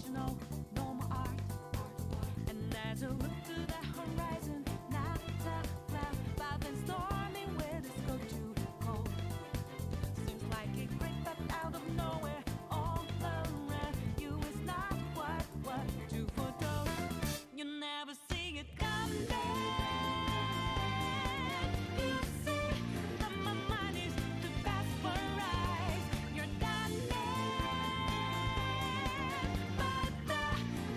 you know, no more art. And as I look to the horizon, not a cloud, but then storming where this go too cold. Seems like it crept up out of nowhere, all around you is not what you foretold. You never see it coming. You see that my mind is too fast for eyes. You're done but the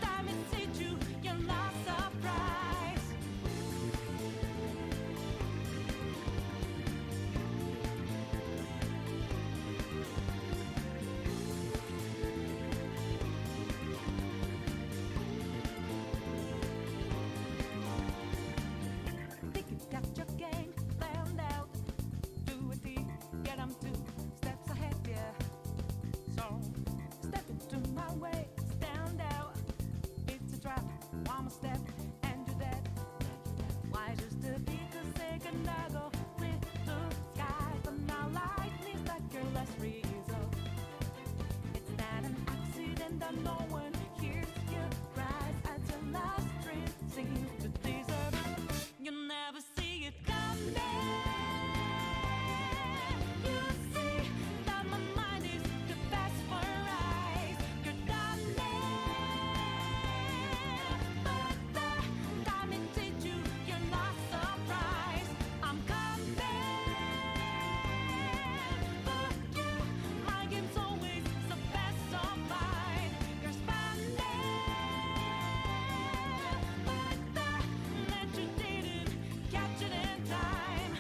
time it hit you, you're not surprised. Think you got your game found out. Do it deep, get 'em 2 steps ahead, yeah. So step into my way, stand out. It's a trap, one more step, and you're dead. Why just to be the second I go with the sky? But now lightning's like your last result. It's not an accident that no one hears your cries as your last dream seems to deserve. You never see it coming. You see that my mind is too fast for eyes. You're done but the time it hit you, you're not surprised. I'm coming for you. My game's always so fast, so fine. You're spanning, but that you didn't catch it in time.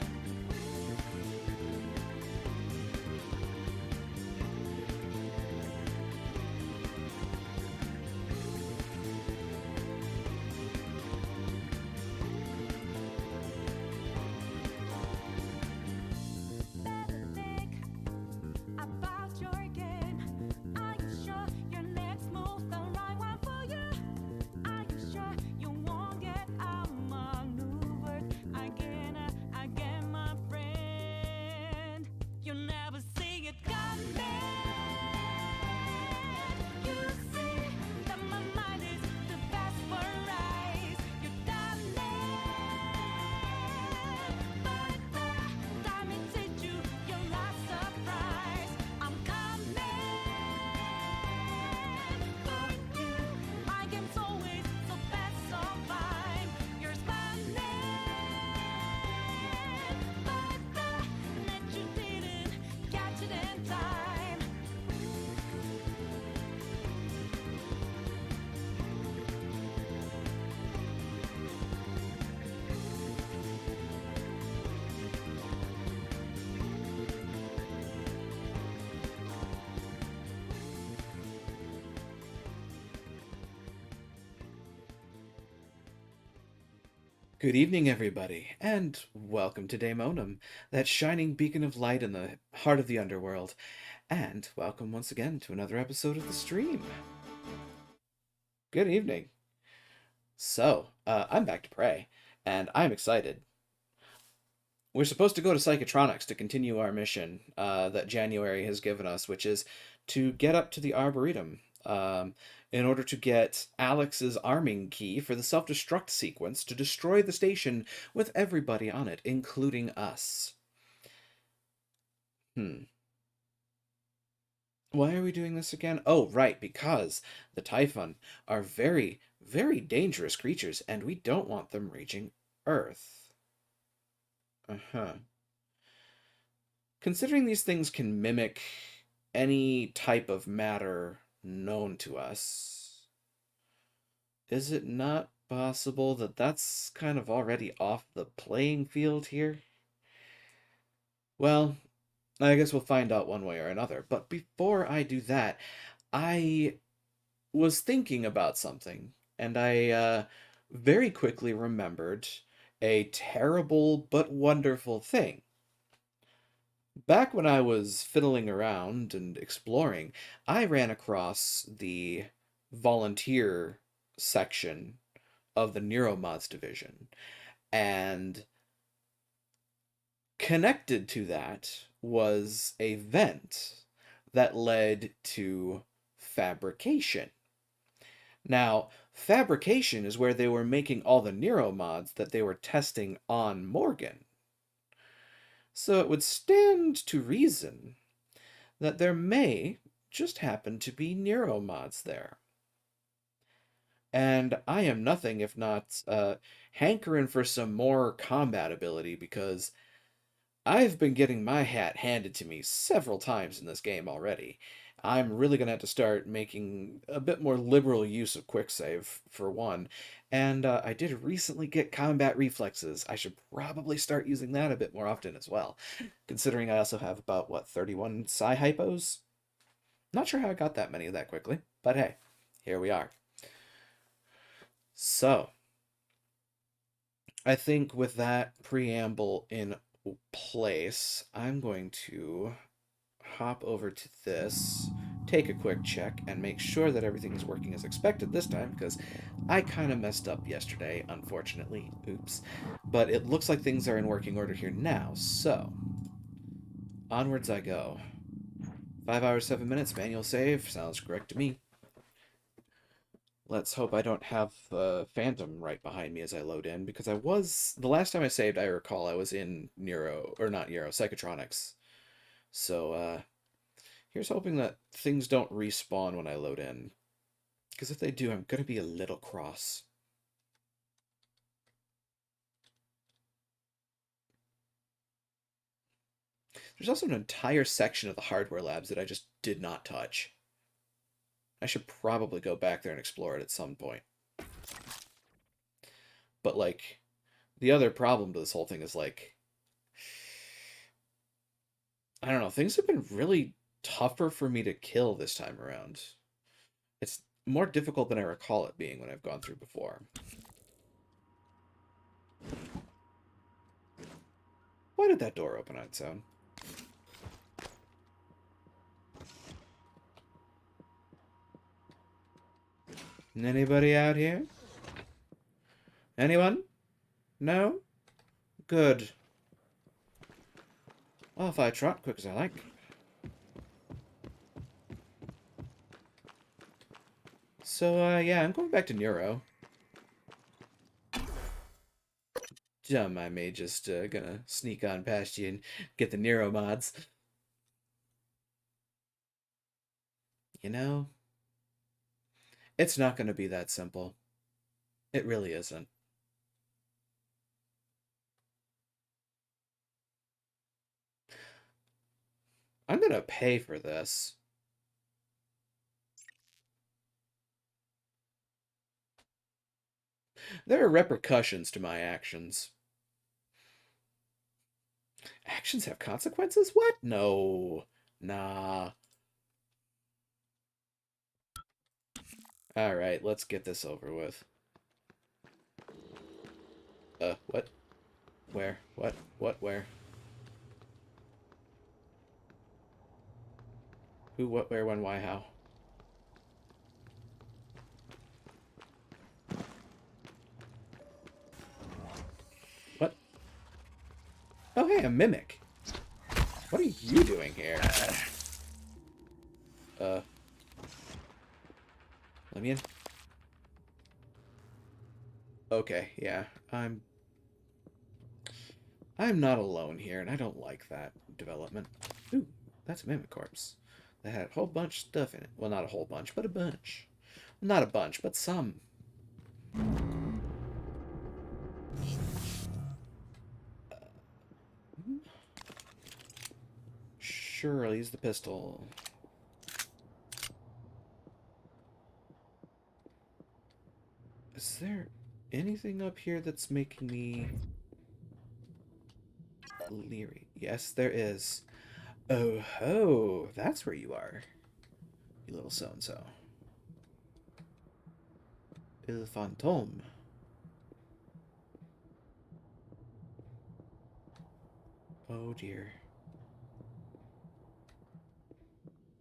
Better think about your game. Are you sure your next move's the right one for you? Are you sure you won't get outmaneuvered again, my friend? You never see it coming. You see that my mind is too fast for eyes. You're done but the time it hit you, you're not surprised. I'm coming for you. My game's always so fast, so fine. You're spanning, but that you didn't catch it in time. Good evening, everybody, and welcome to Daemonum, that shining beacon of light in the heart of the underworld. And welcome once again to another episode of the stream. Good evening. So, I'm back to pray, and I'm excited. We're supposed to go to Psychotronics to continue our mission that January has given us, which is to get up to the Arboretum in order to get Alex's arming key for the self-destruct sequence to destroy the station with everybody on it, including us. Why are we doing this again? Oh, right, because the Typhon are very, very dangerous creatures, and we don't want them reaching Earth. Uh-huh. Considering these things can mimic any type of matter known to us, is it not possible that that's kind of already off the playing field here? Well, I guess we'll find out one way or another. But before I do that, I was thinking about something, and I very quickly remembered a terrible but wonderful thing. Back when I was fiddling around and exploring, I ran across the volunteer section of the Neuromods division, and connected to that was a vent that led to fabrication. Now, fabrication is where they were making all the Nero mods that they were testing on Morgan. So it would stand to reason that there may just happen to be Nero mods there. And I am nothing if not hankering for some more combat ability because I've been getting my hat handed to me several times in this game already. I'm really going to have to start making a bit more liberal use of quick save, for one. And I did recently get combat reflexes. I should probably start using that a bit more often as well, considering I also have about, what, 31 psi hypos? Not sure how I got that many that quickly, but hey, here we are. So, I think with that preamble in place, I'm going to hop over to this, take a quick check, and make sure that everything is working as expected this time, because I kind of messed up yesterday, unfortunately. Oops. But it looks like things are in working order here now, so onwards I go. 5 hours, 7 minutes, manual save. Sounds correct to me. Let's hope I don't have Phantom right behind me as I load in, because I was... The last time I saved, I recall, I was in Nero, or not Nero, Psychotronics. So, here's hoping that things don't respawn when I load in. Because if they do, I'm going to be a little cross. There's also an entire section of the hardware labs that I just did not touch. I should probably go back there and explore it at some point. But, like, the other problem to this whole thing is, like, I don't know, things have been really tougher for me to kill this time around. It's more difficult than I recall it being when I've gone through before. Why did that door open on its own? Anybody out here? Anyone? No? Good. Well, if I trot quick as I like. So, yeah, I'm going back to Nero. Dumb, I may just gonna sneak on past you and get the Nero mods. You know, it's not gonna be that simple. It really isn't. I'm gonna pay for this. There are repercussions to my actions. Actions have consequences? What? No. Nah. Alright, let's get this over with. What? Where? What? What? Where? Who, what, where, when, why, how? What? Oh, hey, a mimic. What are you doing here? Let me in. Okay, yeah, I'm not alone here, and I don't like that development. Ooh, that's a mimic corpse. That had a whole bunch of stuff in it. Well, not a whole bunch, but a bunch. Not a bunch, but some. Sure, I'll use the pistol. Is there anything up here that's making me leery? Yes, there is. Oh ho, that's where you are. You little so-and-so. Il fantôme. Oh dear.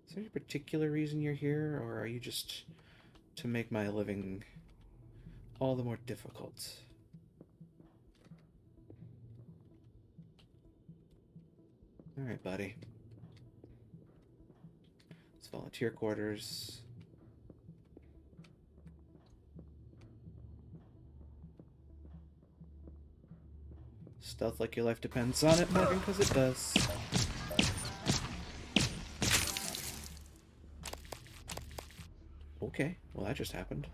Is there any particular reason you're here, or are you just to make my living all the more difficult? Alright, buddy. It's volunteer quarters. Stealth like your life depends on it, Morgan, because it does. Okay, well that just happened.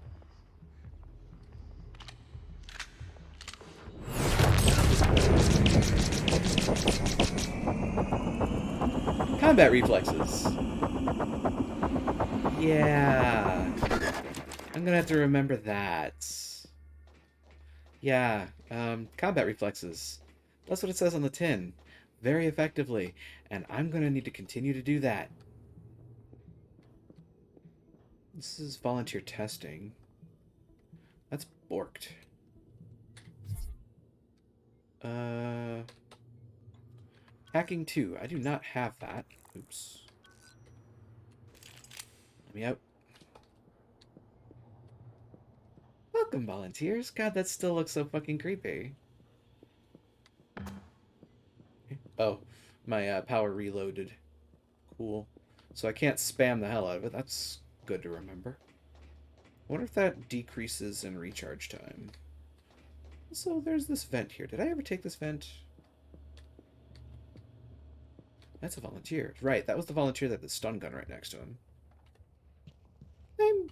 Combat reflexes. Yeah. I'm gonna have to remember that. Yeah, combat reflexes. That's what it says on the tin. Very effectively. And I'm gonna need to continue to do that. This is volunteer testing. That's borked. Hacking 2. I do not have that. Oops. Let me out. Welcome, volunteers. God, that still looks so fucking creepy. Oh, my power reloaded. Cool. So I can't spam the hell out of it. That's good to remember. I wonder if that decreases in recharge time. So there's this vent here. Did I ever take this vent? That's a volunteer. Right, that was the volunteer that had the stun gun right next to him. I'm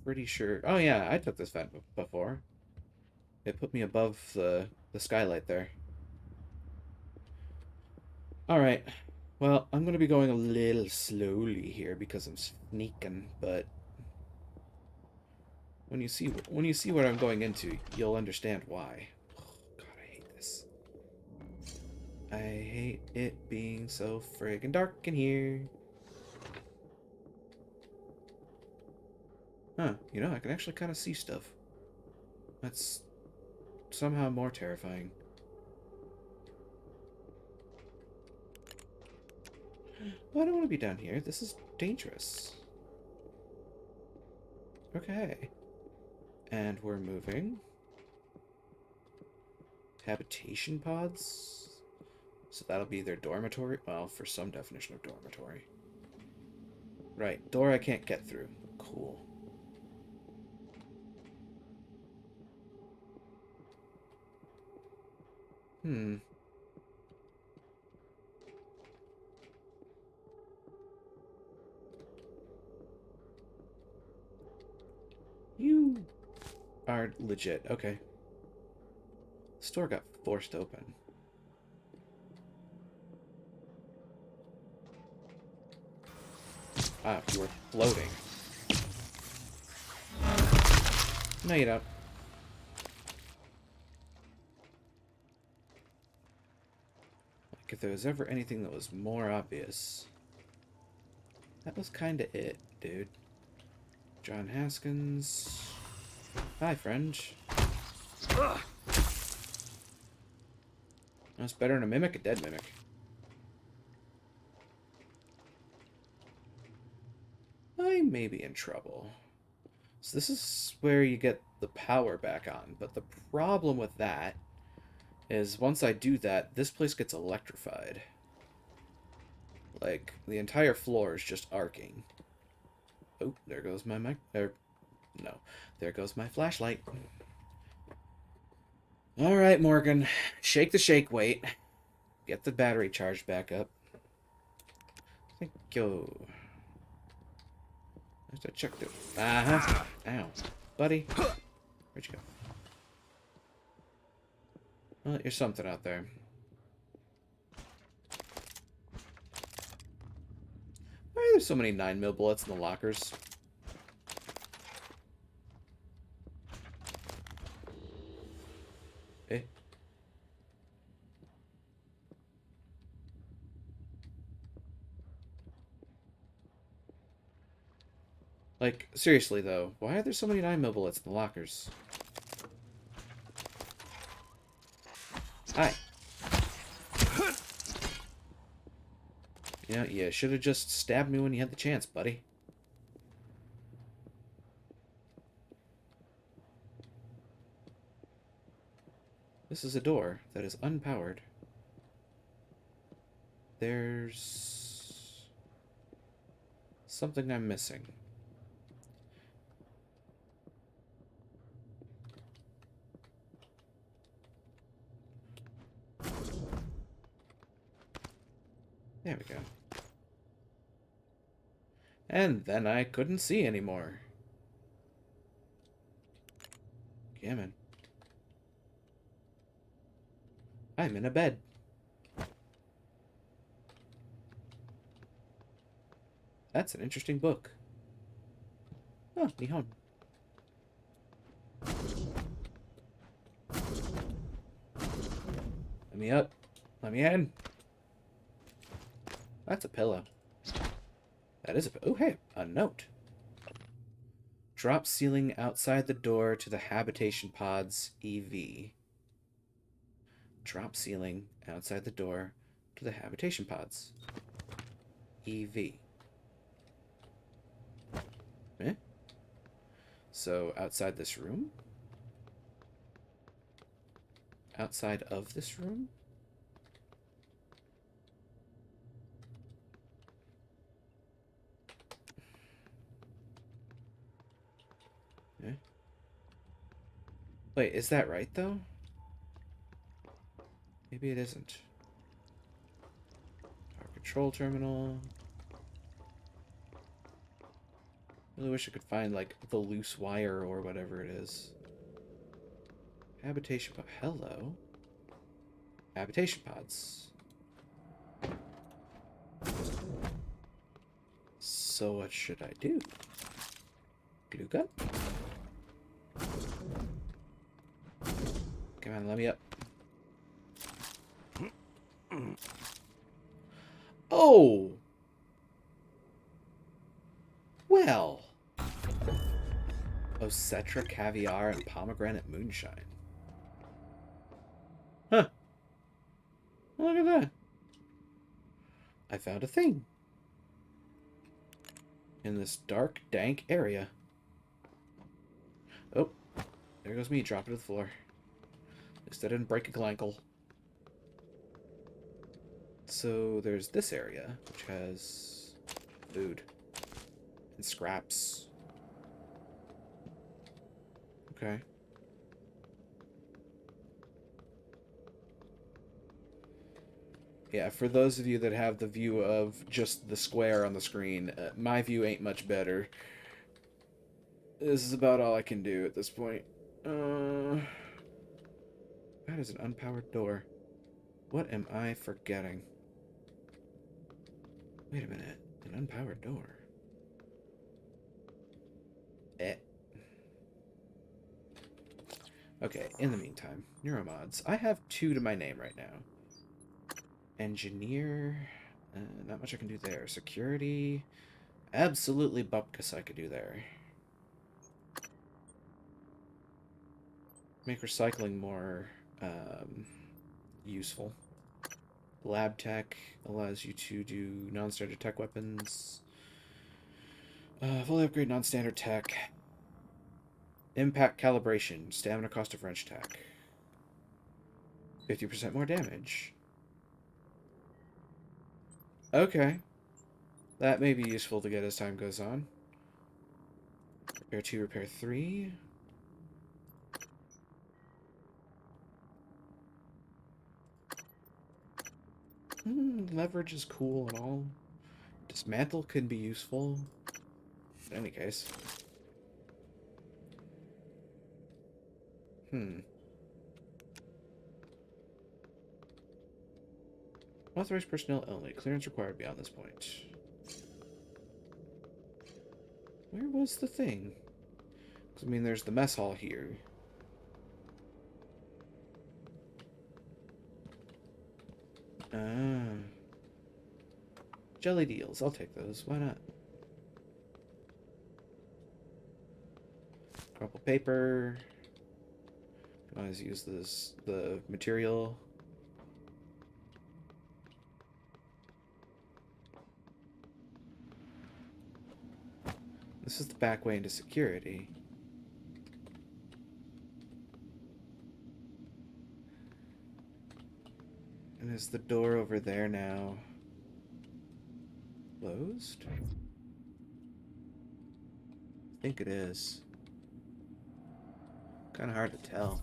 pretty sure. Oh yeah, I took this vent before. It put me above the skylight there. Alright. Well, I'm going to be going a little slowly here because I'm sneaking, but when you see what I'm going into, you'll understand why. Oh, God, I hate this. I hate it being so friggin' dark in here. Huh, you know, I can actually kind of see stuff. That's somehow more terrifying. Well, I don't want to be down here. This is dangerous. Okay. And we're moving. Habitation pods. So that'll be their dormitory. Well, for some definition of dormitory. Right. Door I can't get through. Cool. Hmm. You are legit. Okay. The store got forced open. Ah, you were floating. No, you don't. Like, if there was ever anything that was more obvious, that was kind of it, dude. John Haskins. Hi, friend. That's better than a mimic, a dead mimic. I may be in trouble. So this is where you get the power back on, but the problem with that is once I do that, this place gets electrified. Like, the entire floor is just arcing. Oh, there goes my mic. No. There goes my flashlight. Alright, Morgan. Shake the shake weight. Get the battery charged back up. Thank you. I checked it. Uh-huh. Ow. Buddy. Where'd you go? Well, you're something out there. Why are there so many 9mm bullets in the lockers? Eh? Like, seriously, though, why are there so many 9mm bullets in the lockers? Hi. Yeah, you should have just stabbed me when you had the chance, buddy. This is a door that is unpowered. There's something I'm missing. There we go. And then I couldn't see anymore. Gammon. I'm in a bed. That's an interesting book. Oh, Nihon. Let me up. Let me in. That's a pillow. That is a... Oh, hey, a note. Drop ceiling outside the door to the habitation pods EV. Drop ceiling outside the door to the habitation pods EV. Eh? So outside this room? Outside of this room? Eh? Wait, is that right, though? Maybe it isn't. Power control terminal. Really wish I could find, like, the loose wire or whatever it is. Habitation pod. Hello. Habitation pods. So what should I do? Glue gun? Come on, let me up. Oh! Well. Ocetra caviar and pomegranate moonshine. Huh. Look at that. I found a thing. In this dark, dank area. Oh. There goes me dropping to the floor. At least I didn't break a glankle. So there's this area, which has food and scraps. Okay. Yeah, for those of you that have the view of just the square on the screen, my view ain't much better. This is about all I can do at this point. That is an unpowered door. What am I forgetting? Wait a minute. An unpowered door. Okay, in the meantime, neuromods. I have 2 to my name right now. Engineer. Not much I can do there. Security. Absolutely bupkis I could do there. Make recycling more useful. Lab tech allows you to do non-standard tech weapons. Fully upgrade non-standard tech. Impact calibration. Stamina cost of wrench tech. 50% more damage. Okay. That may be useful to get as time goes on. Repair 2, repair 3. Leverage is cool and all. Dismantle could be useful. In any case. Authorized personnel only. Clearance required beyond this point. Where was the thing? 'Cause, I mean, there's the mess hall here. Ah. Jelly deals. I'll take those. Why not? Crumple paper. Can always use the material. This is the back way into security. And is the door over there now closed? I think it is. Kind of hard to tell.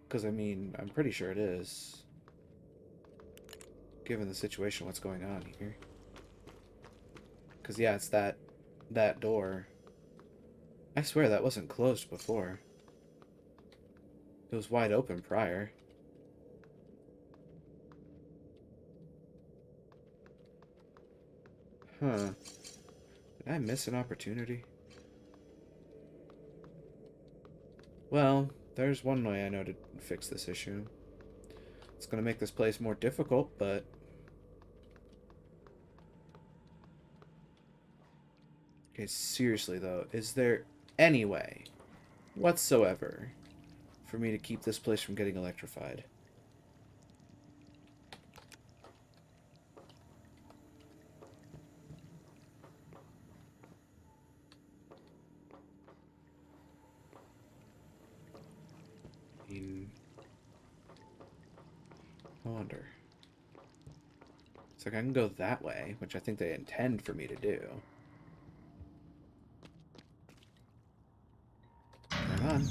Because, I mean, I'm pretty sure it is. Given the situation, what's going on here. Because, yeah, it's that door. I swear that wasn't closed before. It was wide open prior. Huh. Did I miss an opportunity? Well, there's one way I know to fix this issue. It's gonna make this place more difficult, but... Okay, seriously though, is there any way whatsoever for me to keep this place from getting electrified? I mean, I wonder. It's like I can go that way, which I think they intend for me to do. Turn on.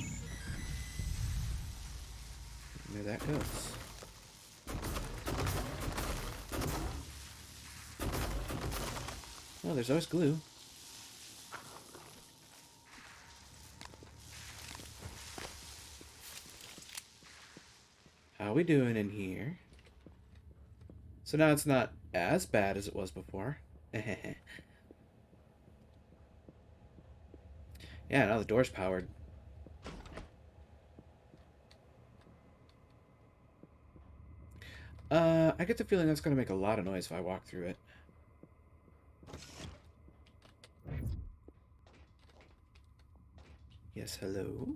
And there that goes. Oh, there's always glue. How we doing in here? So now it's not as bad as it was before. Yeah, now the door's powered. I get the feeling that's going to make a lot of noise if I walk through it. Yes, hello?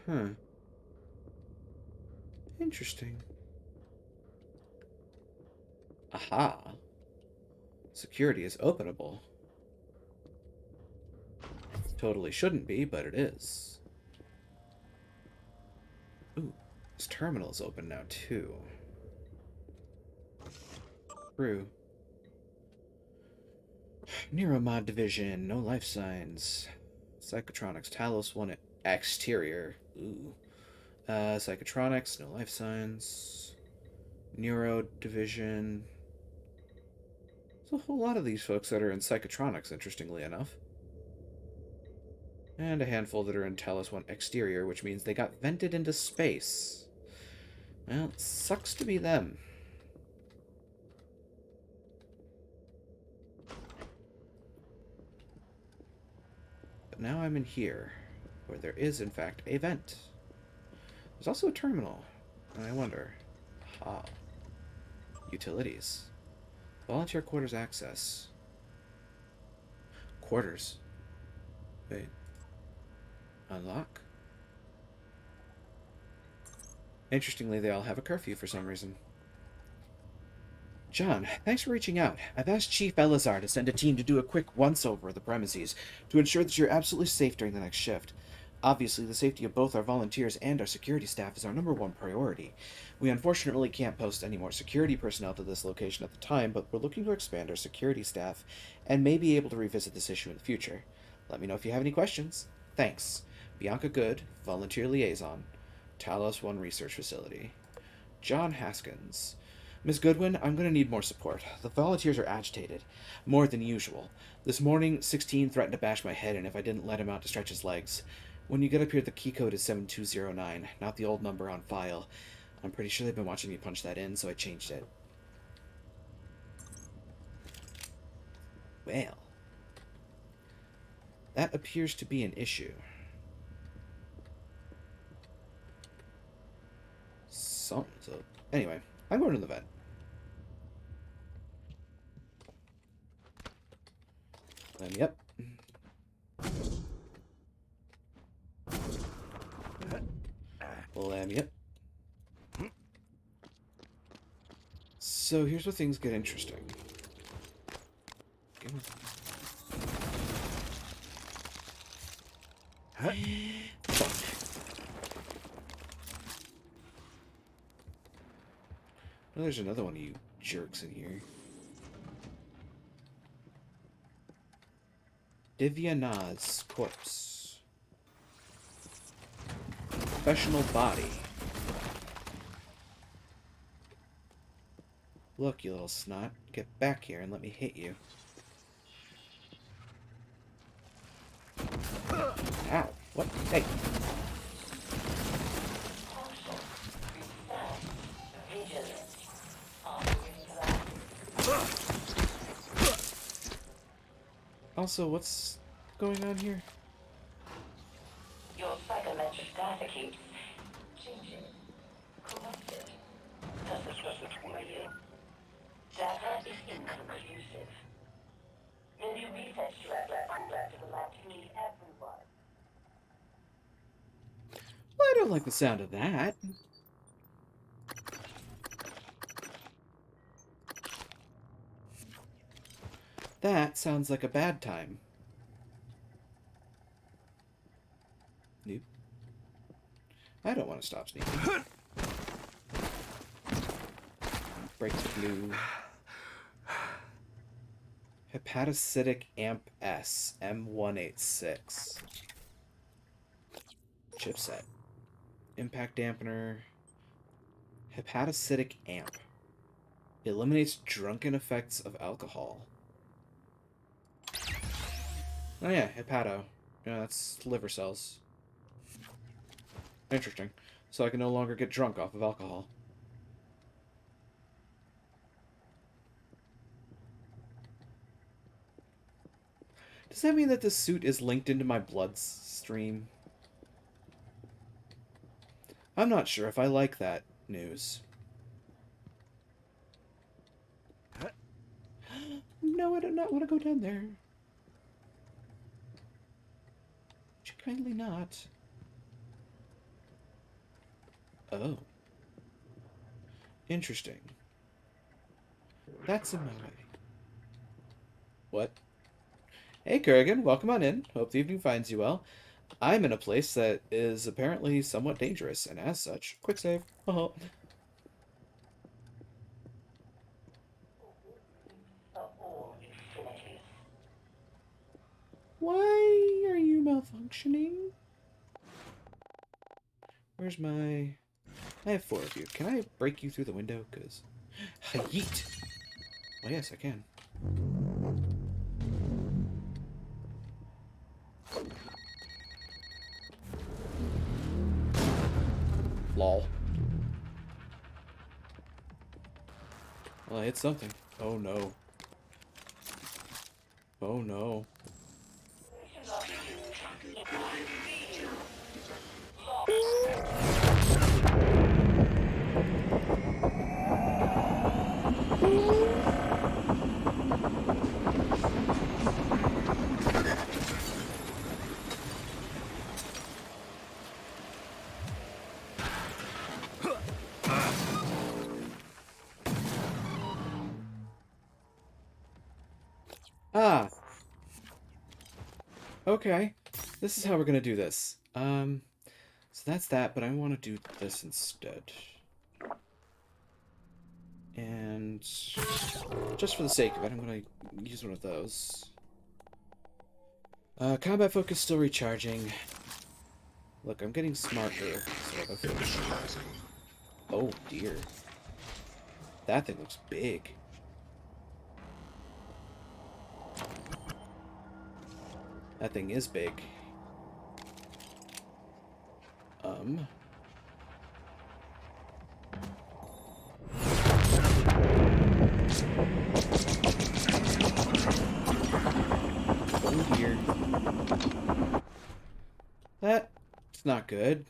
Huh. Interesting. Aha. Security is openable. Totally shouldn't be, but it is. Ooh, this terminal is open now, too. True. Neuromod division, no life signs. Psychotronics, Talos 1 exterior. Ooh. Psychotronics, no life signs. Neuro division. There's a whole lot of these folks that are in Psychotronics, interestingly enough. And a handful that are in Talos 1 exterior, which means they got vented into space. Well, it sucks to be them. But now I'm in here, where there is, in fact, a vent. There's also a terminal, and I wonder... Ah. Utilities. Volunteer quarters access. Quarters. Wait. Unlock? Interestingly, they all have a curfew for some reason. John, thanks for reaching out. I've asked Chief Elazar to send a team to do a quick once-over of the premises to ensure that you're absolutely safe during the next shift. Obviously, the safety of both our volunteers and our security staff is our #1 priority. We unfortunately can't post any more security personnel to this location at the time, but we're looking to expand our security staff and may be able to revisit this issue in the future. Let me know if you have any questions. Thanks. Bianca Good, Volunteer Liaison, Talos 1 Research Facility. John Haskins. Miss Goodwin, I'm going to need more support. The volunteers are agitated. More than usual. This morning, 16 threatened to bash my head in if I didn't let him out to stretch his legs. When you get up here, the key code is 7209, not the old number on file. I'm pretty sure they've been watching me punch that in, so I changed it. Well, that appears to be an issue. Something's up. Anyway, I'm going to the vent. Yep. Yep. So here's where things get interesting. Fuck. Oh, there's another one of you jerks in here. Divya Naz, corpse. Professional body. Look, you little snot. Get back here and let me hit you. Ow. What? Hey. Also, what's going on here? Your psychometric data keeps changing. Corrupted. Does this work for you? Data is inconclusive. Will you reset your lab to the lab to meet everyone? Well, I don't like the sound of that. That sounds like a bad time. Nope. I don't want to stop sneaking. Break the glue. Hepatocytic Amp S M186. Chipset. Impact dampener. Hepatocytic Amp. Eliminates drunken effects of alcohol. Oh yeah, hepato. Yeah, that's liver cells. Interesting. So I can no longer get drunk off of alcohol. Does that mean that the suit is linked into my bloodstream? I'm not sure if I like that news. No, I do not want to go down there. Would you kindly not? Oh. Interesting. That's a melee. What? Hey, Kurgan, welcome on in. Hope the evening finds you well. I'm in a place that is apparently somewhat dangerous, and as such, quick save. Uh-huh. Why are you malfunctioning? Where's my... I have 4 of you. Can I break you through the window? Because... Yeet! Well, yes, I can. Lol. Well, I hit something. Oh no. Oh no. Ah. Okay. This is how we're gonna do this. So that's that, but I want to do this instead. And just for the sake of it, I'm gonna use one of those. Combat focus still recharging. Look, I'm getting smarter. Sort of. Oh dear. That thing looks big. That thing is big. Oh dear. That's not good.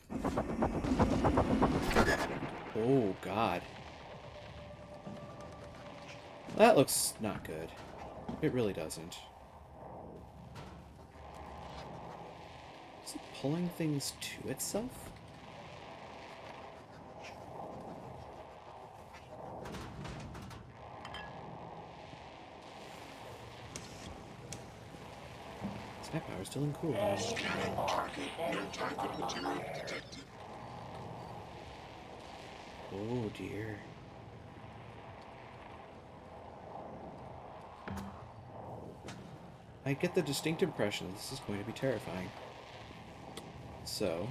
Oh god. That looks not good. It really doesn't. Is it pulling things to itself? Snap power still in cooldown. Oh dear. I get the distinct impression that this is going to be terrifying. So,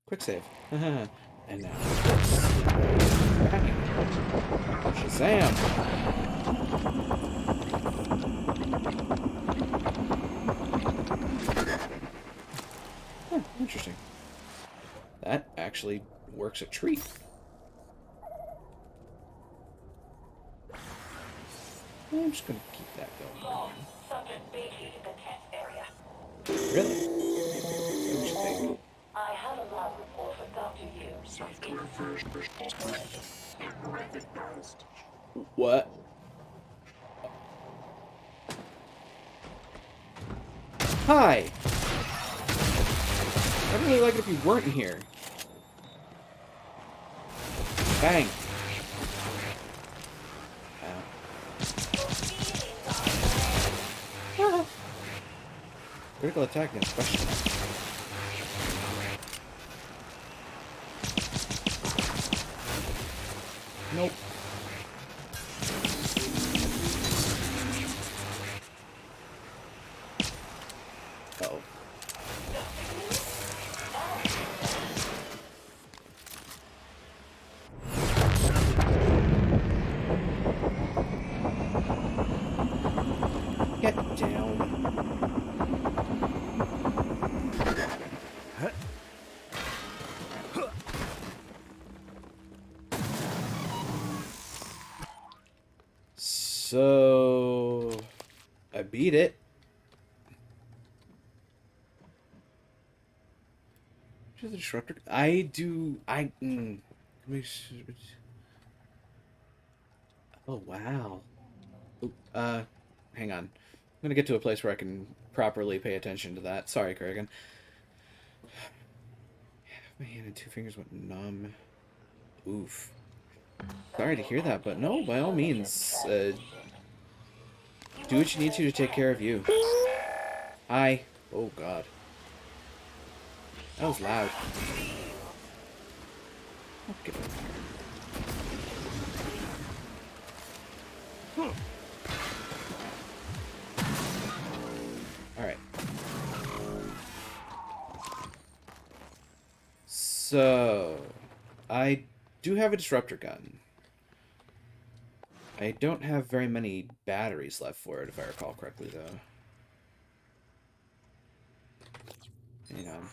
quick save. And now, bang. Shazam! Huh, interesting. That actually works a treat. I'm just gonna keep that going. Lost subject vacated the test area. Really? What do you think? I have a lab report for Dr. Yu. What? Hi! I'd really like it if you weren't here. Bang! Ah. Critical attack against question. Nope. Uh-oh. Get down. So, I beat it. The disruptor. I do. Oh wow. Oop, hang on. I'm gonna get to a place where I can properly pay attention to that. Sorry, Kurgan. My hand and two fingers went numb. Oof. Sorry to hear that, but no, by all means, do what you need to take care of you. Hi. Oh God. That was loud. Okay. Alright. So, I do have a disruptor gun. I don't have very many batteries left for it, if I recall correctly, though. Hang on.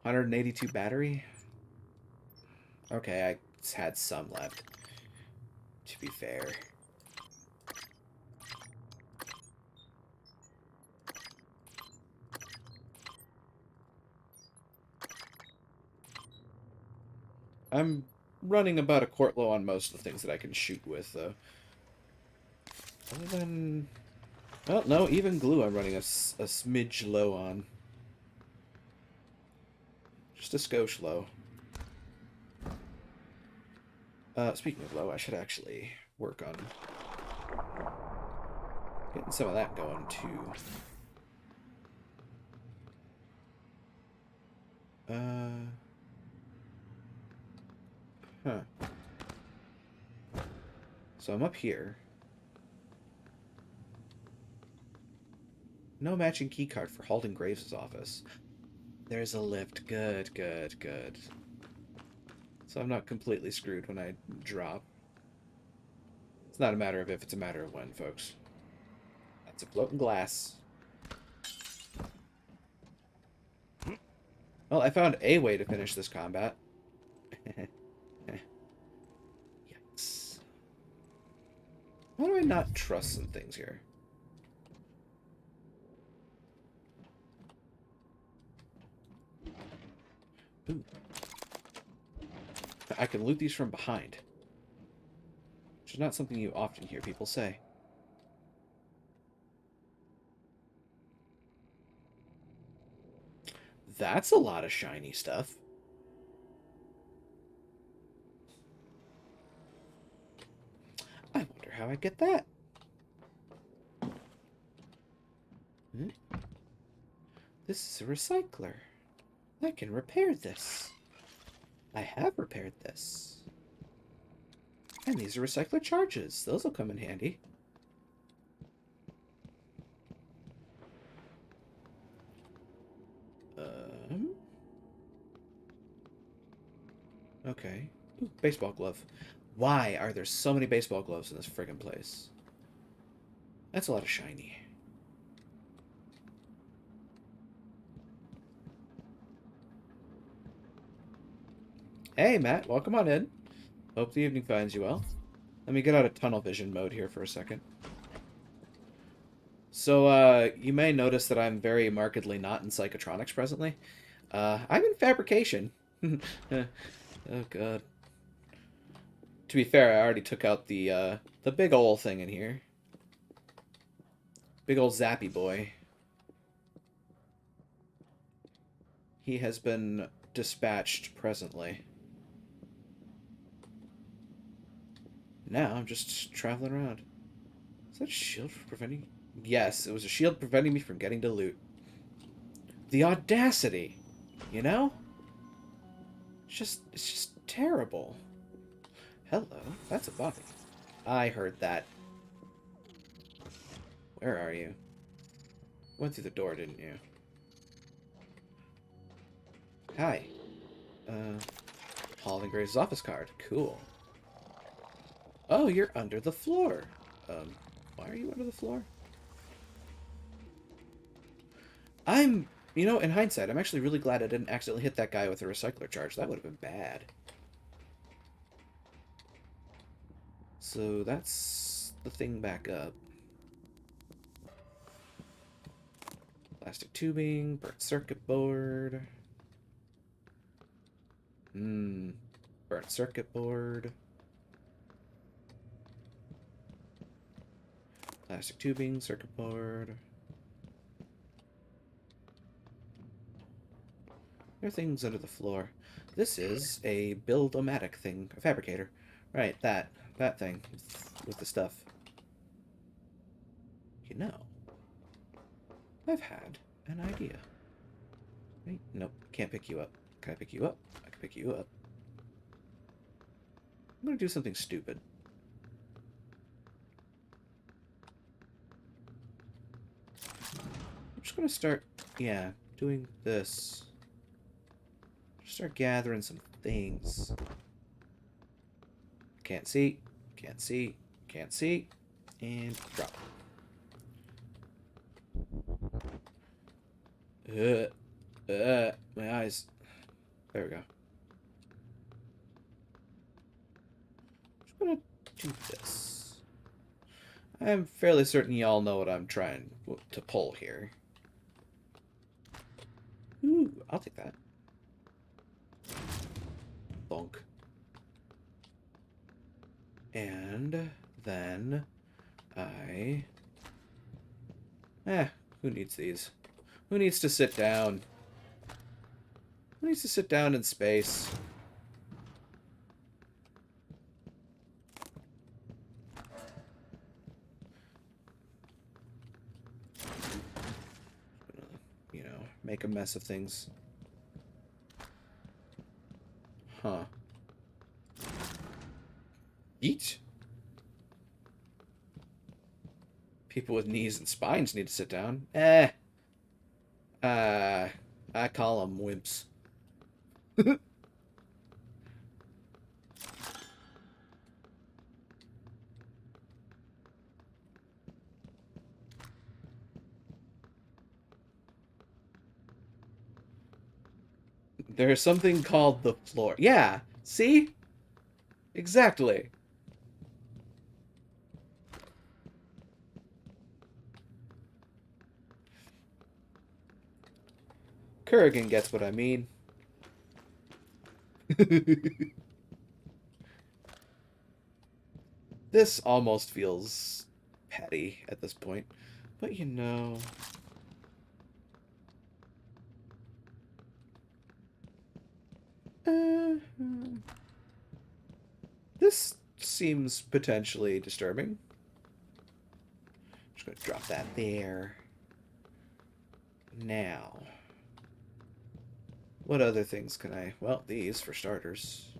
182 battery? Okay, I had some left, to be fair. I'm running about a quart low on most of the things that I can shoot with, though. Other than... Well, no, even glue I'm running a smidge low on. Just a skosh low. Speaking of low, I should actually work on getting some of that going, too. Huh. So I'm up here. No matching keycard for Halden Graves' office. There's a lift. Good, good, good. So I'm not completely screwed when I drop. It's not a matter of if, it's a matter of when, folks. That's a floating glass. Well, I found a way to finish this combat. Yikes. Why do I not trust some things here? Ooh. I can loot these from behind. Which is not something you often hear people say. That's a lot of shiny stuff. I wonder how I get that. Hmm? This is a recycler. I can repair this. I have repaired this. And these are recycler charges. Those will come in handy. Okay. Ooh, baseball glove. Why are there so many baseball gloves in this friggin' place? That's a lot of shiny. Hey, Matt. Welcome on in. Hope the evening finds you well. Let me get out of tunnel vision mode here for a second. So, you may notice that I'm very markedly not in psychotronics presently. I'm in fabrication. Oh, God. To be fair, I already took out the big ol' thing in here. Big ol' zappy boy. He has been dispatched presently. Now I'm just traveling around. Is that a shield for preventing... Yes, it was a shield preventing me from getting to loot. The audacity! You know? It's just terrible. Hello, that's a body. I heard that. Where are you? Went through the door, didn't you? Hi. Holland Graves' office card. Cool. Oh, you're under the floor. Why are you under the floor? You know, in hindsight, I'm actually really glad I didn't accidentally hit that guy with a recycler charge. That would have been bad. So that's the thing back up. Plastic tubing, burnt circuit board. Burnt circuit board. Plastic tubing, circuit board. There are things under the floor. This is a build-o-matic thing, a fabricator. Right, that thing with the stuff. You know, I've had an idea. Wait, nope, can't pick you up. Can I pick you up? I can pick you up. I'm gonna do something stupid. I'm just gonna start, yeah, doing this. Just start gathering some things. Can't see, can't see, can't see, and drop. My eyes. There we go. Just gonna do this. I'm fairly certain y'all know what I'm trying to pull here. Ooh, I'll take that. Bonk. And then who needs these? Who needs to sit down? Who needs to sit down in space? You know, make a mess of things. Huh. Eat. People with knees and spines need to sit down. I call them wimps. There's something called the floor. Yeah, see? Exactly. Kurgan gets what I mean. This almost feels petty at this point, but you know... This seems potentially disturbing. Just gonna drop that there. Now, what other things can I... Well, these, for starters.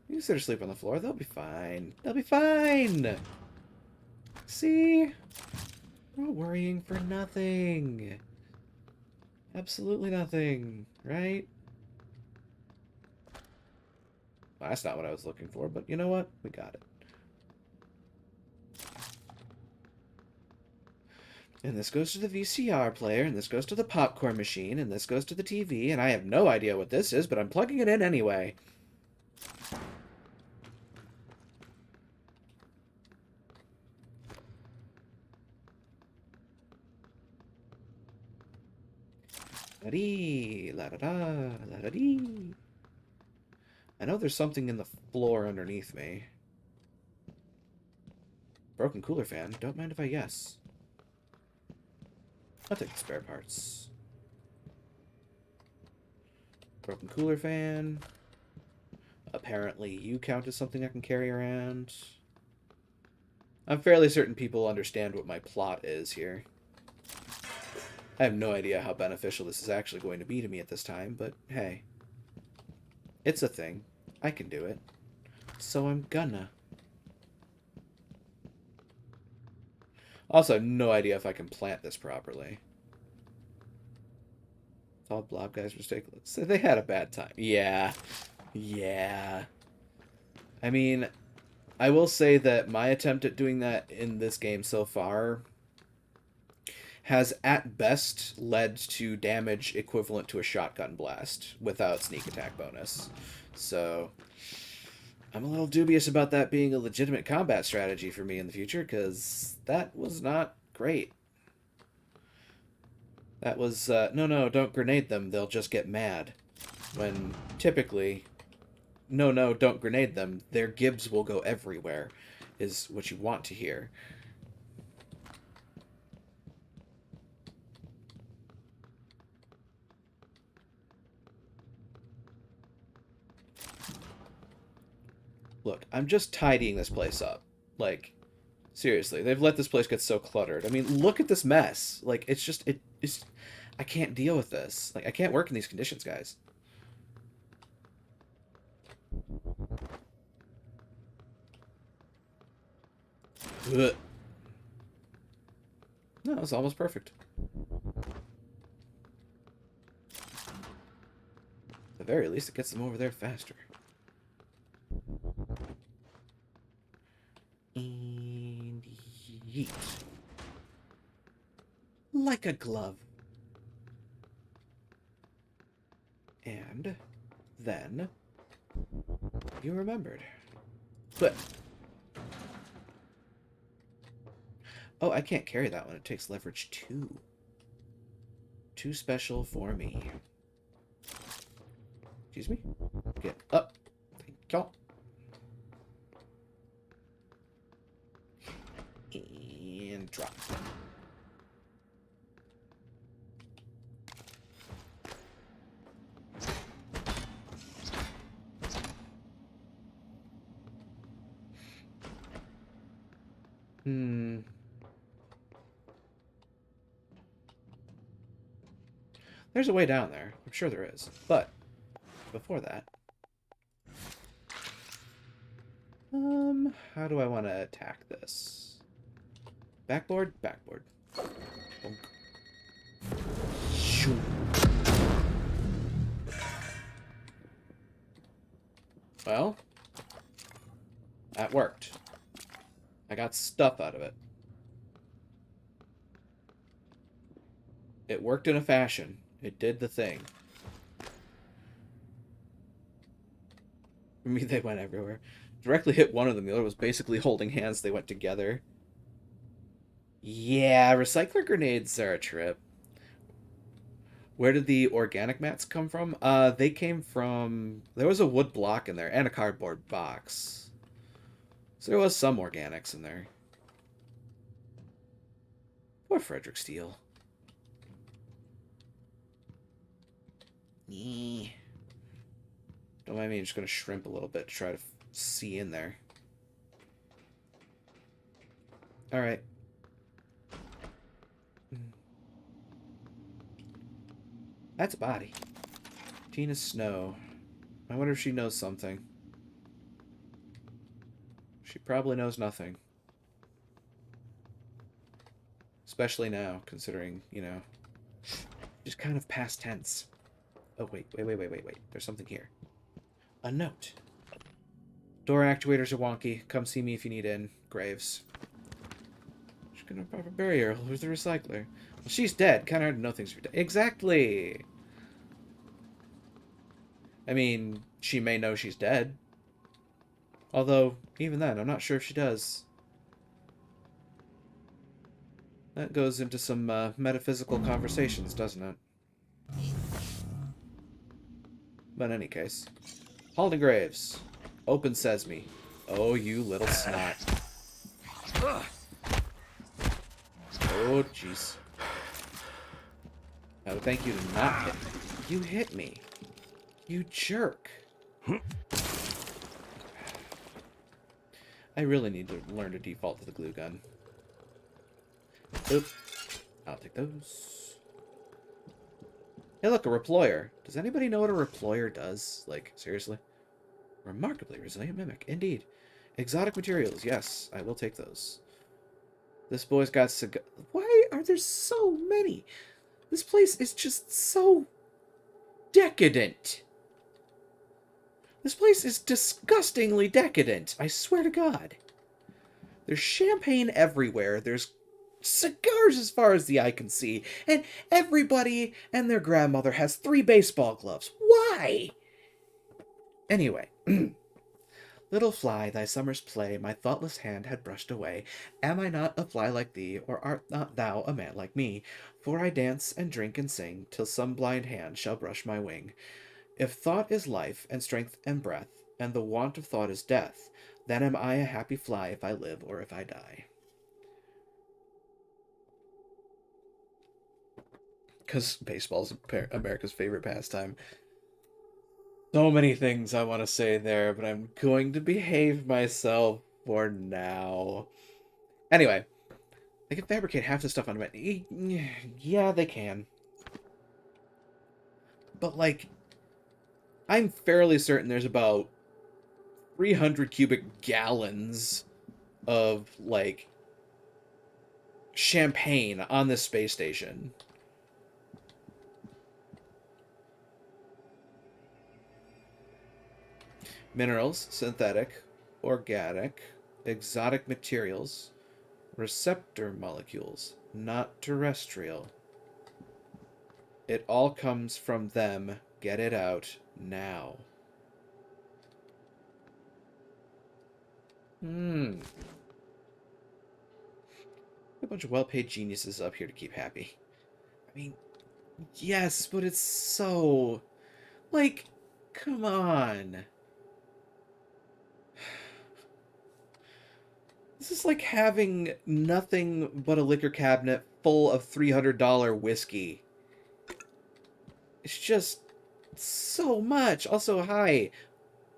You can sleep on the floor. They'll be fine. They'll be fine! See? We're all worrying for nothing. Absolutely nothing, right? That's not what I was looking for, but you know what? We got it. And this goes to the VCR player, and this goes to the popcorn machine, and this goes to the TV, and I have no idea what this is, but I'm plugging it in anyway. La-dee, la-da-da, la-da-dee. I know there's something in the floor underneath me. Broken cooler fan. Don't mind if I guess. I'll take the spare parts. Broken cooler fan. Apparently you count as something I can carry around. I'm fairly certain people understand what my plot is here. I have no idea how beneficial this is actually going to be to me at this time, but hey. It's a thing. I can do it. So I'm gonna. Also, I have no idea if I can plant this properly. It's all Blob Guy's mistake. So they had a bad time. Yeah. Yeah. I mean, I will say that my attempt at doing that in this game so far has at best led to damage equivalent to a shotgun blast without sneak attack bonus. So I'm a little dubious about that being a legitimate combat strategy for me in the future, because that was not great. That was, no, don't grenade them, they'll just get mad. When typically, no, don't grenade them, their gibs will go everywhere, is what you want to hear. Look, I'm just tidying this place up. Like, seriously, they've let this place get so cluttered. I mean, look at this mess. Like, it's... I can't deal with this. Like, I can't work in these conditions, guys. Ugh. No, it's almost perfect. At the very least, it gets them over there faster. And yeet. Like a glove. And then you remembered. But oh, I can't carry that one. It takes leverage 2. Too special for me. Excuse me? Get up. Thank y'all. And drop. There's a way down there. I'm sure there is. But before that, how do I want to attack this? Backboard? Backboard. Bonk. Shoo. Well, that worked. I got stuff out of it. It worked in a fashion. It did the thing. I mean, they went everywhere. Directly hit one of them. The other was basically holding hands. They went together. Yeah, recycler grenades are a trip. Where did the organic mats come from? They came from... There was a wood block in there and a cardboard box. So there was some organics in there. Poor Frederick Steele. Don't mind me, I'm just going to shrimp a little bit to try to see in there. Alright. That's a body. Tina Snow. I wonder if she knows something. She probably knows nothing. Especially now, considering, you know, just kind of past tense. Oh, wait. There's something here. A note. Door actuators are wonky. Come see me if you need in. Graves. She's gonna pop a barrier. Who's the recycler? Well, she's dead. Kinda hard to know things are dead. Exactly! I mean, she may know she's dead. Although, even then, I'm not sure if she does. That goes into some metaphysical conversations, doesn't it? But in any case. Halden Graves. Open sesame. Oh, you little snot. Oh, jeez. I would thank you to not hit me. You hit me. You jerk. I really need to learn to default to the glue gun. Oop. I'll take those. Hey, look, a reployer. Does anybody know what a reployer does? Like, seriously? Remarkably resilient mimic. Indeed. Exotic materials. Yes, I will take those. This boy's got cigar... Why are there so many? This place is just so... decadent. This place is disgustingly decadent. I swear to God. There's champagne everywhere. There's cigars as far as the eye can see. And everybody and their grandmother has 3 baseball gloves. Why? Anyway. Little fly, thy summer's play my thoughtless hand had brushed away. Am I not a fly like thee, or art not thou a man like me? For I dance and drink and sing, till some blind hand shall brush my wing. If thought is life, and strength and breath, and the want of thought is death, then am I a happy fly if I live or if I die. Because baseball's America's favorite pastime. So many things I want to say there, but I'm going to behave myself for now. Anyway, they can fabricate half the stuff on it. Yeah, they can. But, like, I'm fairly certain there's about 300 cubic gallons of, like, champagne on this space station. Minerals, synthetic, organic, exotic materials, receptor molecules, not terrestrial. It all comes from them. Get it out now. A bunch of well-paid geniuses up here to keep happy. I mean, yes, but it's so... like, come on. This is like having nothing but a liquor cabinet full of $300 whiskey. It's just so much. Also, hi.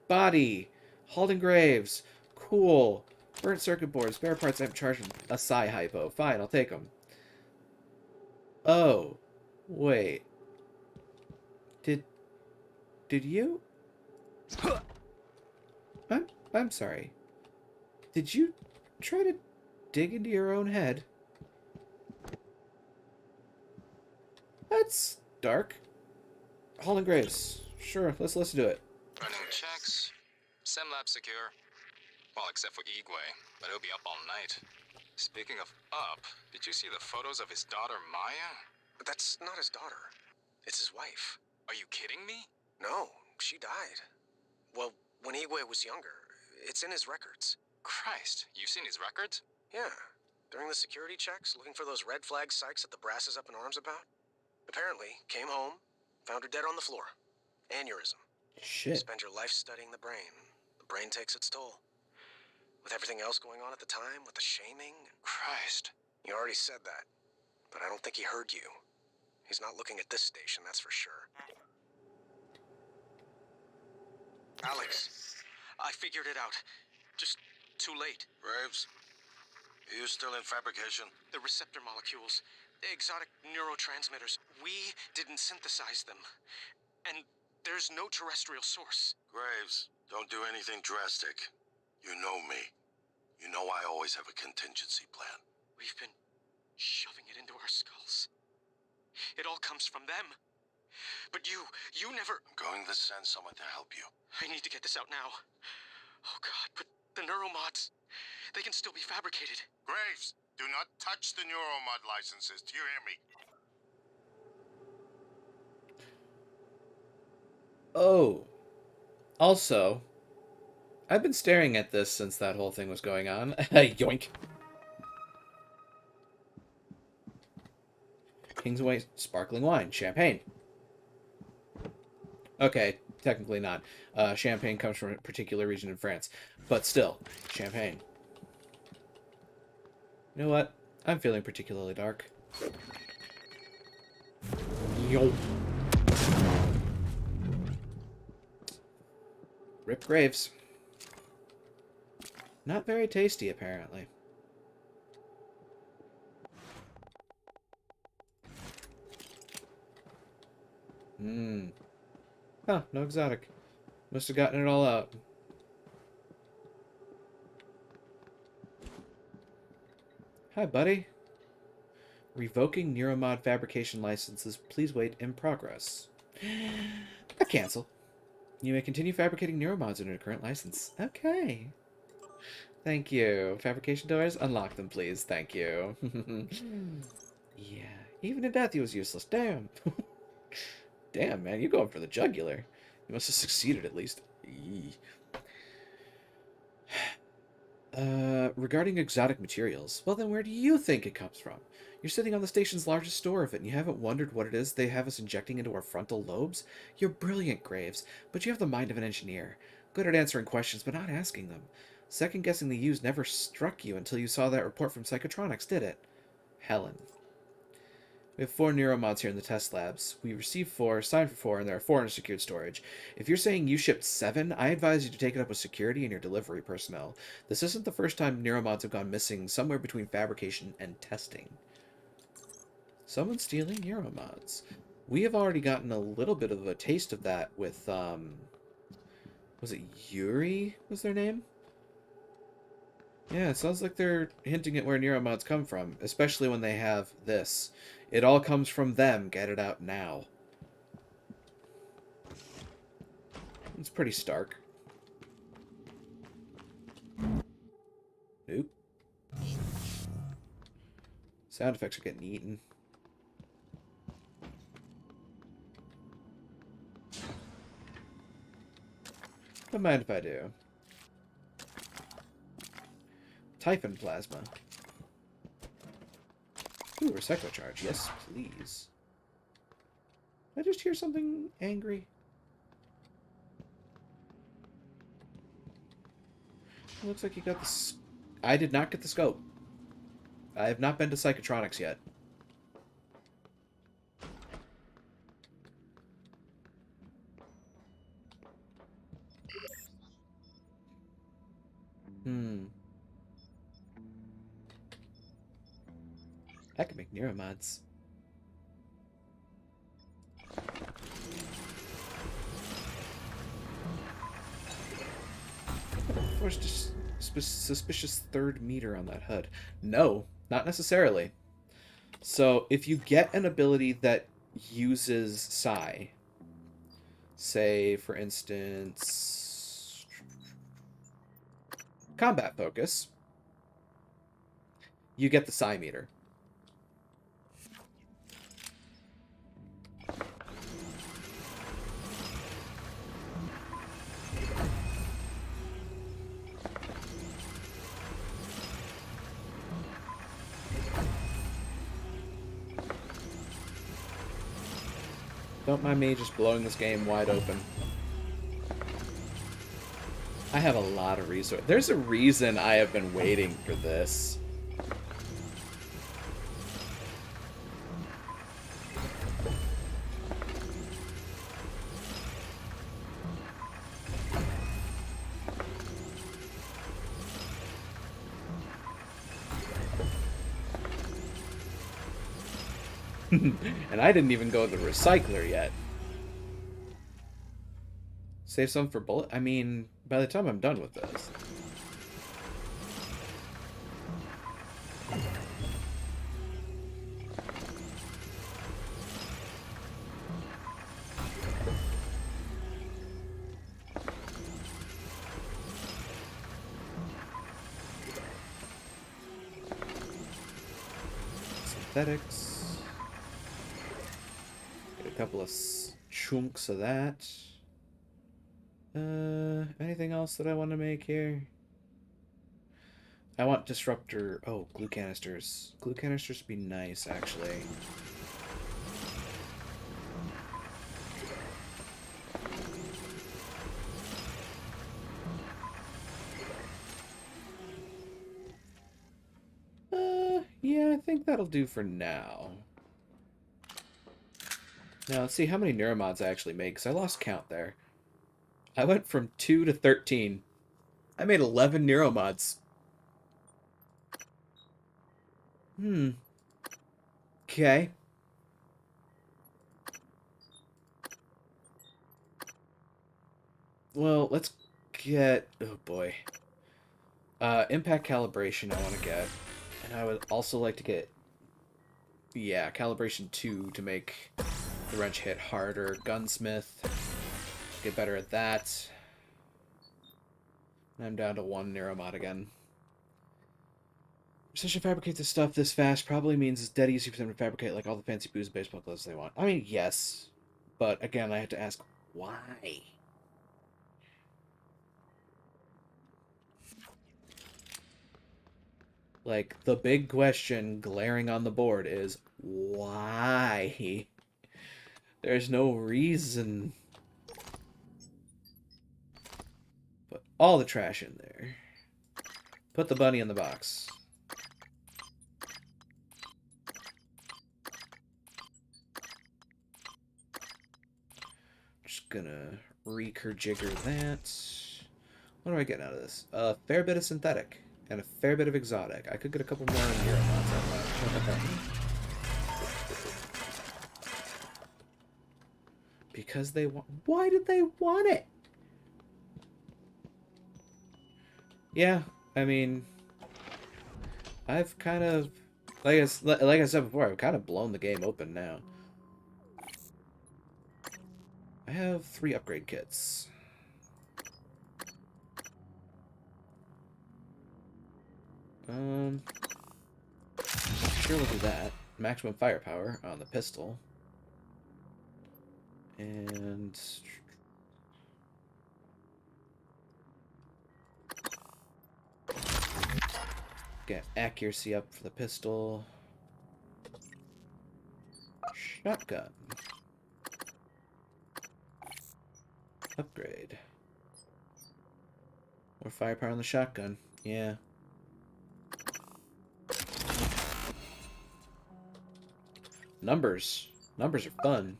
Body. Halden Graves. Cool. Burnt circuit boards. Spare parts I'm charging a psi hypo. Fine, I'll take them. Oh. Wait. Did you? I'm sorry. Did you try to dig into your own head? That's dark. Halden Graves. Sure, let's listen to it. Running checks. SemLab secure. Well, except for Igwe, but he'll be up all night. Speaking of up, did you see the photos of his daughter Maya? But that's not his daughter. It's his wife. Are you kidding me? No, she died. Well, when Igwe was younger. It's in his records. Christ, you've seen his records? Yeah. During the security checks, looking for those red flag psychs that the brass is up in arms about. Apparently, came home, found her dead on the floor. Aneurysm. Shit. Spend your life studying the brain. The brain takes its toll. With everything else going on at the time, with the shaming. Christ. You already said that, but I don't think he heard you. He's not looking at this station, that's for sure. Alex, I figured it out. Just too late. Graves, are you still in fabrication? The receptor molecules, the exotic neurotransmitters, we didn't synthesize them. And there's no terrestrial source. Graves, don't do anything drastic. You know me. You know I always have a contingency plan. We've been shoving it into our skulls. It all comes from them. But you never... I'm going to send someone to help you. I need to get this out now. Oh god, but the neuromods, they can still be fabricated. Graves, do not touch the Neuromod licenses. Do you hear me? Oh. Also, I've been staring at this since that whole thing was going on. Yoink. Kingsway sparkling wine. Champagne. Okay, technically not. Champagne comes from a particular region in France. But still, champagne. You know what? I'm feeling particularly dark. Yo. Rip Graves. Not very tasty, apparently. Huh, no exotic. Must have gotten it all out. Hi, buddy. Revoking Neuromod fabrication licenses. Please wait in progress. I cancel. You may continue fabricating Neuromods under your current license. Okay. Thank you. Fabrication doors? Unlock them, please. Thank you. Yeah. Even in death, he was useless. Damn. Damn, man. You're going for the jugular. You must have succeeded, at least. Eee. Regarding exotic materials, well then where do you think it comes from? You're sitting on the station's largest store of it, and you haven't wondered what it is they have us injecting into our frontal lobes? You're brilliant, Graves, but you have the mind of an engineer. Good at answering questions, but not asking them. Second-guessing the use never struck you until you saw that report from Psychotronics, did it? Helen. We have 4 neuromods here in the test labs. We received 4, signed for 4, and there are 4 in secured storage. If you're saying you shipped 7, I advise you to take it up with security and your delivery personnel. This isn't the first time neuromods have gone missing somewhere between fabrication and testing. Someone's stealing neuromods. We have already gotten a little bit of a taste of that with, was it Yuri was their name? Yeah, it sounds like they're hinting at where neuromods come from, especially when they have this. It all comes from them. Get it out now. It's pretty stark. Nope. Sound effects are getting eaten. Don't mind if I do. Typhon plasma. Ooh, recycle charge. Yes, please. Did I just hear something angry? It looks like you got the... I did not get the scope. I have not been to Psychotronics yet. I can make neuromods. Forced a suspicious third meter on that HUD. No, not necessarily. So if you get an ability that uses psi, say for instance combat focus, you get the psi meter. Don't mind me just blowing this game wide open. I have a lot of resources. There's a reason I have been waiting for this. And I didn't even go to the recycler yet. Save some for bullet? I mean, by the time I'm done with this. synthetics. Get a couple of chunks of that. Anything else that I want to make here? I want disruptor. Oh, glue canisters. Glue canisters would be nice, actually. Yeah, I think that'll do for now. Now, let's see how many neuromods I actually made, because I lost count there. I went from 2 to 13. I made 11 neuromods. Okay. Well, let's get... Oh, boy. Impact calibration I want to get. And I would also like to get... Yeah, calibration 2 to make the wrench hit harder. Gunsmith. Get better at that. I'm down to 1 neuromod again. Precision fabricate this stuff this fast probably means it's dead easy for them to fabricate like all the fancy booze and baseball gloves they want. I mean, yes. But again, I have to ask, why? Like, the big question glaring on the board is, why? There's no reason. Put all the trash in there. Put the bunny in the box. Just gonna recurjigger that. What am I getting out of this? A fair bit of synthetic and a fair bit of exotic. I could get a couple more neuromods out of that. Because they want... Why did they want it? Yeah, I mean... I've kind of... Like I said before, I've kind of blown the game open now. I have 3 upgrade kits. Sure, we'll do that. Maximum firepower on the pistol. And... Get accuracy up for the pistol. Shotgun. Upgrade. More firepower on the shotgun. Yeah. Numbers. Numbers are fun.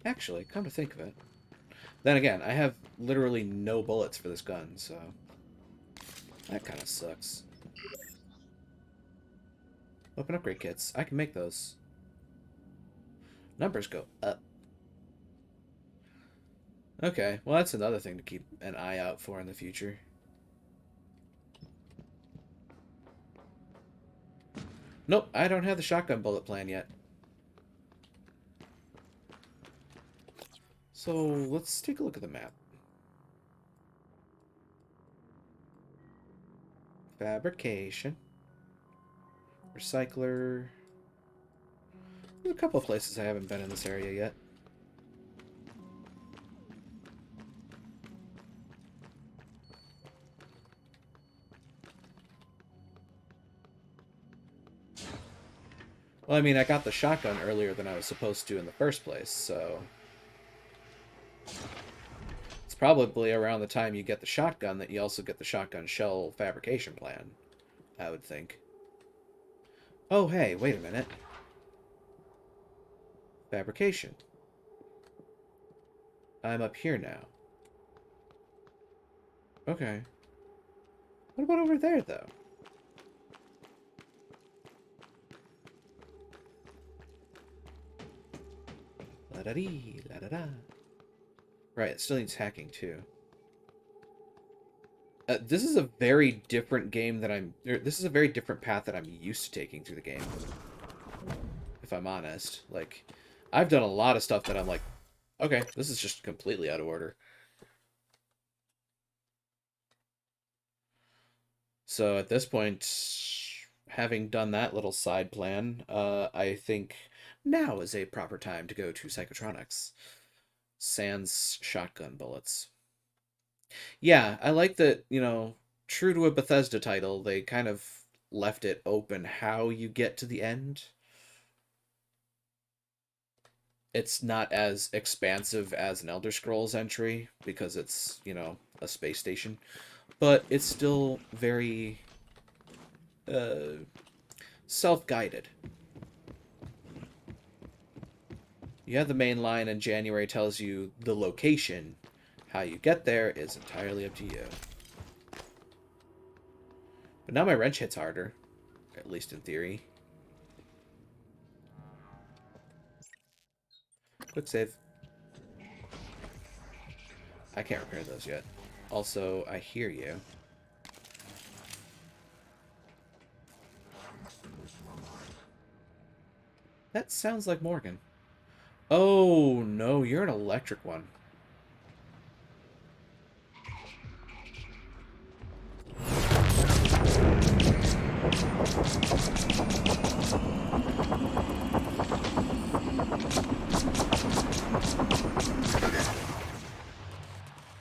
Actually, come to think of it. Then again, I have literally no bullets for this gun, so... That kind of sucks. Open upgrade kits. I can make those. Numbers go up. Okay, well that's another thing to keep an eye out for in the future. Nope, I don't have the shotgun bullet plan yet. So, let's take a look at the map. Fabrication. Recycler. There's a couple of places I haven't been in this area yet. Well, I mean, I got the shotgun earlier than I was supposed to in the first place, so... It's probably around the time you get the shotgun that you also get the shotgun shell fabrication plan, I would think. Oh, hey, wait a minute. Fabrication. I'm up here now. Okay. What about over there, though? La-da-dee, la-da-da. Right, it still needs hacking, too. This is a very different game that this is a very different path that I'm used to taking through the game. If I'm honest. Like, I've done a lot of stuff that I'm like, okay, this is just completely out of order. So at this point, having done that little side plan, I think now is a proper time to go to Psychotronics. Sans shotgun bullets. Yeah, I like that, true to a Bethesda title, they kind of left it open how you get to the end. It's not as expansive as an Elder Scrolls entry because it's, a space station, but it's still very self-guided. You have the main line, and January tells you the location. How you get there is entirely up to you. But now my wrench hits harder, at least in theory. Quick save. I can't repair those yet. Also, I hear you. That sounds like Morgan. Oh, no, you're an electric one.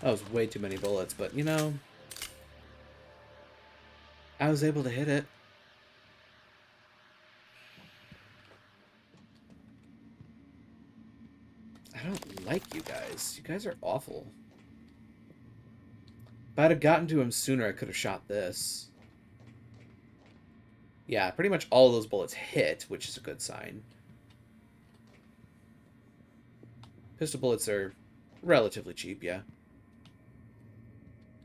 That was way too many bullets, but, I was able to hit it. I don't like you guys. You guys are awful. If I'd have gotten to him sooner, I could have shot this. Yeah, pretty much all those bullets hit, which is a good sign. Pistol bullets are relatively cheap, yeah.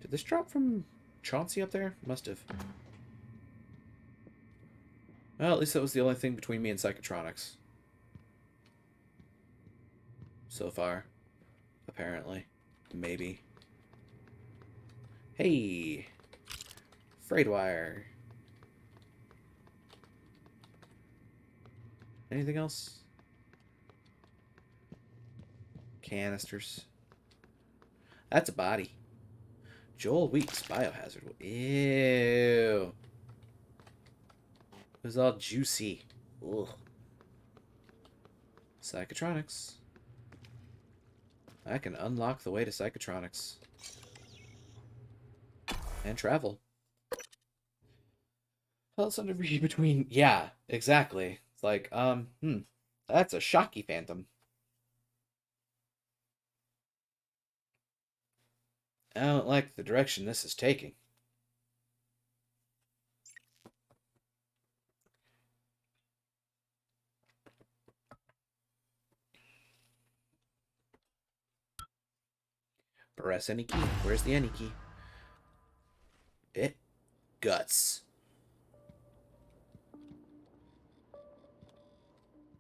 Did this drop from Chauncey up there? Must have. Well, at least that was the only thing between me and Psychotronics. So far. Apparently. Maybe. Hey! Freight wire. Anything else? Canisters. That's a body. Joel Weeks, biohazard. Ew. It was all juicy. Ugh. Psychotronics. I can unlock the way to Psychotronics. And travel. Pulse under between... Yeah, exactly. It's like, that's a Shocky Phantom. I don't like the direction this is taking. Press any key. Where's the any key? Guts.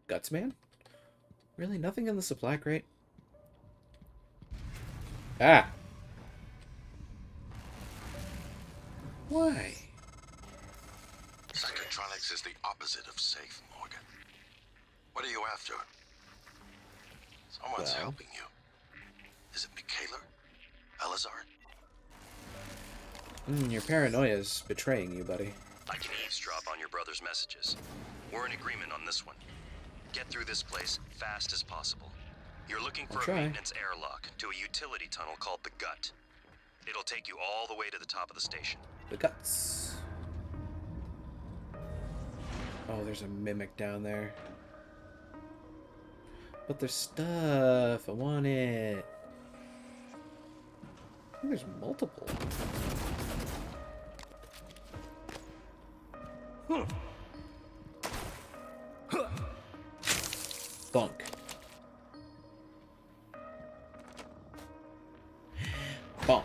Guts, man? Really? Nothing in the supply crate? Ah! Why? Psychotronics is the opposite of safe, Morgan. What are you after? Someone's Well. helping you. Is it Michaela? Elazar? Your paranoia's betraying you, buddy. I can eavesdrop on your brother's messages. We're in agreement on this one. Get through this place fast as possible. You're looking for I'll a try. maintenance airlock to a utility tunnel called the Gut. It'll take you all the way to the top of the station. The guts. Oh, there's a mimic down there. But there's stuff. I want it. I think there's multiple. Bonk. Bonk.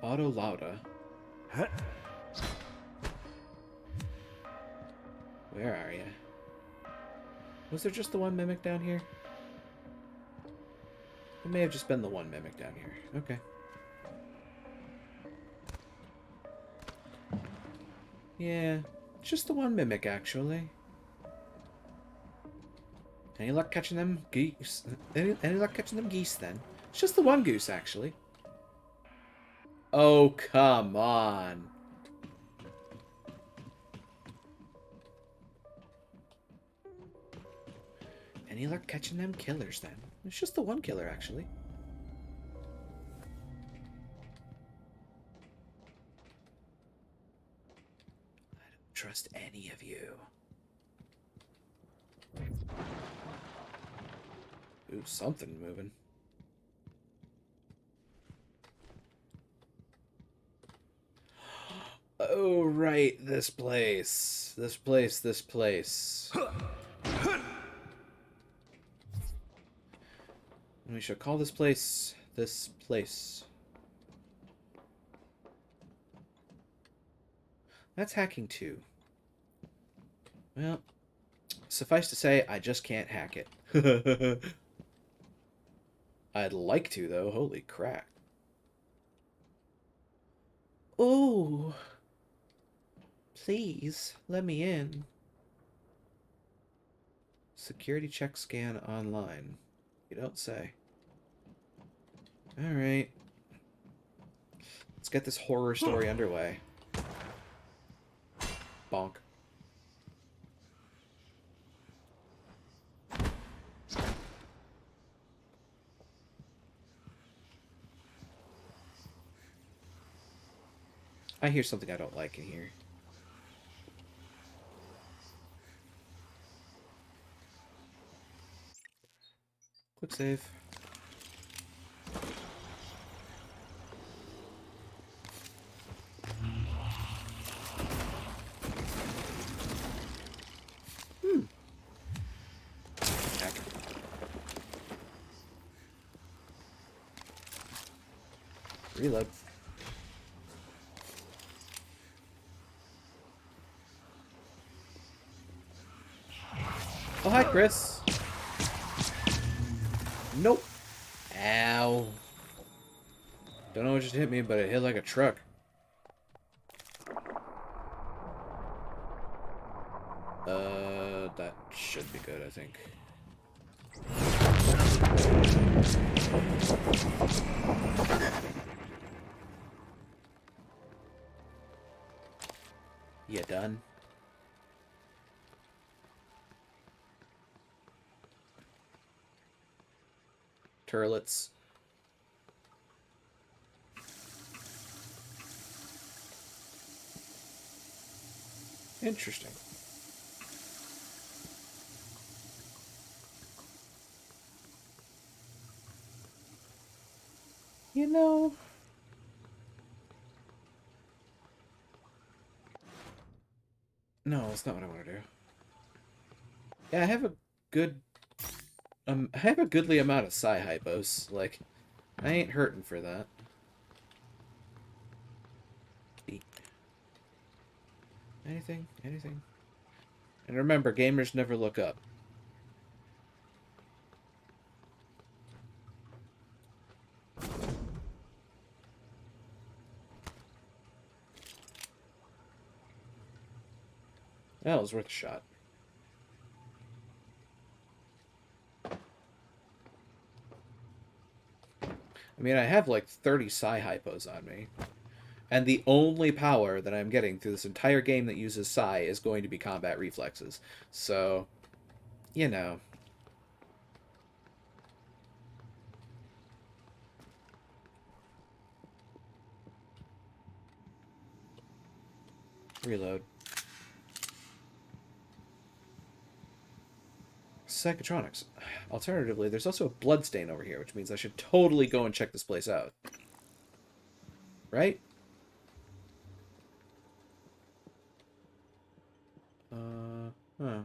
Auto Lauda. Where are you? Was there just the one mimic down here? It may have just been the one mimic down here. Okay. Yeah, just the one mimic, actually. Any luck catching them geese? Any luck catching them geese, then? It's just the one goose, actually. Oh, come on. Any luck catching them killers, then? It's just the one killer, actually. I don't trust any of you. Ooh, something moving. Oh, right, this place. This place, this place. We shall call this place this place. That's hacking too. Well, suffice to say, I just can't hack it. I'd like to, though. Holy crap. Oh, please, let me in. Security check scan online. You don't say. Alright. Let's get this horror story underway. Bonk. I hear something I don't like in here. Quick save. Heck. Reload. Oh, hi, Chris. Nope. Ow. Don't know what just hit me, but it hit like a truck. That should be good, I think. You done? Turlets. Interesting. You know... No, that's not what I want to do. Yeah, I have a good... I have a goodly amount of psi hypos. Like, I ain't hurting for that. Eat. Anything? Anything? And remember, gamers never look up. That was worth a shot. I mean, I have like 30 psi hypos on me. And the only power that I'm getting through this entire game that uses psi is going to be combat reflexes. So, you know. Reload. Psychotronics. Alternatively, there's also a bloodstain over here, which means I should totally go and check this place out. Right? Huh.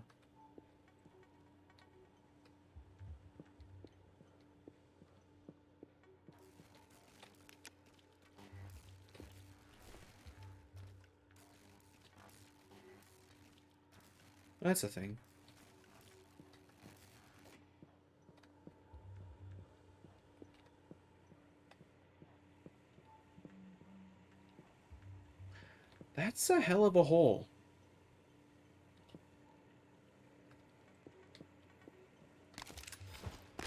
That's a thing. That's a hell of a hole.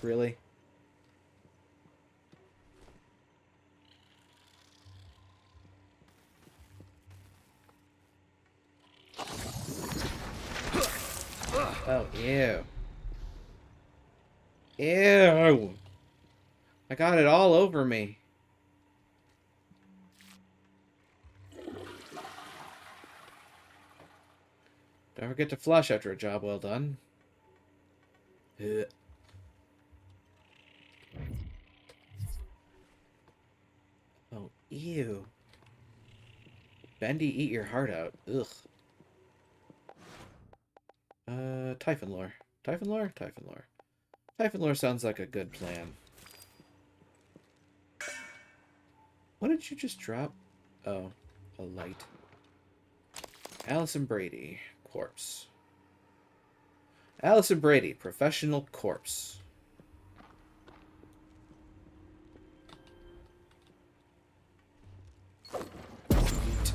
Really? Oh, ew. Ew! I got it all over me. Don't forget to flush after a job well done. Ugh. Oh, ew. Bendy, eat your heart out. Ugh. Typhon lore. Typhon lore? Typhon lore. Typhon lore sounds like a good plan. What did you just drop? Oh, a light. Allison Brady, corpse. Allison Brady, professional corpse. Sweet.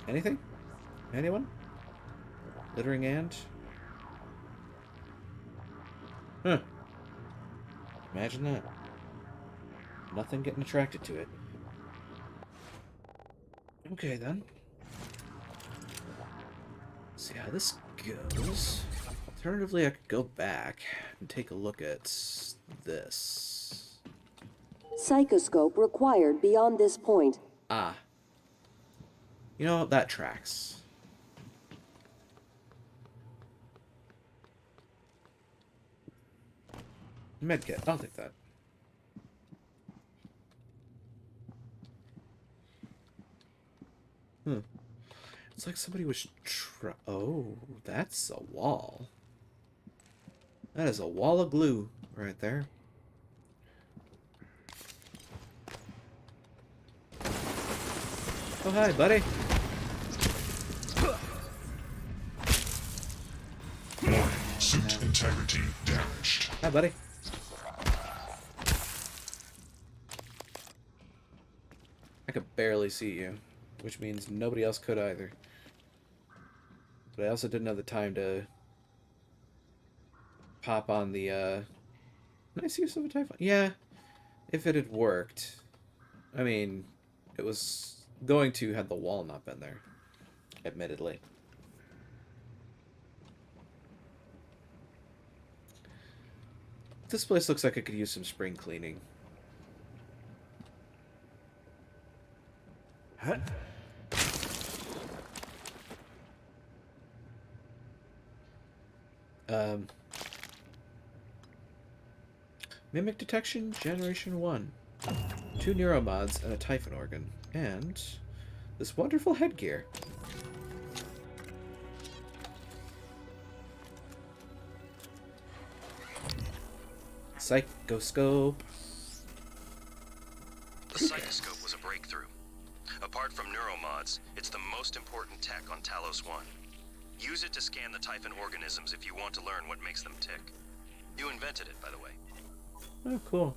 Anything? Anyone? Littering ant? Huh. Imagine that. Nothing getting attracted to it. Okay, then. Let's see how this goes. Alternatively, I could go back and take a look at this. Psychoscope required beyond this point. Ah. You know, that tracks. Medkit, I'll take that. It's like somebody was oh, that's a wall. That is a wall of glue right there. Oh, hi, buddy. Suit integrity damaged. Hi, buddy. I could barely see you, which means nobody else could either. But I also didn't have the time to pop on the, nice use of a Typhon. Yeah, if it had worked. I mean, it was going to had the wall not been there, admittedly. This place looks like it could use some spring cleaning. Huh? Mimic detection, generation 1. 2 neuromods and a Typhon organ. And this wonderful headgear. Psychoscope. The Psychoscope was a breakthrough. Apart from neuromods, it's the most important tech on Talos 1. Use it to scan the Typhon organisms if you want to learn what makes them tick. You invented it, by the way. Oh, cool.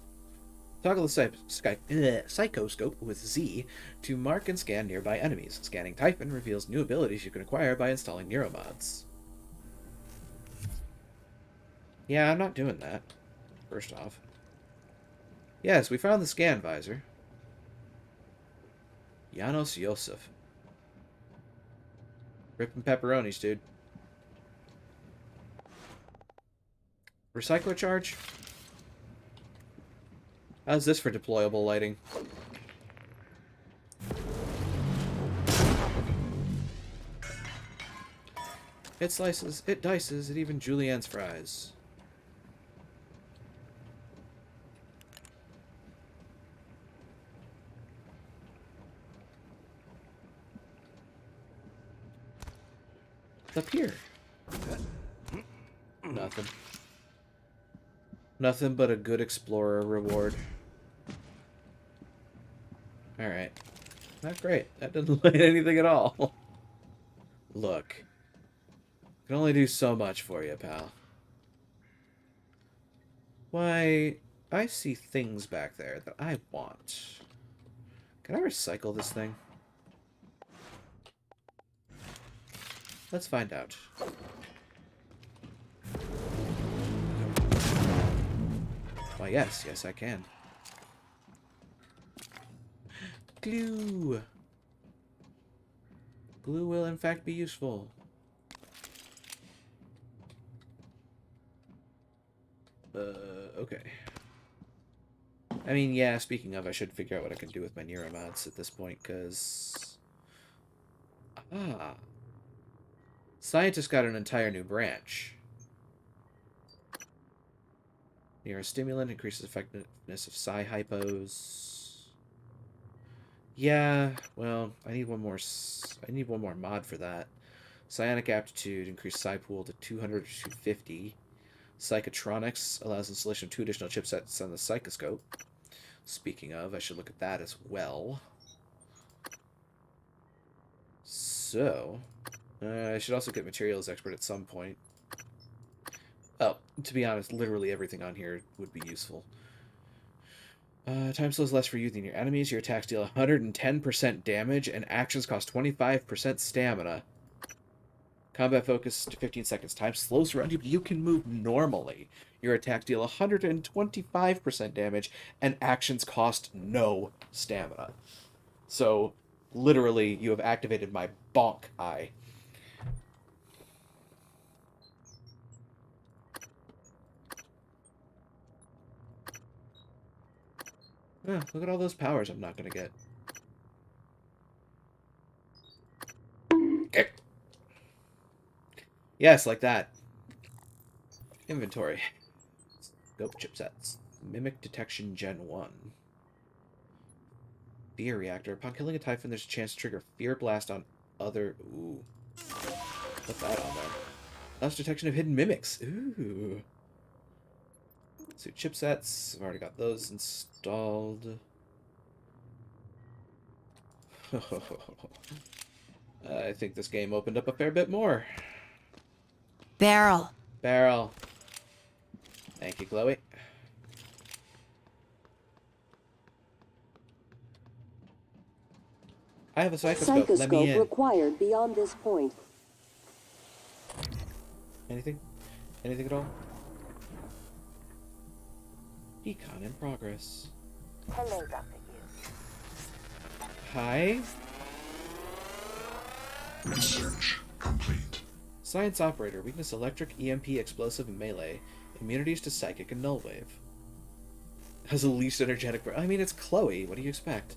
Toggle the Psychoscope with Z to mark and scan nearby enemies. Scanning Typhon reveals new abilities you can acquire by installing neuromods. Yeah, I'm not doing that. First off. Yes, we found the scan visor. Janos Yosef. Ripping pepperonis, dude. Recycler charge? How's this for deployable lighting? It slices, it dices, it even julienne's fries. What's up here? Nothing. Nothing but a good explorer reward. Alright. Not great. That doesn't light anything at all. Look. I can only do so much for you, pal. Why, I see things back there that I want. Can I recycle this thing? Let's find out. Why, yes. Yes, I can. Glue. Glue will in fact be useful. Okay. I mean, yeah, speaking of, I should figure out what I can do with my Neuromods at this point, because... Ah. Scientists got an entire new branch. Neurostimulant increases effectiveness of Psi-hypos. Yeah, well, I need one more mod for that. Psionic aptitude increased Psi pool to 200 to 250. Psychotronics allows installation of 2 additional chipsets on the Psychoscope. Speaking of, I should look at that as well. So, I should also get materials expert at some point. Oh, to be honest, literally everything on here would be useful. Time slows less for you than your enemies. Your attacks deal 110% damage, and actions cost 25% stamina. Combat focus to 15 seconds. Time slows around you, but you can move normally. Your attacks deal 125% damage, and actions cost no stamina. So, literally, you have activated my bonk eye. Look at all those powers I'm not going to get. Okay. Yes, like that. Inventory. Scope chipsets. Mimic detection Gen 1. Fear reactor. Upon killing a Typhon, there's a chance to trigger Fear Blast on other... Ooh. Put that on there. Allows detection of hidden mimics. Ooh. So chipsets. I've already got those installed. I think this game opened up a fair bit more. Barrel. Barrel. Thank you, Chloe. I have a psychoscope. Let me in. Required beyond this point. Anything? Anything at all? Decon in progress. Hello, Dr. Hughes. Hi. Research complete. Science operator. Weakness electric, EMP, explosive, and melee. Immunities to psychic and null wave. Has the least energetic... I mean, it's Chloe. What do you expect?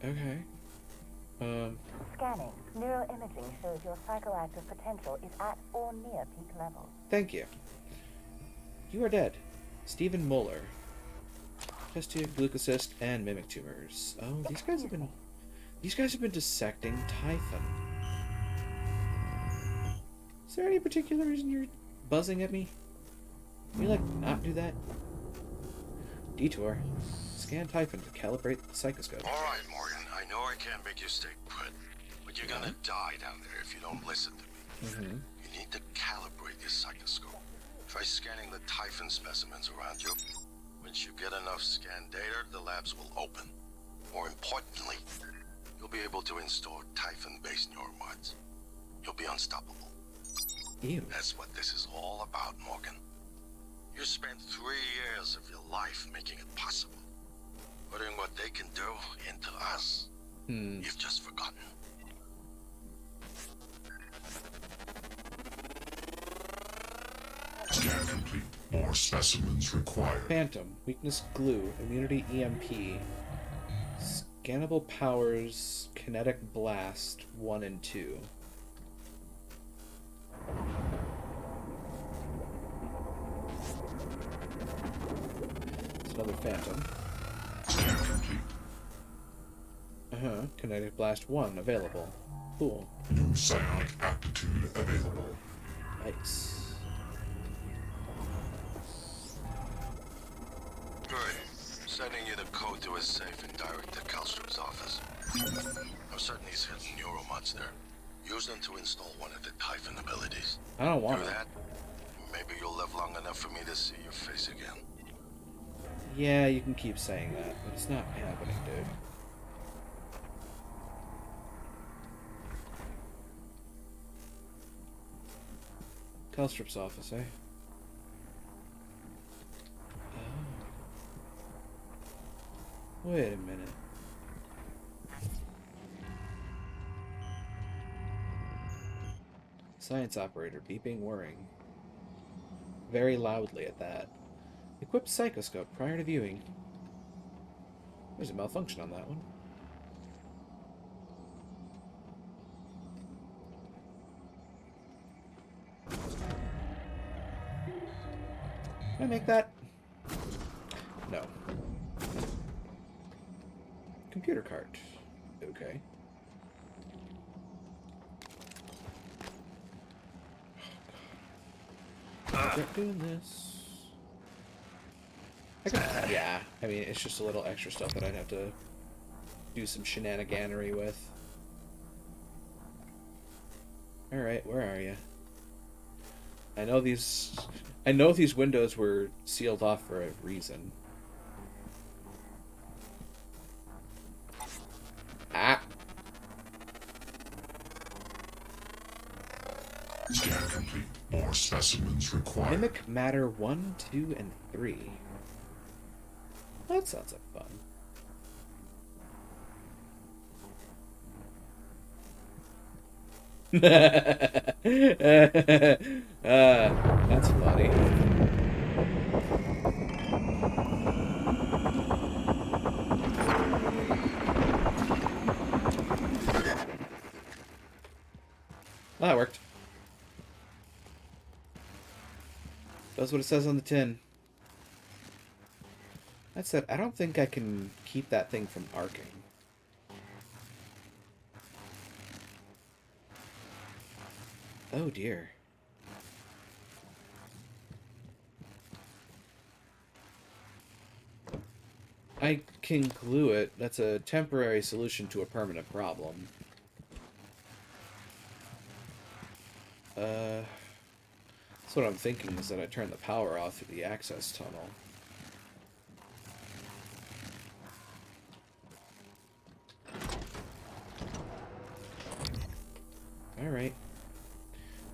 Okay. Scanning. Neuroimaging shows your psychoactive potential is at or near peak levels. Thank you. You are dead. Stephen Muller. Test tube, glucocyst, and mimic tumors. Oh, these guys have been dissecting Typhon. Is there any particular reason you're buzzing at me? Can you, like, not do that? Detour. Scan Typhon to calibrate the Psychoscope. Alright, Morgan. I know I can't make you stay put, but you're gonna die down there if you don't listen to me. You need to calibrate your Psychoscope. Try scanning the Typhon specimens around you. Once you get enough scan data, the labs will open. More importantly, you'll be able to install Typhon-based neuromods. You'll be unstoppable. Ew. That's what this is all about, Morgan. You spent 3 years of your life making it possible. Putting what they can do into us. You've just forgotten. Scan complete. More specimens required. Phantom. Weakness glue. Immunity EMP. Scannable powers. Kinetic blast 1 and 2. It's another Phantom. Scan complete. Kinetic blast 1 available. Cool. New psionic aptitude available. Nice. Good. Sending you the code to his safe and direct to Kallstrom's office. I'm certain he's hidden neuromods there. Use them to install one of the Typhon abilities. I don't want Do it. that, maybe you'll live long enough for me to see your face again. Yeah, you can keep saying that, but it's not happening, dude. Kallstrom's office, eh? Oh. Wait a minute. Science operator beeping whirring. Very loudly at that. Equip psychoscope prior to viewing. There's a malfunction on that one. Can I make that? No. Computer cart. Okay. Not doing this. Yeah, I mean, it's just a little extra stuff that I'd have to do some shenaniganery with. Alright, where are you? I know these windows were sealed off for a reason. Ah! Scan complete. More specimens required. Mimic matter 1, 2, and 3. That sounds like fun. That's funny. Well, that worked. That's what it says on the tin. That said, I don't think I can keep that thing from arcing. Oh dear. I can glue it. That's a temporary solution to a permanent problem. That's what I'm thinking, is that I turn the power off through the access tunnel. Alright.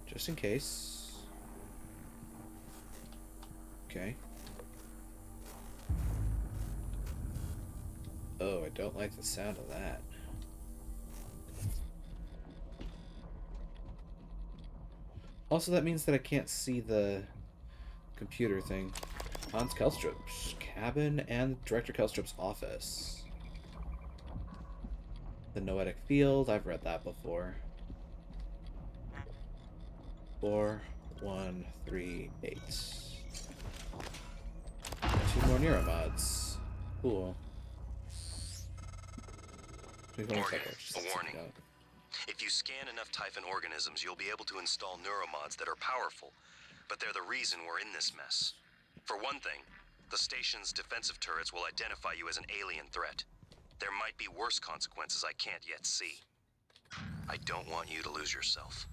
Just in case. Okay. Oh, I don't like the sound of that. Also, that means that I can't see the computer thing. Hans Kelstrup's cabin and Director Kelstrup's office. The Noetic Field, I've read that before. 4, 1, 3, 8. 2 more neuromods. Cool. Morgan, a warning. If you scan enough Typhon organisms, you'll be able to install neuromods that are powerful, but they're the reason we're in this mess. For one thing, the station's defensive turrets will identify you as an alien threat. There might be worse consequences I can't yet see. I don't want you to lose yourself.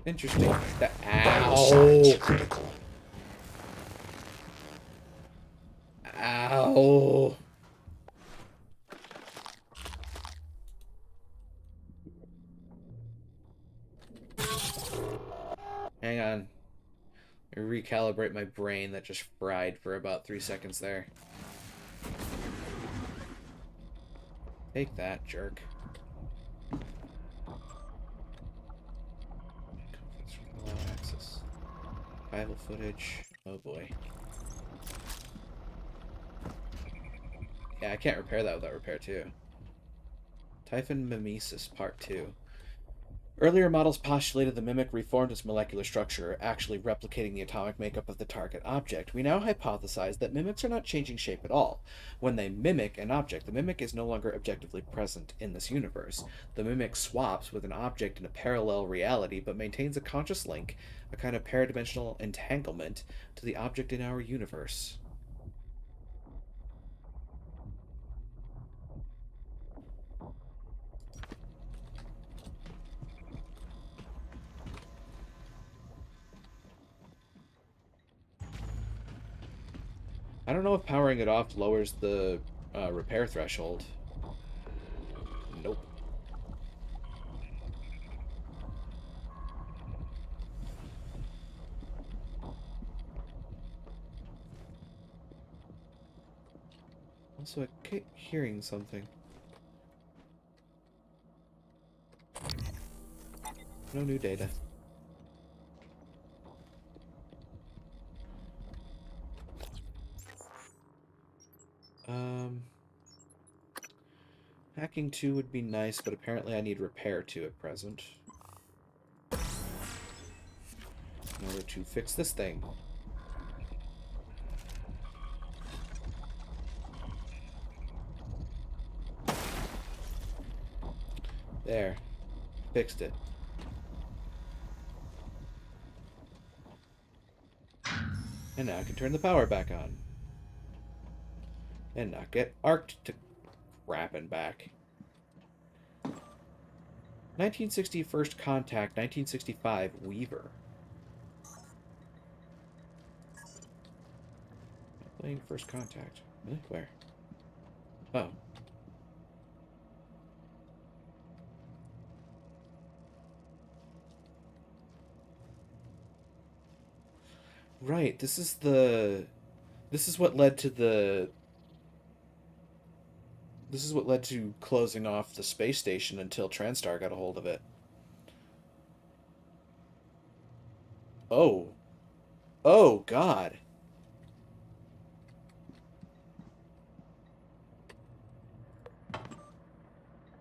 Interesting. Vital signs critical. Ow! Hang on. Recalibrate my brain that just fried for about 3 seconds there. Take that, jerk. Access. Archival footage. Oh boy. Yeah, I can't repair that without repair 2. Typhon Mimesis Part 2. Earlier models postulated the Mimic reformed its molecular structure, actually replicating the atomic makeup of the target object. We now hypothesize that mimics are not changing shape at all. When they mimic an object, the mimic is no longer objectively present in this universe. The mimic swaps with an object in a parallel reality, but maintains a conscious link, a kind of paradimensional entanglement, to the object in our universe. I don't know if powering it off lowers the repair threshold. Nope. Also, I keep hearing something. No new data. Hacking 2 would be nice, but apparently I need repair 2 at present. In order to fix this thing. There. Fixed it. And now I can turn the power back on. And not get arced to crapping back. 1960 First Contact, 1965 Weaver. Playing First Contact. Really? Where? Oh. Right, this is what led to this is what led to closing off the space station until Transtar got a hold of it. Oh. Oh, God.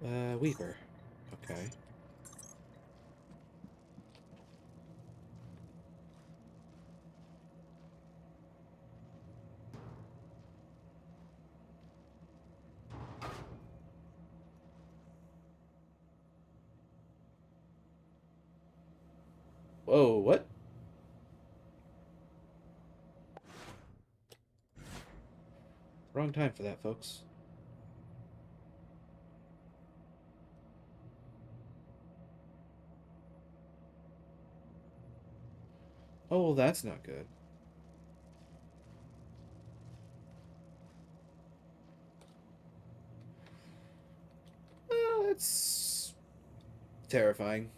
Weaver. Okay. Whoa, what? Wrong time for that, folks. Oh, well, that's not good. That's terrifying.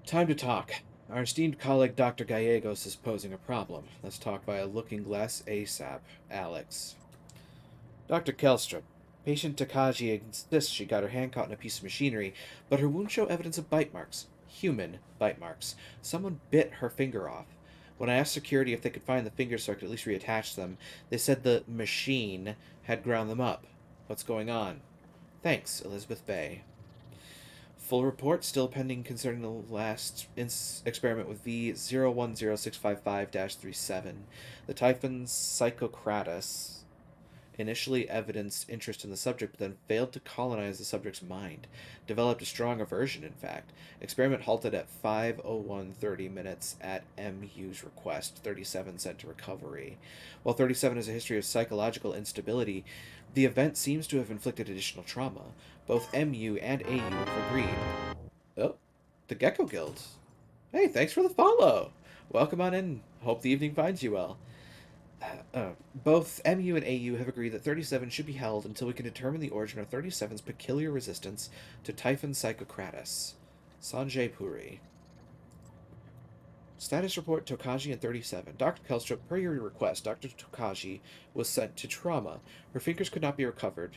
Time to talk. Our esteemed colleague Dr. Gallegos is posing a problem. Let's talk via Looking Glass ASAP. Alex. Dr. Kelstrom. Patient Takagi insists she got her hand caught in a piece of machinery, but her wounds show evidence of bite marks. Human bite marks. Someone bit her finger off. When I asked security if they could find the fingers so I could at least reattach them, they said the machine had ground them up. What's going on? Thanks, Elizabeth Bay. Full report still pending concerning the last experiment with V010655-37. The Typhon Psychocratus initially evidenced interest in the subject, but then failed to colonize the subject's mind. Developed a strong aversion, in fact. Experiment halted at 5:01:30 minutes at MU's request. 37 sent to recovery. While 37 has a history of psychological instability, the event seems to have inflicted additional trauma. Both MU and AU have agreed. Oh, the Gecko Guild. Hey, thanks for the follow. Welcome on in. Hope the evening finds you well. Both MU and AU have agreed that 37 should be held until we can determine the origin of 37's peculiar resistance to Typhon Psychocratus. Sanjay Puri. Status report Tokaji and 37. Dr. Kelstrup, per your request, Dr. Tokaji was sent to trauma. Her fingers could not be recovered.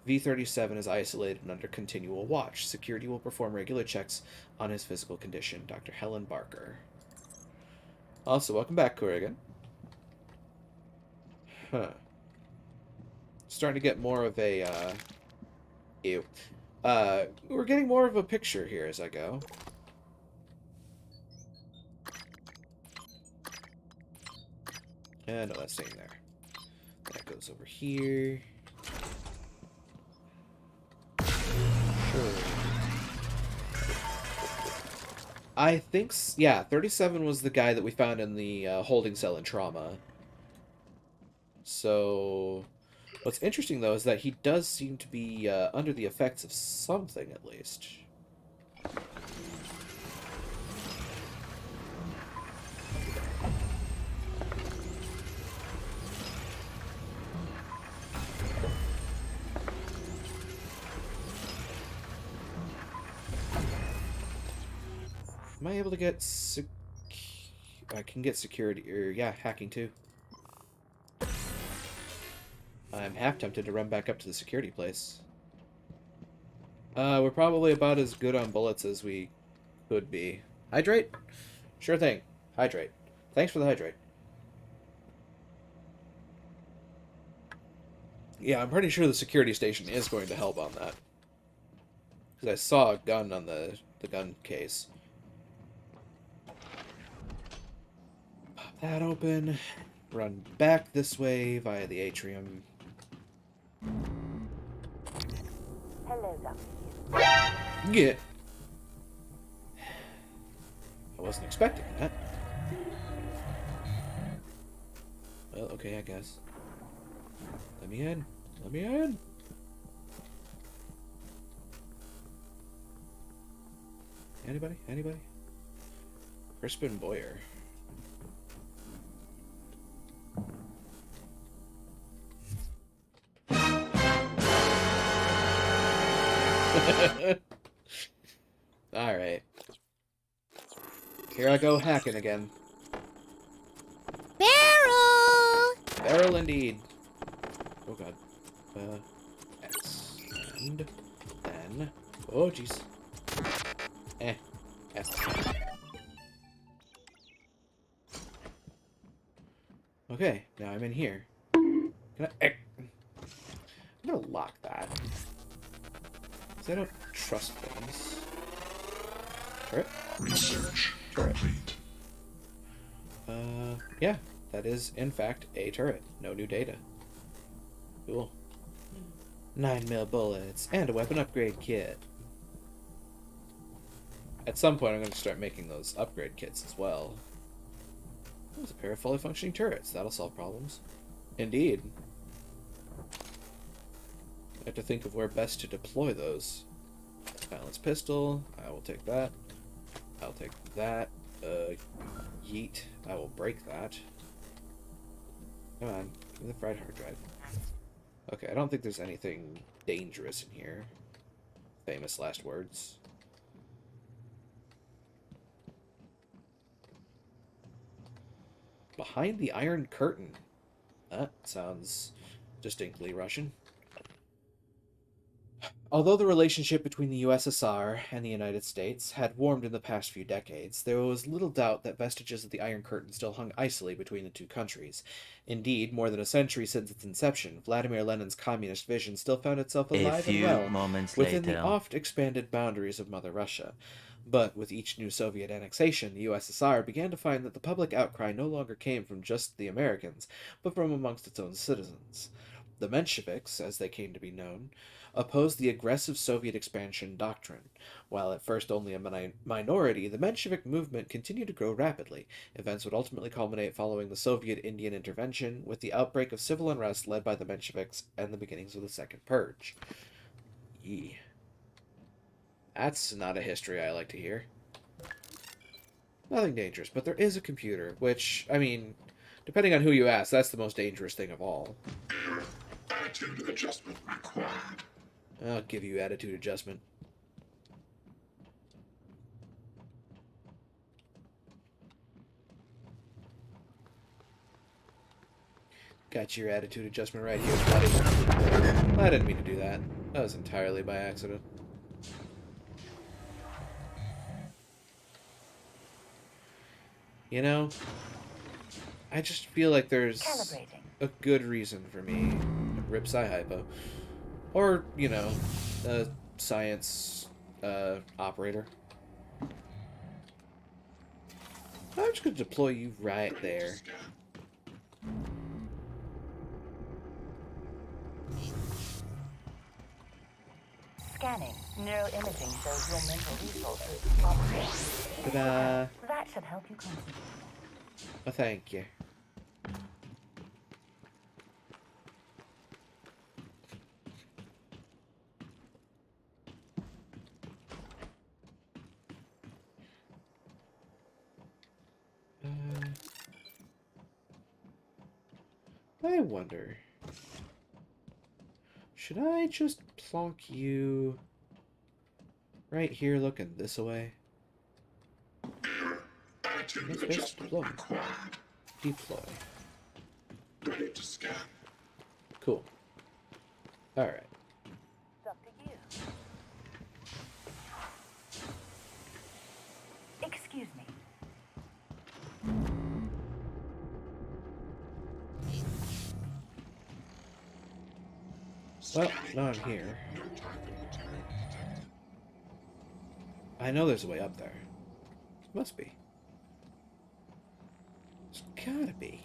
V37 is isolated and under continual watch. Security will perform regular checks on his physical condition. Dr. Helen Barker. Also, welcome back, Corrigan. Huh. Starting to get more of a, ew. We're getting more of a picture here as I go. No, that's staying there. That goes over here. Sure. I think, yeah, 37 was the guy that we found in the holding cell in trauma. So, what's interesting, though, is that he does seem to be under the effects of something, at least. Am I able to get I can get security, or yeah, hacking too. I'm half tempted to run back up to the security place. We're probably about as good on bullets as we could be. Hydrate? Sure thing. Hydrate. Thanks for the hydrate. Yeah, I'm pretty sure the security station is going to help on that. Because I saw a gun on the gun case. Pop that open. Run back this way via the atrium. Hello, Doctor. Yeah. I wasn't expecting that. Well, okay, I guess. Let me in. Let me in. Anybody? Anybody? Crispin Boyer. Alright. Here I go hacking again. Beryl! Beryl indeed. Oh god. X. And then... Oh jeez. S. Okay, now I'm in here. Can I... I'm gonna lock that. Because I don't trust things. Turret? Research complete. Yeah. That is, in fact, a turret. No new data. Cool. 9mm bullets and a weapon upgrade kit. At some point, I'm going to start making those upgrade kits as well. There's a pair of fully functioning turrets. That'll solve problems. Indeed. I have to think of where best to deploy those. Balanced pistol. I will take that. I'll take that. Yeet. I will break that. Come on. Give me the fried hard drive. Okay, I don't think there's anything dangerous in here. Famous last words. Behind the Iron Curtain. That sounds distinctly Russian. Although the relationship between the USSR and the United States had warmed in the past few decades, there was little doubt that vestiges of the Iron Curtain still hung icily between the two countries. Indeed, more than a century since its inception, Vladimir Lenin's communist vision still found itself alive and well within the oft-expanded boundaries of Mother Russia. But with each new Soviet annexation, the USSR began to find that the public outcry no longer came from just the Americans, but from amongst its own citizens. The Mensheviks, as they came to be known, opposed the aggressive Soviet expansion doctrine. While at first only a minority, the Menshevik movement continued to grow rapidly. Events would ultimately culminate following the Soviet-Indian intervention, with the outbreak of civil unrest led by the Mensheviks and the beginnings of the Second Purge. Yee. That's not a history I like to hear. Nothing dangerous, but there is a computer, which, I mean, depending on who you ask, that's the most dangerous thing of all. Attitude adjustment required. I'll give you attitude adjustment. Got your attitude adjustment right here, buddy. I didn't mean to do that. That was entirely by accident. You know, I just feel like there's a good reason for me to rip Sci-Hypo. Or, you know, a science operator. I'm just going to deploy you right there. Scanning. Neuroimaging shows your mental resources are Ta-da! That should help you concentrate. Well, thank you. I wonder, should I just plonk you right here looking this way? Attitude adjustment required. Deploy. Ready to scan. Cool. All right. Dr. Yu. Excuse me. Well, now I'm here. I know there's a way up there. Must be. There's gotta be.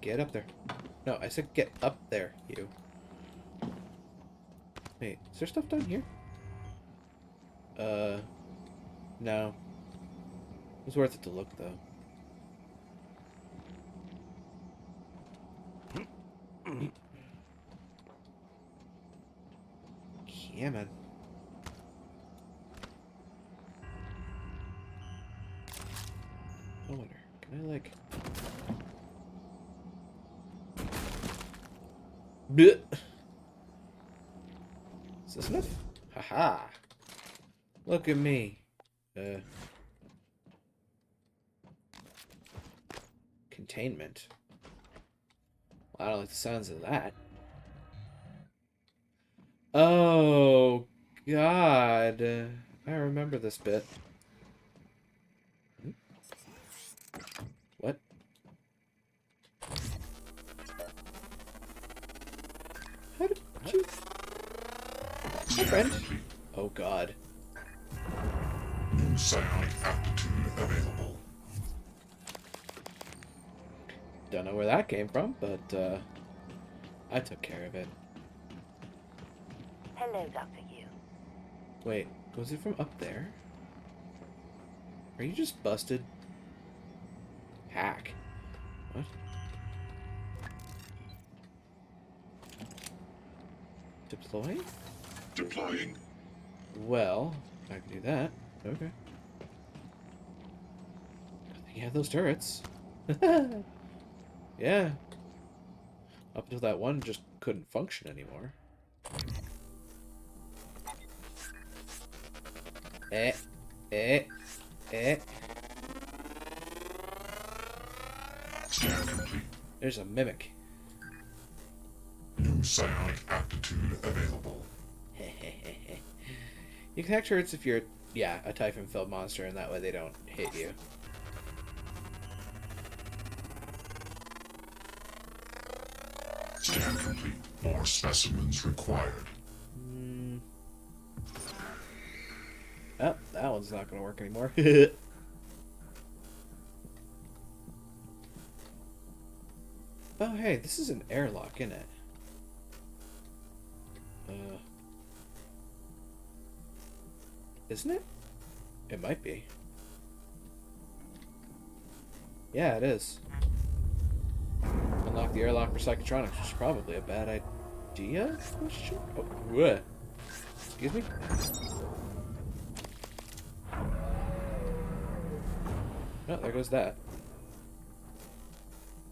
Get up there. No, I said get up there, you. Wait, is there stuff down here? No. It was worth it to look, though. Yeah, man. I wonder, can I, like... Blech. Is this enough? Haha. Look at me. Containment. Well, I don't like the sounds of that. Oh, God. I remember this bit. What? How did you... My friend? Oh, God. New psionic aptitude available. Don't know where that came from, but, I took care of it. Hello, Dr. Yu. Wait, was it from up there? Are you just busted? Hack. What? Deploy? Deploying. Well, I can do that. Okay. You have those turrets. Yeah. Up until that one just couldn't function anymore. Scan complete. There's a mimic. New psionic aptitude available. You can hack turrets if you're, yeah, a Typhon-filled monster, and that way they don't hit you. Scan complete. More specimens required. Oh, that one's not going to work anymore. Oh, hey, this is an airlock, isn't it? Isn't it? It might be. Yeah, it is. Unlock the airlock for psychotronics, which is probably a bad idea? Oh, what? Excuse me? Oh, there goes that.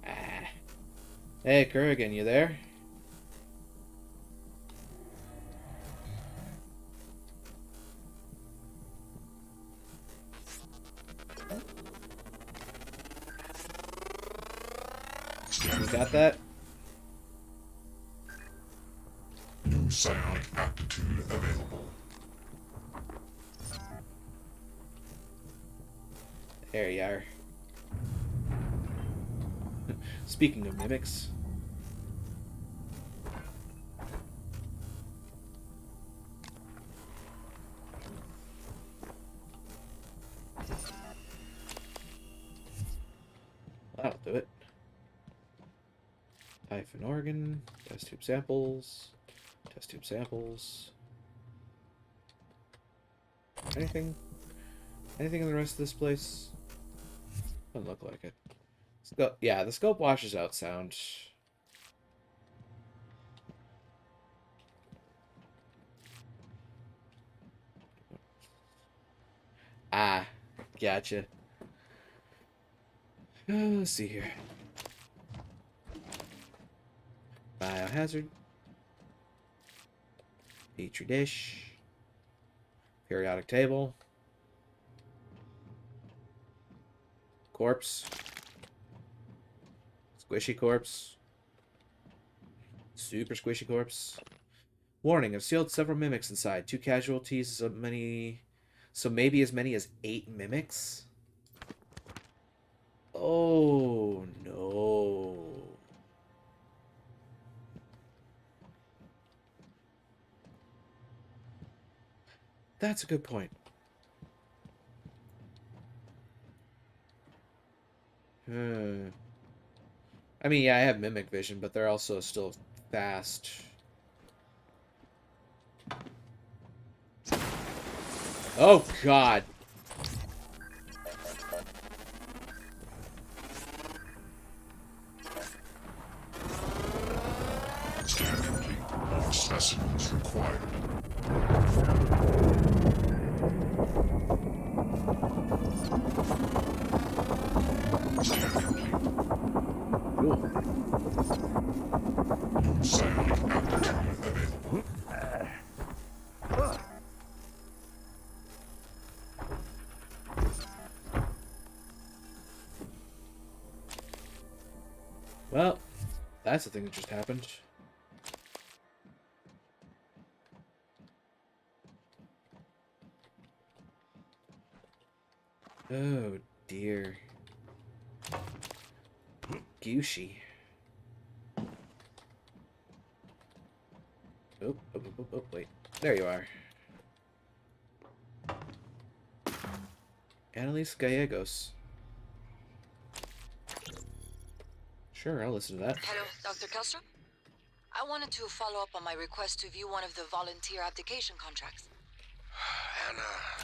Ah. Hey, Kurgan, you there? You got that? New psionic aptitude available. There you are. Speaking of mimics. That'll do it. Typhon organ, test tube samples, test tube samples. Anything in the rest of this place? Doesn't look like it. Yeah, the scope washes out sound. Ah, gotcha. Let's see here. Biohazard. Petri dish. Periodic table. Corpse. Squishy corpse. Super squishy corpse. Warning, I've sealed several mimics inside. 2 casualties, so maybe as many as 8 mimics? Oh, no. That's a good point. I mean, yeah, I have mimic vision, but they're also still fast. Oh, God. Scan complete. More specimens required. Scan complete. Cool. New psionic aptitude available. Well, that's the thing that just happened. Oh, dear. Gooshy. Oh, wait. There you are. Annalise Gallegos. Sure, I'll listen to that. Hello, Dr. Kelstrom? I wanted to follow up on my request to view one of the volunteer abdication contracts. Anna,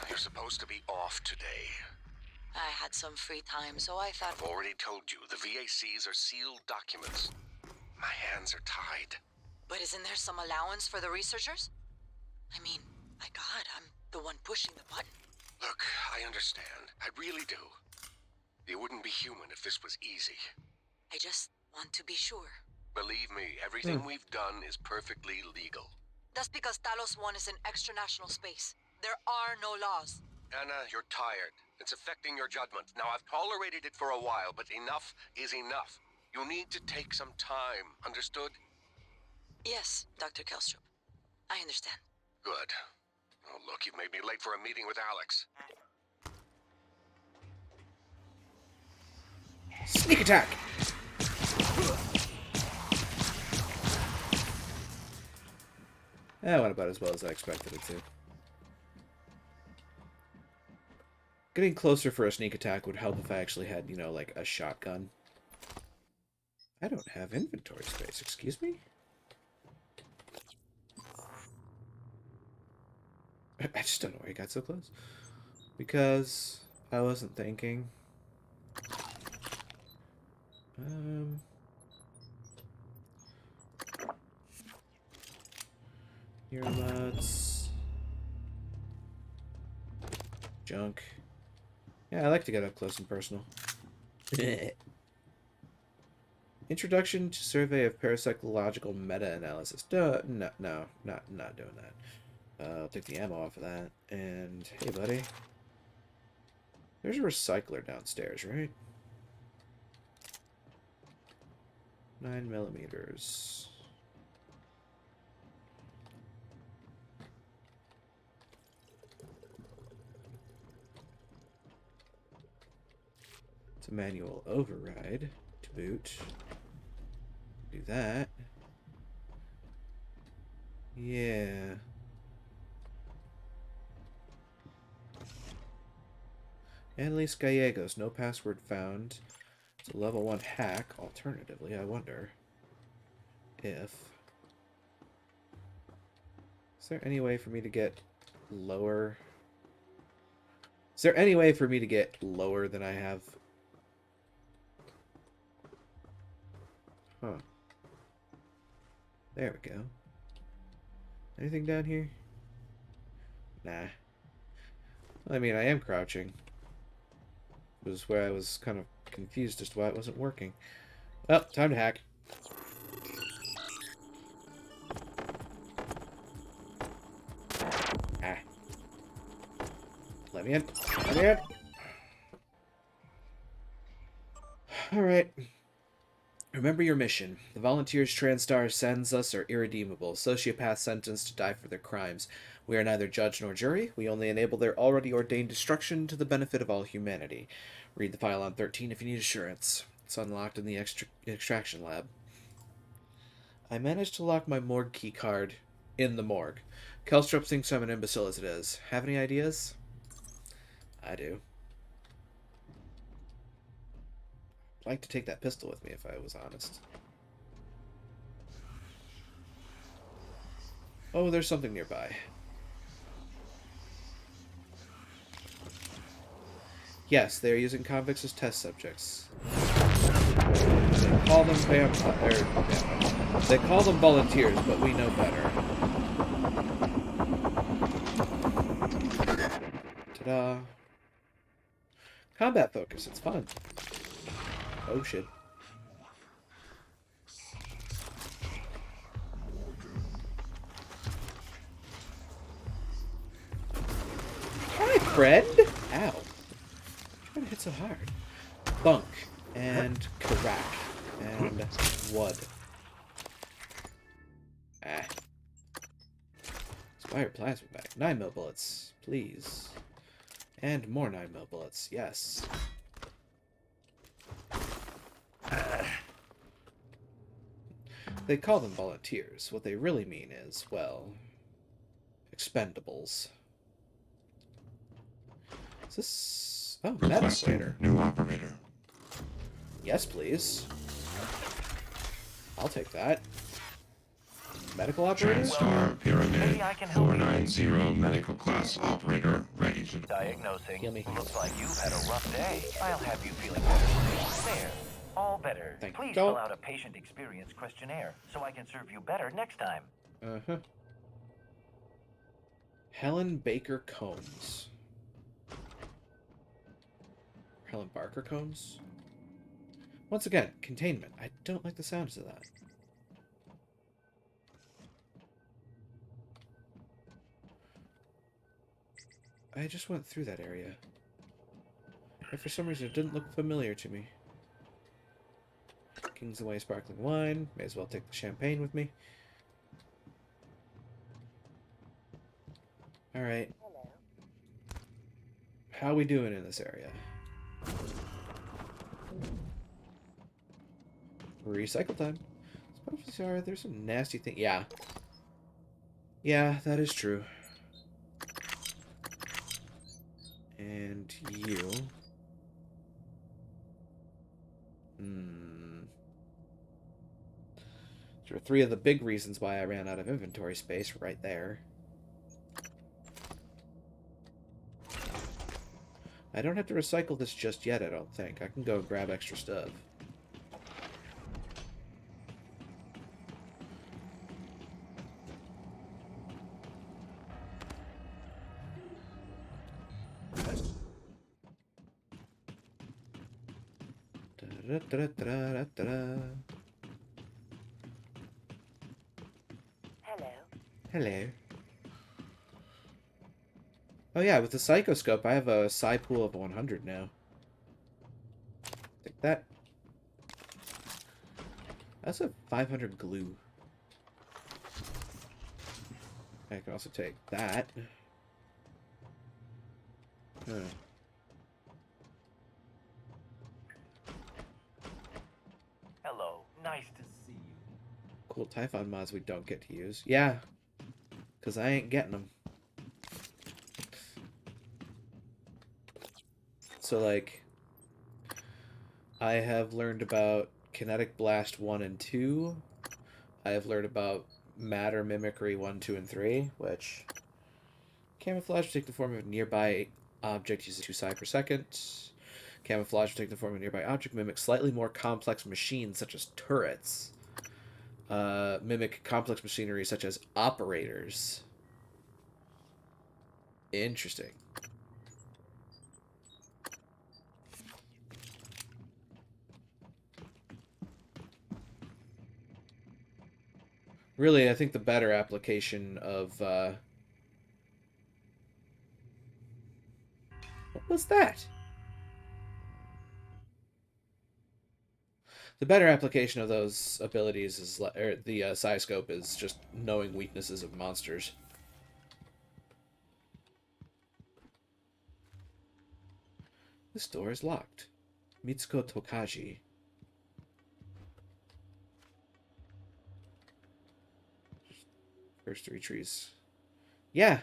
you're supposed to be off today. I had some free time, so I thought... I've already told you, the VACs are sealed documents. My hands are tied. But isn't there some allowance for the researchers? I mean, my God, I'm the one pushing the button. Look, I understand. I really do. You wouldn't be human if this was easy. I just want to be sure. Believe me, everything we've done is perfectly legal. That's because Talos 1 is in extra-national space. There are no laws. Anna, you're tired. It's affecting your judgment. Now, I've tolerated it for a while, but enough is enough. You need to take some time, understood? Yes, Dr. Kelstrom. I understand. Good. Oh, look, you've made me late for a meeting with Alex. Sneak attack! That went about as well as I expected it to. Getting closer for a sneak attack would help if I actually had, you know, like a shotgun. I don't have inventory space, excuse me? I just don't know why he got so close. Because I wasn't thinking. Earbuds. Junk. Yeah, I like to get up close and personal. Introduction to Survey of Parapsychological Meta-Analysis. No, not doing that. I'll take the ammo off of that. And, hey, buddy. There's a recycler downstairs, right? 9mm. It's a manual override to boot. Do that. Yeah. Annalise Gallegos, no password found. It's a level 1 hack. Alternatively, I wonder if... Is there any way for me to get lower? Is there any way for me to get lower than I have? Huh. There we go. Anything down here? Nah. I mean, I am crouching. It was where I was kind of confused as to why it wasn't working. Well, time to hack. Ah. Let me in. Let me in. Alright. Remember your mission. The volunteers TranStar sends us are irredeemable, sociopaths sentenced to die for their crimes. We are neither judge nor jury. We only enable their already ordained destruction to the benefit of all humanity. Read the file on 13 if you need assurance. It's unlocked in the extraction lab. I managed to lock my morgue key card in the morgue. Kelstrup thinks I'm an imbecile as it is. Have any ideas? I do. I'd like to take that pistol with me if I was honest. Oh, there's something nearby. Yes, they are using convicts as test subjects. They call them They call them volunteers, but we know better. Ta-da. Combat focus, it's fun. Oh shit. Hi, friend! Ow. Why did it hit so hard? Bunk. And crack. And wood. Ah. Spire plasma bag. 9mm bullets, please. And more 9mm bullets, yes. They call them volunteers. What they really mean is, well, expendables. Is this... Oh, that's later. New operator. Yes, please. I'll take that. Medical operator? TranStar Pyramid 490 medical class operator ready to Diagnosing. Gimme. Looks like you've had a rough day. I'll have you feeling better. There. All better. Thank Please you. fill out a patient experience questionnaire so I can serve you better next time. Uh-huh. Helen Baker Combs. Helen Barker Combs? Once again, containment. I don't like the sounds of that. I just went through that area. And for some reason it didn't look familiar to me. King's Away sparkling wine. May as well take the champagne with me. Alright. How we doing in this area? Recycle time. Sorry, there's some nasty thing. Yeah. Yeah, that is true. And you. There are 3 of the big reasons why I ran out of inventory space right there. I don't have to recycle this just yet, I don't think. I can go grab extra stuff. Hello. Hello. Oh yeah, with the Psychoscope, I have a psi pool of 100 now. Take that. I also have 500 glue. I can also take that. Huh. Hello. Nice to see you. Cool Typhon mods we don't get to use. Yeah. Because I ain't getting them. So, like, I have learned about Kinetic Blast 1 and 2. I have learned about Matter Mimicry 1, 2, and 3, which... Camouflage will take the form of a nearby object, uses 2 psi per second. Camouflage will take the form of a nearby object, mimic slightly more complex machines, such as turrets. Mimic complex machinery, such as operators. Interesting. Really, I think the better application of, What was that? The better application of those abilities is, or the psi-scope is just knowing weaknesses of monsters. This door is locked. Mitsuko Tokaji. First 3 trees. Yeah.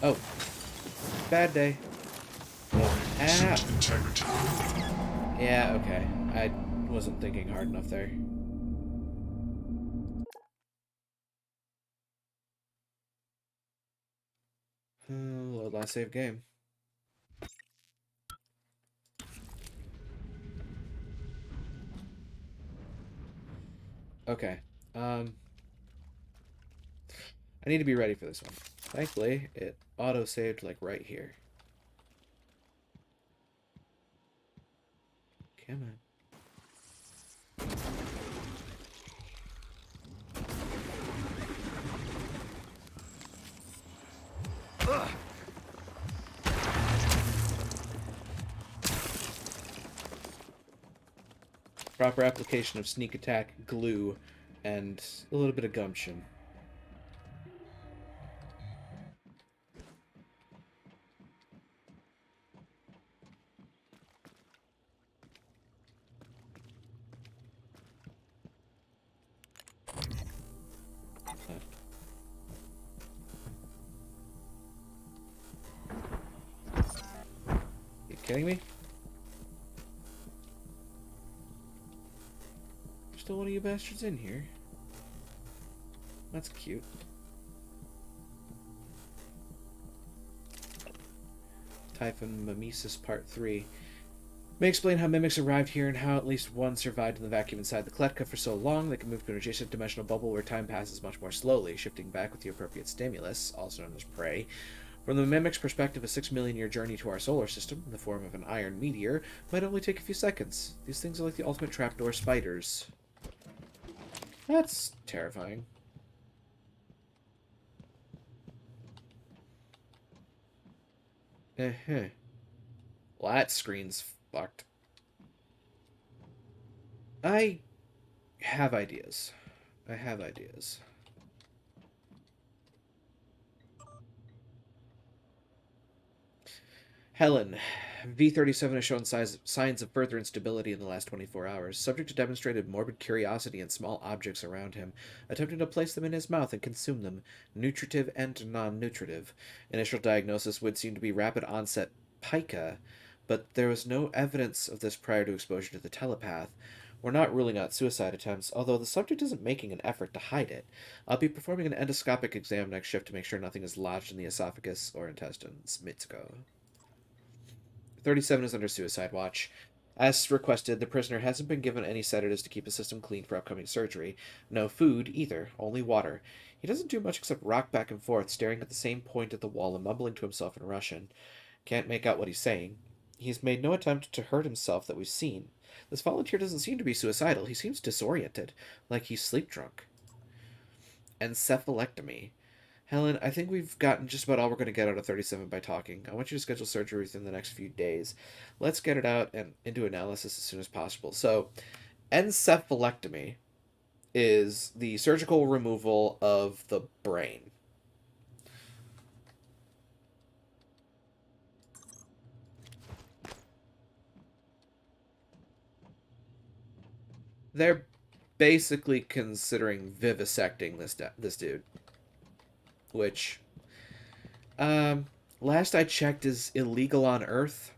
Oh. Bad day. Ah. Integrity. Yeah, okay. I wasn't thinking hard enough there. Load last save game. Okay. I need to be ready for this one. Thankfully, it auto-saved, like, right here. Come on. Ugh. Proper application of sneak attack, glue, and a little bit of gumption. You kidding me? Still one of you bastards in here. That's cute. Typhon Mimesis Part 3 may explain how mimics arrived here and how at least one survived in the vacuum inside the Kletka for so long they can move to an adjacent dimensional bubble where time passes much more slowly, shifting back with the appropriate stimulus, also known as prey. From the mimic's perspective, a 6 million year journey to our solar system, in the form of an iron meteor, might only take a few seconds. These things are like the ultimate trapdoor spiders. That's terrifying. Well, that screen's fucked. I have ideas. Helen, V-37 has shown signs of further instability in the last 24 hours. Subject demonstrated morbid curiosity in small objects around him, attempting to place them in his mouth and consume them, nutritive and non-nutritive. Initial diagnosis would seem to be rapid onset pica, but there was no evidence of this prior to exposure to the telepath. We're not ruling out suicide attempts, although the subject isn't making an effort to hide it. I'll be performing an endoscopic exam next shift to make sure nothing is lodged in the esophagus or intestines. Mitsuko. 37 is under suicide watch. As requested, the prisoner hasn't been given any sedatives to keep his system clean for upcoming surgery. No food, either, only water. He doesn't do much except rock back and forth, staring at the same point at the wall and mumbling to himself in Russian. Can't make out what he's saying. He's made no attempt to hurt himself that we've seen. This volunteer doesn't seem to be suicidal. He seems disoriented, like he's sleep drunk. Encephalectomy. Helen, I think we've gotten just about all we're going to get out of 37 by talking. I want you to schedule surgery within the next few days. Let's get it out and into analysis as soon as possible. So, encephalectomy is the surgical removal of the brain. They're basically considering vivisecting this dude. Which, last I checked, is illegal on Earth.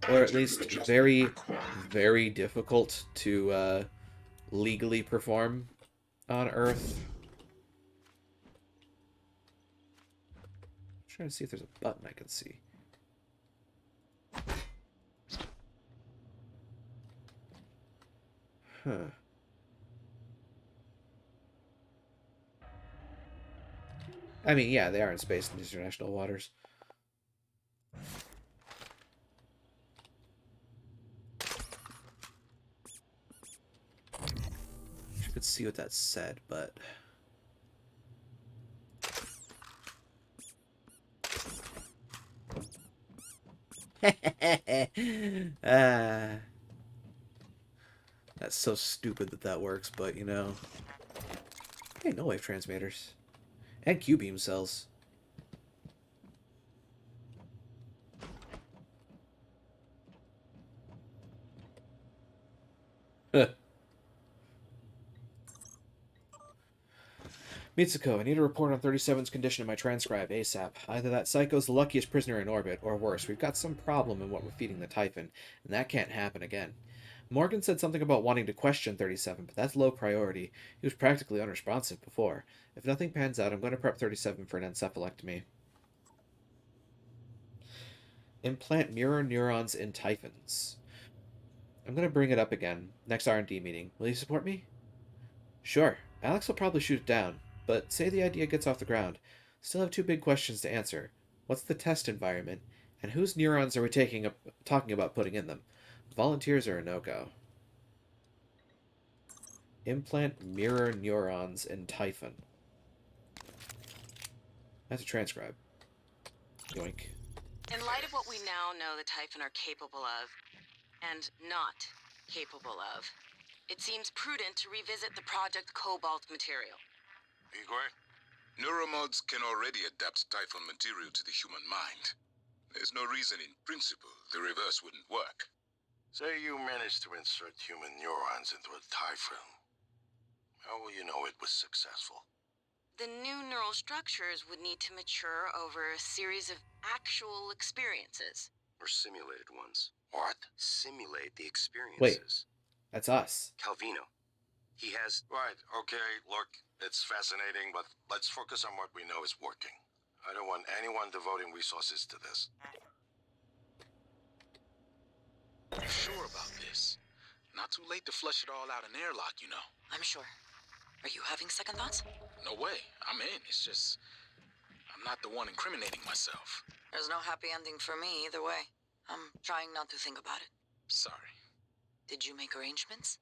Or at least very, very difficult to legally perform on Earth. I'm trying to see if there's a button I can see. Huh. I mean, yeah, they are in space in international waters. You could see what that said, but... Ah, that's so stupid that that works, but you know. Hey, no wave transmitters. And Q-beam cells. Mitsuko, I need a report on 37's condition in my transcribe ASAP. Either that psycho's the luckiest prisoner in orbit, or worse, we've got some problem in what we're feeding the Typhon, and that can't happen again. Morgan said something about wanting to question 37, but that's low priority. He was practically unresponsive before. If nothing pans out, I'm going to prep 37 for an encephaloectomy. Implant mirror neurons in Typhons. I'm going to bring it up again. Next R&D meeting. Will you support me? Sure. Alex will probably shoot it down, but say the idea gets off the ground. Still have two big questions to answer. What's the test environment? And whose neurons are we talking about putting in them? Volunteers are a no-go. Implant mirror neurons in Typhon. That's a transcribe. Yoink. In light of what we now know the Typhon are capable of, and not capable of, it seems prudent to revisit the Project Cobalt material. Igor, neuromods can already adapt Typhon material to the human mind. There's no reason in principle the reverse wouldn't work. Say you managed to insert human neurons into a Typhon. How will you know it was successful? The new neural structures would need to mature over a series of actual experiences. Or simulated ones. What? Simulate the experiences. Wait, that's us. Calvino. He has... Right, okay, look, it's fascinating, but let's focus on what we know is working. I don't want anyone devoting resources to this. You sure about this? Not too late to flush it all out in airlock, you know. I'm sure. Are you having second thoughts? No way. I'm in. It's just... I'm not the one incriminating myself. There's no happy ending for me either way. I'm trying not to think about it. Sorry. Did you make arrangements?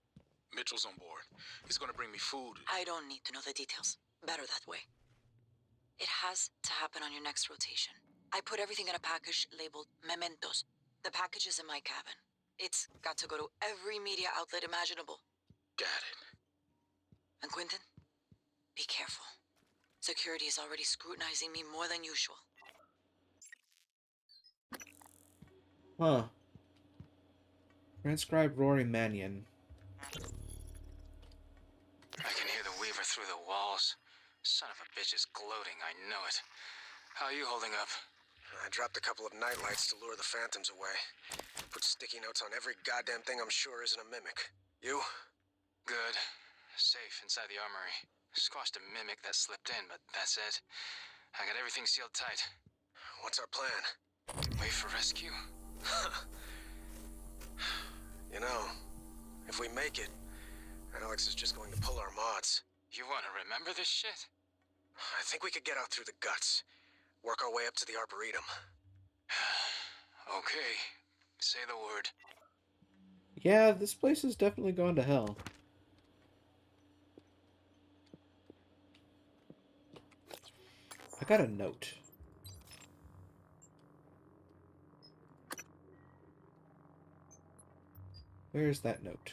Mitchell's on board. He's gonna bring me food. I don't need to know the details. Better that way. It has to happen on your next rotation. I put everything in a package labeled Mementos. The package is in my cabin. It's got to go to every media outlet imaginable. Got it. And Quentin, be careful. Security is already scrutinizing me more than usual. Huh. Transcribe Rory Mannion. I can hear the Weaver through the walls. Son of a bitch is gloating, I know it. How are you holding up? I dropped a couple of nightlights to lure the phantoms away. Put sticky notes on every goddamn thing I'm sure isn't a mimic. You? Good. Safe inside the armory. Squashed a mimic that slipped in, but that's it. I got everything sealed tight. What's our plan? Wait for rescue? You know, if we make it, Alex is just going to pull our mods. You want to remember this shit? I think we could get out through the guts. Work our way up to the Arboretum. Okay. Say the word. Yeah, this place has definitely gone to hell. I got a note. Where's that note?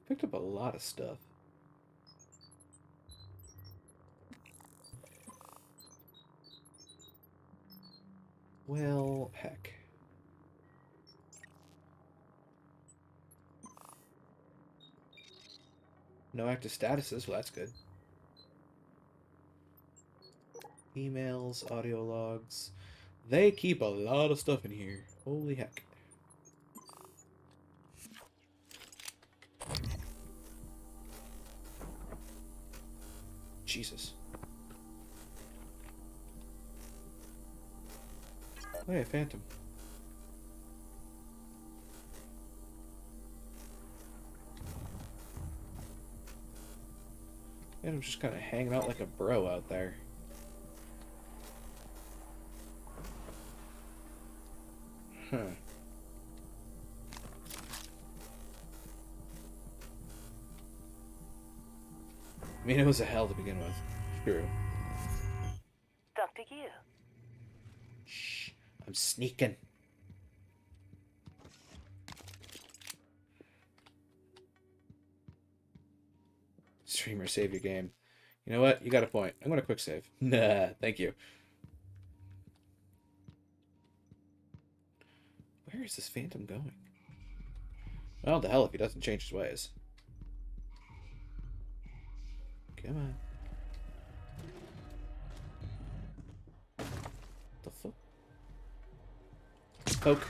Picked up a lot of stuff. Well, heck. No active statuses, well that's good. Emails, audio logs. They keep a lot of stuff in here. Holy heck. Jesus. Oh yeah, Phantom. Phantom's just kind of hanging out like a bro out there. Huh. I mean, it was a hell to begin with. True. sneaking. Streamer, save your game. You know what? You got a point. I'm going to quick save. Nah, thank you. Where is this phantom going? Well, the hell if he doesn't change his ways. Come on. The fuck? Poke.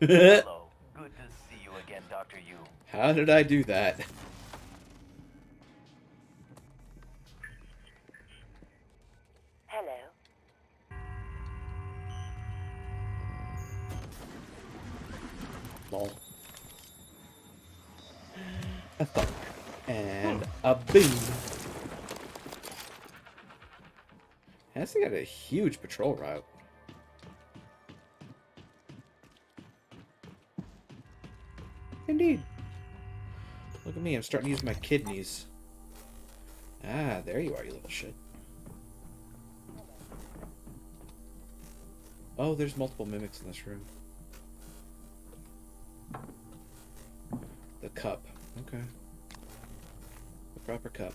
Hello. Good to see you again, Dr. Yu. How did I do that? Hello. Lol. A thunk. And a boom. Has got a huge patrol route. Indeed. Look at me, I'm starting to use my kidneys. Ah, there you are, you little shit. Oh, there's multiple mimics in this room. The cup. Okay. The proper cup.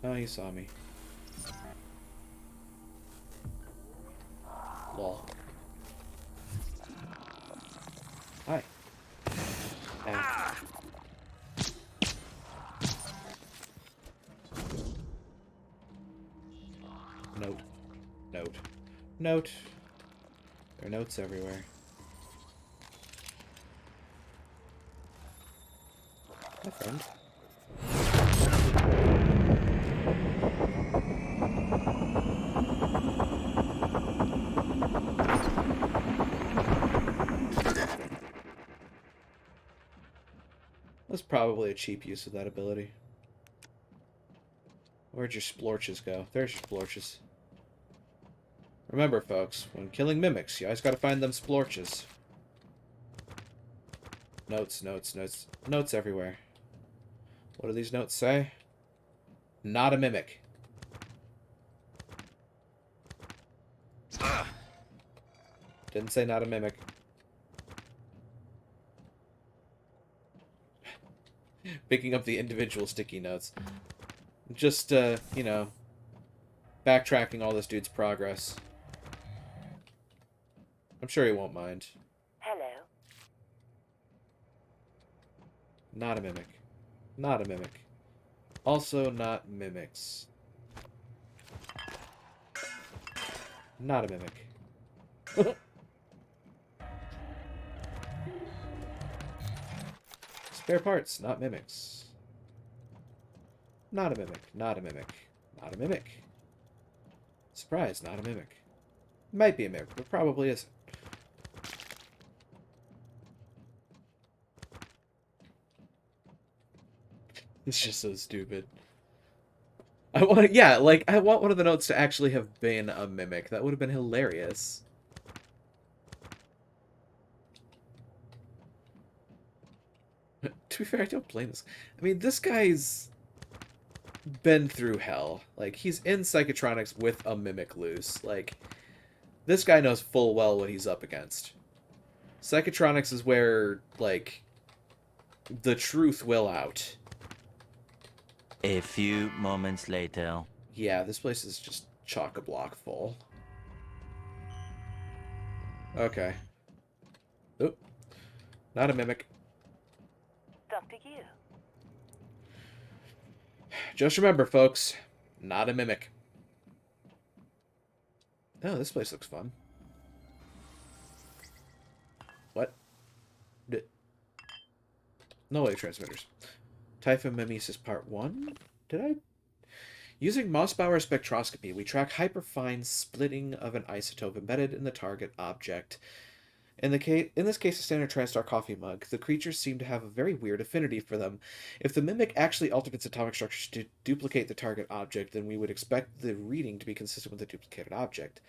Oh, he saw me. Lol. Hi. Ow. Note. Note. Note. There are notes everywhere. My friend. That's probably a cheap use of that ability. Where'd your splorches go? There's your splorches. Remember, folks, when killing mimics, you always gotta find them splorches. Notes, notes, notes. Notes everywhere. What do these notes say? Not a mimic. Didn't say not a mimic. Picking up the individual sticky notes. Just, you know, backtracking all this dude's progress. I'm sure he won't mind. Hello. Not a mimic. Not a mimic. Also not mimics. Not a mimic. Spare parts, not mimics. Not a mimic. Not a mimic. Not a mimic. Surprise, not a mimic. Might be a mimic, but probably isn't. It's just so stupid. I want, yeah, like, I want one of the notes to actually have been a mimic. That would have been hilarious. To be fair, I don't blame this. I mean, this guy's been through hell. Like, he's in Psychotronics with a mimic loose. Like, this guy knows full well what he's up against. Psychotronics is where, like, the truth will out. A few moments later. Yeah, this place is just chock-a-block full. Okay. Oop. Not a mimic. Dr. Yu. Just remember, folks, not a mimic. Oh, this place looks fun. What? No wave transmitters. Typhon Mimesis Part 1? Did I? Using Mossbauer spectroscopy, we track hyperfine splitting of an isotope embedded in the target object. In this case, a standard TranStar coffee mug, the creatures seem to have a very weird affinity for them. If the mimic actually altered its atomic structure to duplicate the target object, then we would expect the reading to be consistent with the duplicated object.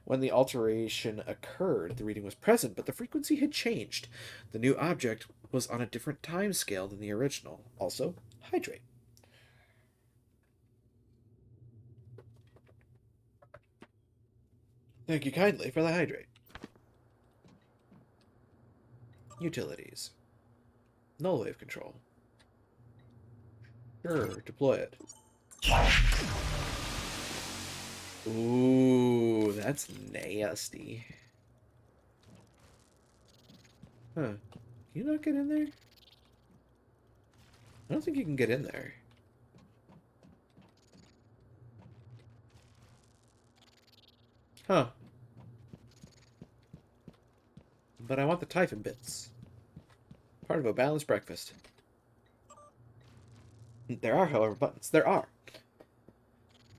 When the alteration occurred, the reading was present, but the frequency had changed. The new object was on a different time scale than the original. Also, hydrate. Thank you kindly for the hydrate. Utilities. Null wave control. Sure, deploy it. Ooh, that's nasty. Huh. Can you not get in there? I don't think you can get in there. Huh. But I want the Typhon bits. Part of a balanced breakfast. There are, however, buttons. There are.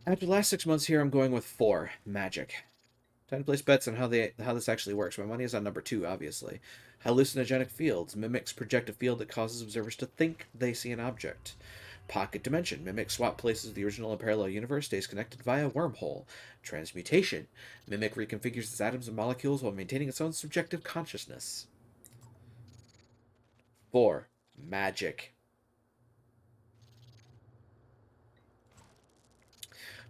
After the last 6 months here, I'm going with 4. Magic. Time to place bets on how this actually works. My money is on number 2, obviously. Hallucinogenic fields. Mimics project a field that causes observers to think they see an object. Pocket dimension. Mimic swap places with the original and parallel universe. Stays connected via wormhole. Transmutation. Mimic reconfigures its atoms and molecules while maintaining its own subjective consciousness. 4. Magic.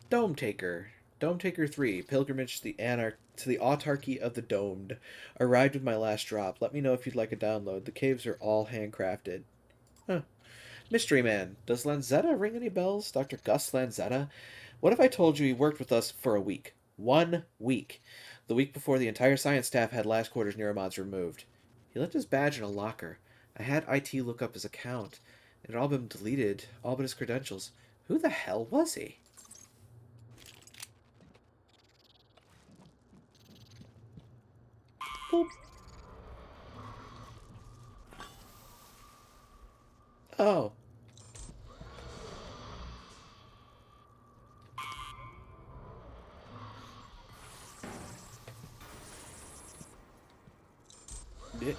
Dome Taker. Dome Taker 3. Pilgrimage to the Autarky of the Domed. Arrived with my last drop. Let me know if you'd like a download. The caves are all handcrafted. Huh. Mystery Man. Does Lanzetta ring any bells? Dr. Gus Lanzetta? What if I told you he worked with us for a week? 1 week. The week before the entire science staff had last quarter's neuromods removed. He left his badge in a locker. I had IT look up his account. It had all been deleted, all but his credentials. Who the hell was he? Boop. Oh. Yeah.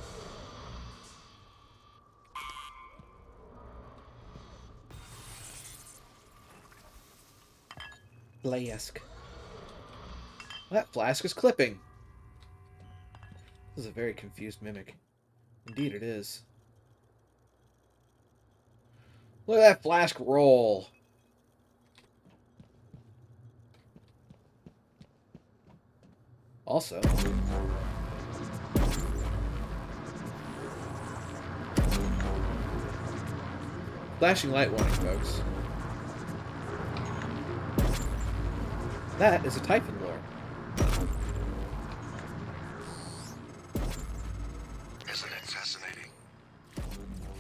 Flask. That flask is clipping. This is a very confused mimic. Indeed it is. Look at that flask roll. Also, flashing light warning, folks. That is a Typhon lore. Isn't it fascinating?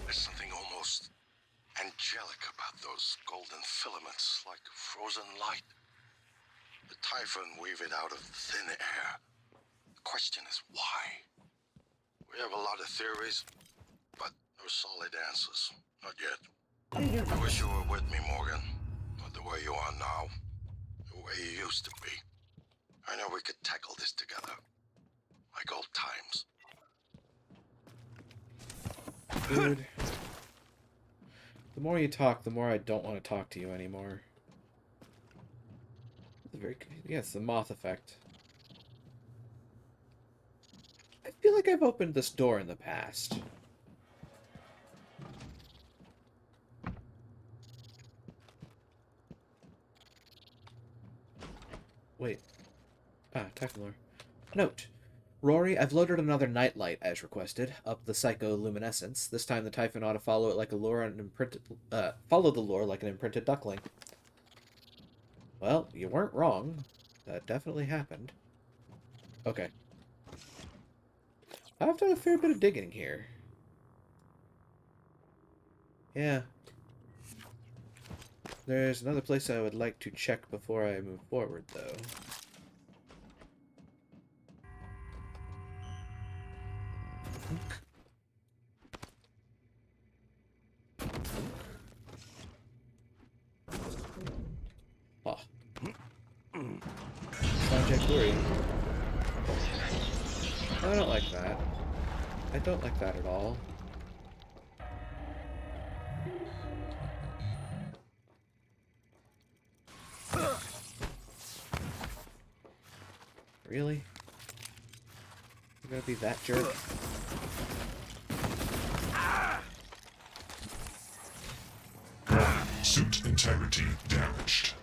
There's something almost angelic about those golden filaments, like frozen light. The Typhon weave it out of thin air. The question is why? We have a lot of theories, but no solid answers. Not yet. I wish you were with me, Morgan. Not the way you are now. The way you used to be. I know we could tackle this together. Like old times. Dude. The more you talk, the more I don't want to talk to you anymore. Yes, the moth effect. I feel like I've opened this door in the past. Wait. Ah, Typhon lore. Note. Rory, I've loaded another nightlight, as requested, up the psycholuminescence. This time the Typhon ought to follow it like a lure and follow the lure like an imprinted duckling. Well, you weren't wrong. That definitely happened. Okay. I've done a fair bit of digging here. Yeah. There's another place I would like to check before I move forward, though. Oh. Project Glory. I don't like that. I don't like that at all. Really? You're gonna be that jerk? Suit integrity damaged.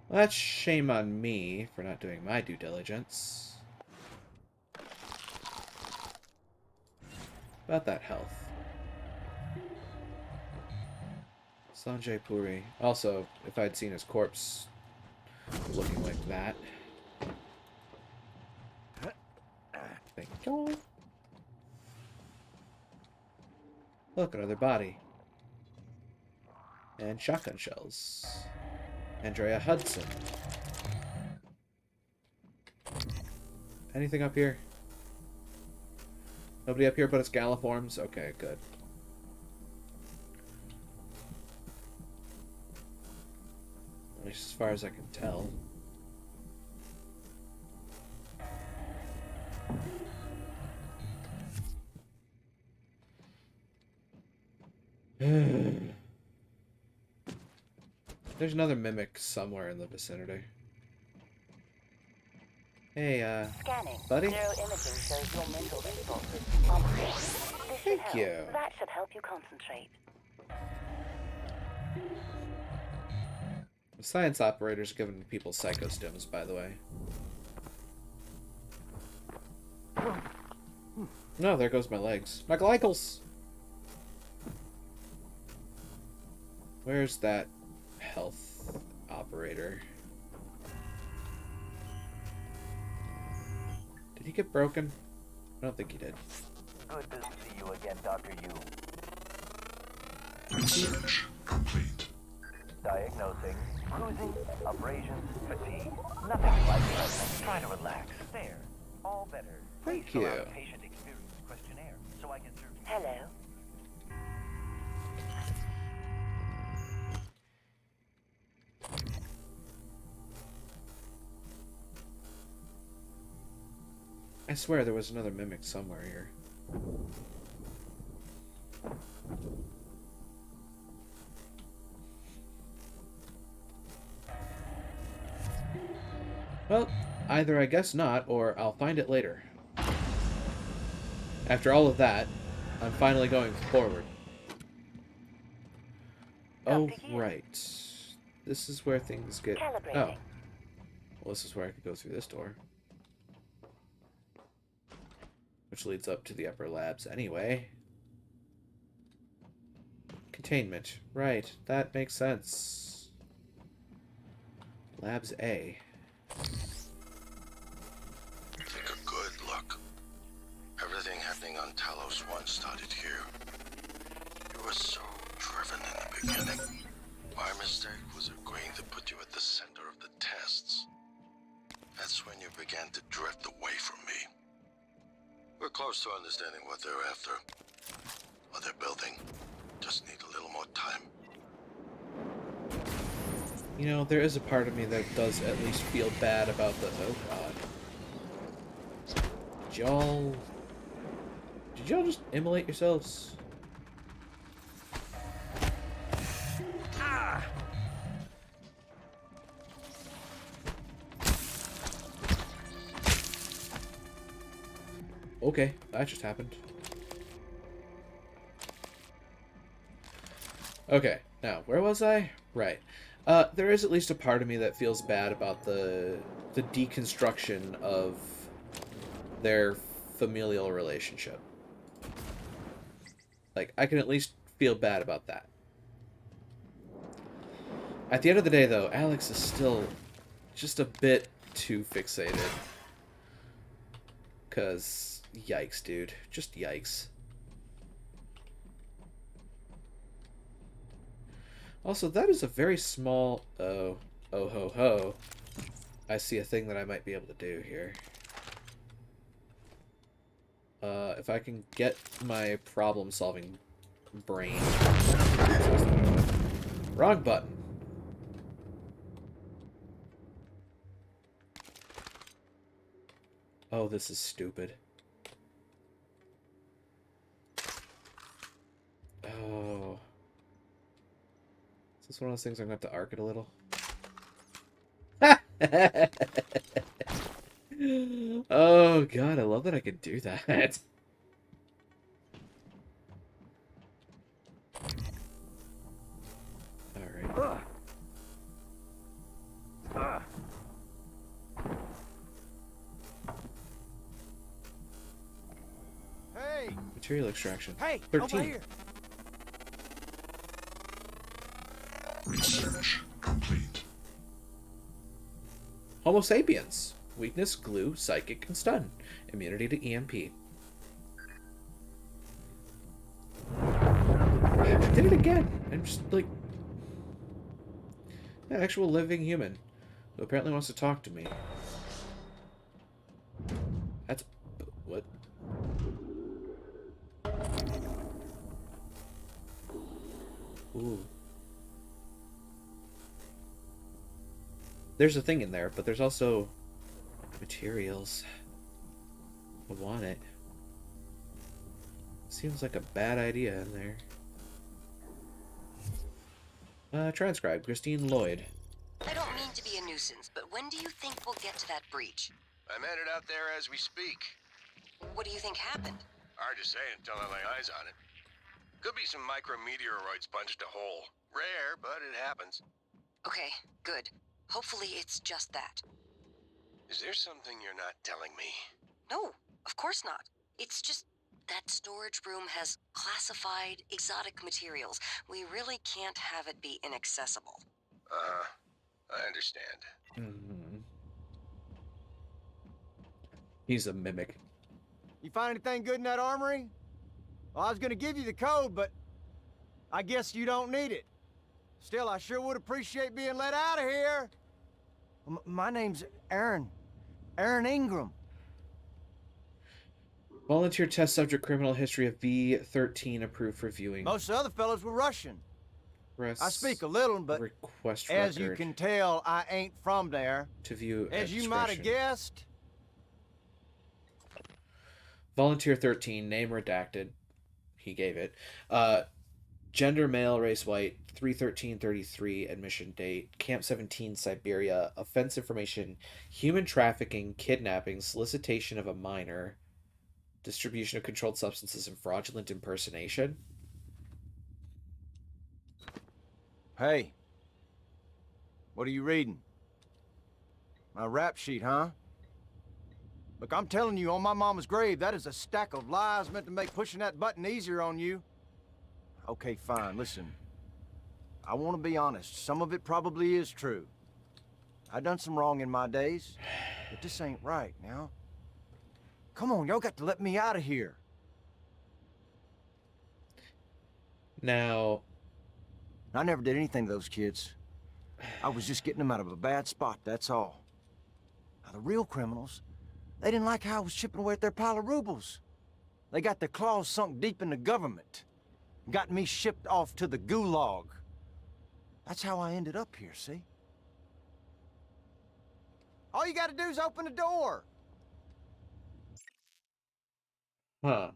Well, that's shame on me for not doing my due diligence. About that health. Sanjay Puri. Also, if I'd seen his corpse looking like that. Thank you. Look, another body. And shotgun shells. Andrea Hudson. Anything up here? Nobody up here but it's Galliforms? Okay, good. At least as far as I can tell. There's another mimic somewhere in the vicinity. Hey, Scanning. buddy? Neuroimaging shows your mental resources. This should help. you. That should help you concentrate. The science operator's giving people psychostims, by the way. No, there goes my legs. My glycals! Where's that health operator? Did he get broken? I don't think he did. Good to see you again, Dr. Yu. Research complete. Diagnosing bruising, abrasions, fatigue. Nothing like that. Try to relax. There. All better. Thank Please fill you. out patient experience questionnaire so I can serve you. Hello. I swear there was another mimic somewhere here. Well, either I guess not, or I'll find it later. After all of that, I'm finally going forward. Oh, right. This is where things get... Oh. Well, this is where I could go through this door. Which leads up to the upper labs anyway. Containment. Right, that makes sense. Labs A. Take a good look. Everything happening on Talos 1 started here. You were so driven in the beginning. My mistake was agreeing to put you at the center of the tests. That's when you began to drift away from me. We're close to understanding what they're after. What they're building. Just need a little more time. You know, there is a part of me that does at least feel bad about the... Oh, God. Did y'all just immolate yourselves? Ah! Okay, that just happened. Okay, now, where was I? Right. There is at least a part of me that feels bad about the deconstruction of their familial relationship. Like, I can at least feel bad about that. At the end of the day, though, Alex is still just a bit too fixated. 'Cause, yikes, dude. Just yikes. Also, that is a very small... Oh ho ho. I see a thing that I might be able to do here. If I can get my problem-solving brain... Wrong button. Oh, this is stupid. Oh... Is this one of those things I'm going to have to arc it a little? Oh, God, I love that I can do that. Alright. Material extraction. Hey, 13. over here. Research complete. Homo sapiens. Weakness, glue, psychic, and stun. Immunity to EMP. I did it again. I'm just like... An actual living human who apparently wants to talk to me. That's... What? Ooh. There's a thing in there, but there's also materials. I want it. Seems like a bad idea in there. Transcribe, Christine Lloyd. I don't mean to be a nuisance, but when do you think we'll get to that breach? I'm headed out there as we speak. What do you think happened? Hard to say until I lay eyes on it. Could be some micrometeoroids punched a hole. Rare, but it happens. Okay, good. Hopefully it's just that. Is there something you're not telling me? No, of course not. It's just that storage room has classified exotic materials. We really can't have it be inaccessible. I understand. Mm-hmm. He's a mimic. You find anything good in that armory? Well, I was gonna give you the code, but I guess you don't need it. Still, I sure would appreciate being let out of here. My name's Aaron. Aaron Ingram. Volunteer test subject criminal history of V13 approved for viewing. Most of the other fellows were Russian. Request I speak a little, but request as record you can tell, I ain't from there. to view As you might have guessed. Volunteer 13, name redacted. He gave it. Gender male, race white, 3/13/33, admission date, Camp 17, Siberia, offense information, human trafficking, kidnapping, solicitation of a minor, distribution of controlled substances, and fraudulent impersonation. Hey, what are you reading? My rap sheet, huh? Look, I'm telling you, on my mama's grave, that is a stack of lies meant to make pushing that button easier on you. Okay, fine, listen. I want to be honest. Some of it probably is true. I done some wrong in my days, but this ain't right now. Come on, y'all got to let me out of here. Now, I never did anything to those kids. I was just getting them out of a bad spot, that's all. Now, the real criminals, they didn't like how I was chipping away at their pile of rubles. They got their claws sunk deep in the government. Got me shipped off to the gulag. That's how I ended up here, see? All you gotta do is open the door. huh.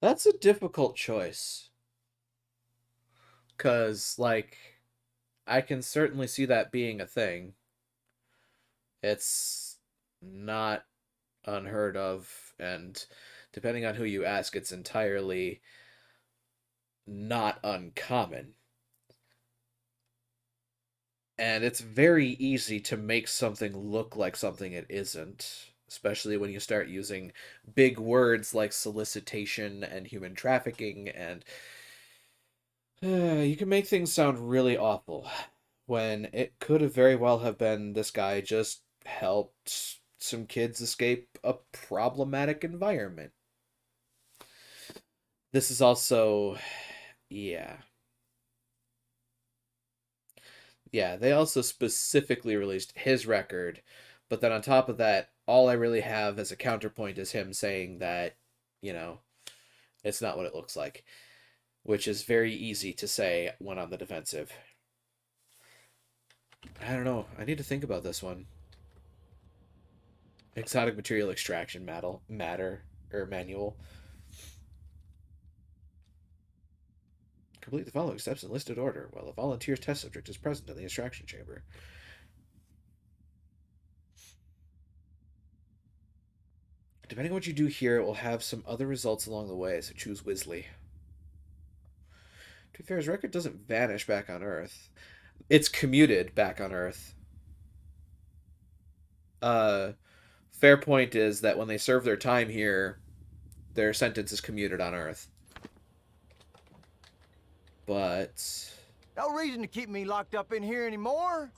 That's a difficult choice. 'Cause, like, I can certainly see that being a thing. It's not unheard of, and depending on who you ask, it's entirely not uncommon. And it's very easy to make something look like something it isn't, especially when you start using big words like solicitation and human trafficking, and you can make things sound really awful when it could have very well have been this guy just helped some kids escape a problematic environment. This is also, yeah. Yeah, they also specifically released his record, but then on top of that, all I really have as a counterpoint is him saying that, you know, it's not what it looks like, which is very easy to say when on the defensive. I don't know. I need to think about this one. Exotic material extraction manual. Complete the following steps in listed order while a volunteer test subject is present in the extraction chamber. Depending on what you do here, it will have some other results along the way, so choose wisely. To be fair, his record doesn't vanish back on Earth. It's commuted back on Earth. fair point is that when they serve their time here, their sentence is commuted on Earth. But... no reason to keep me locked up in here anymore.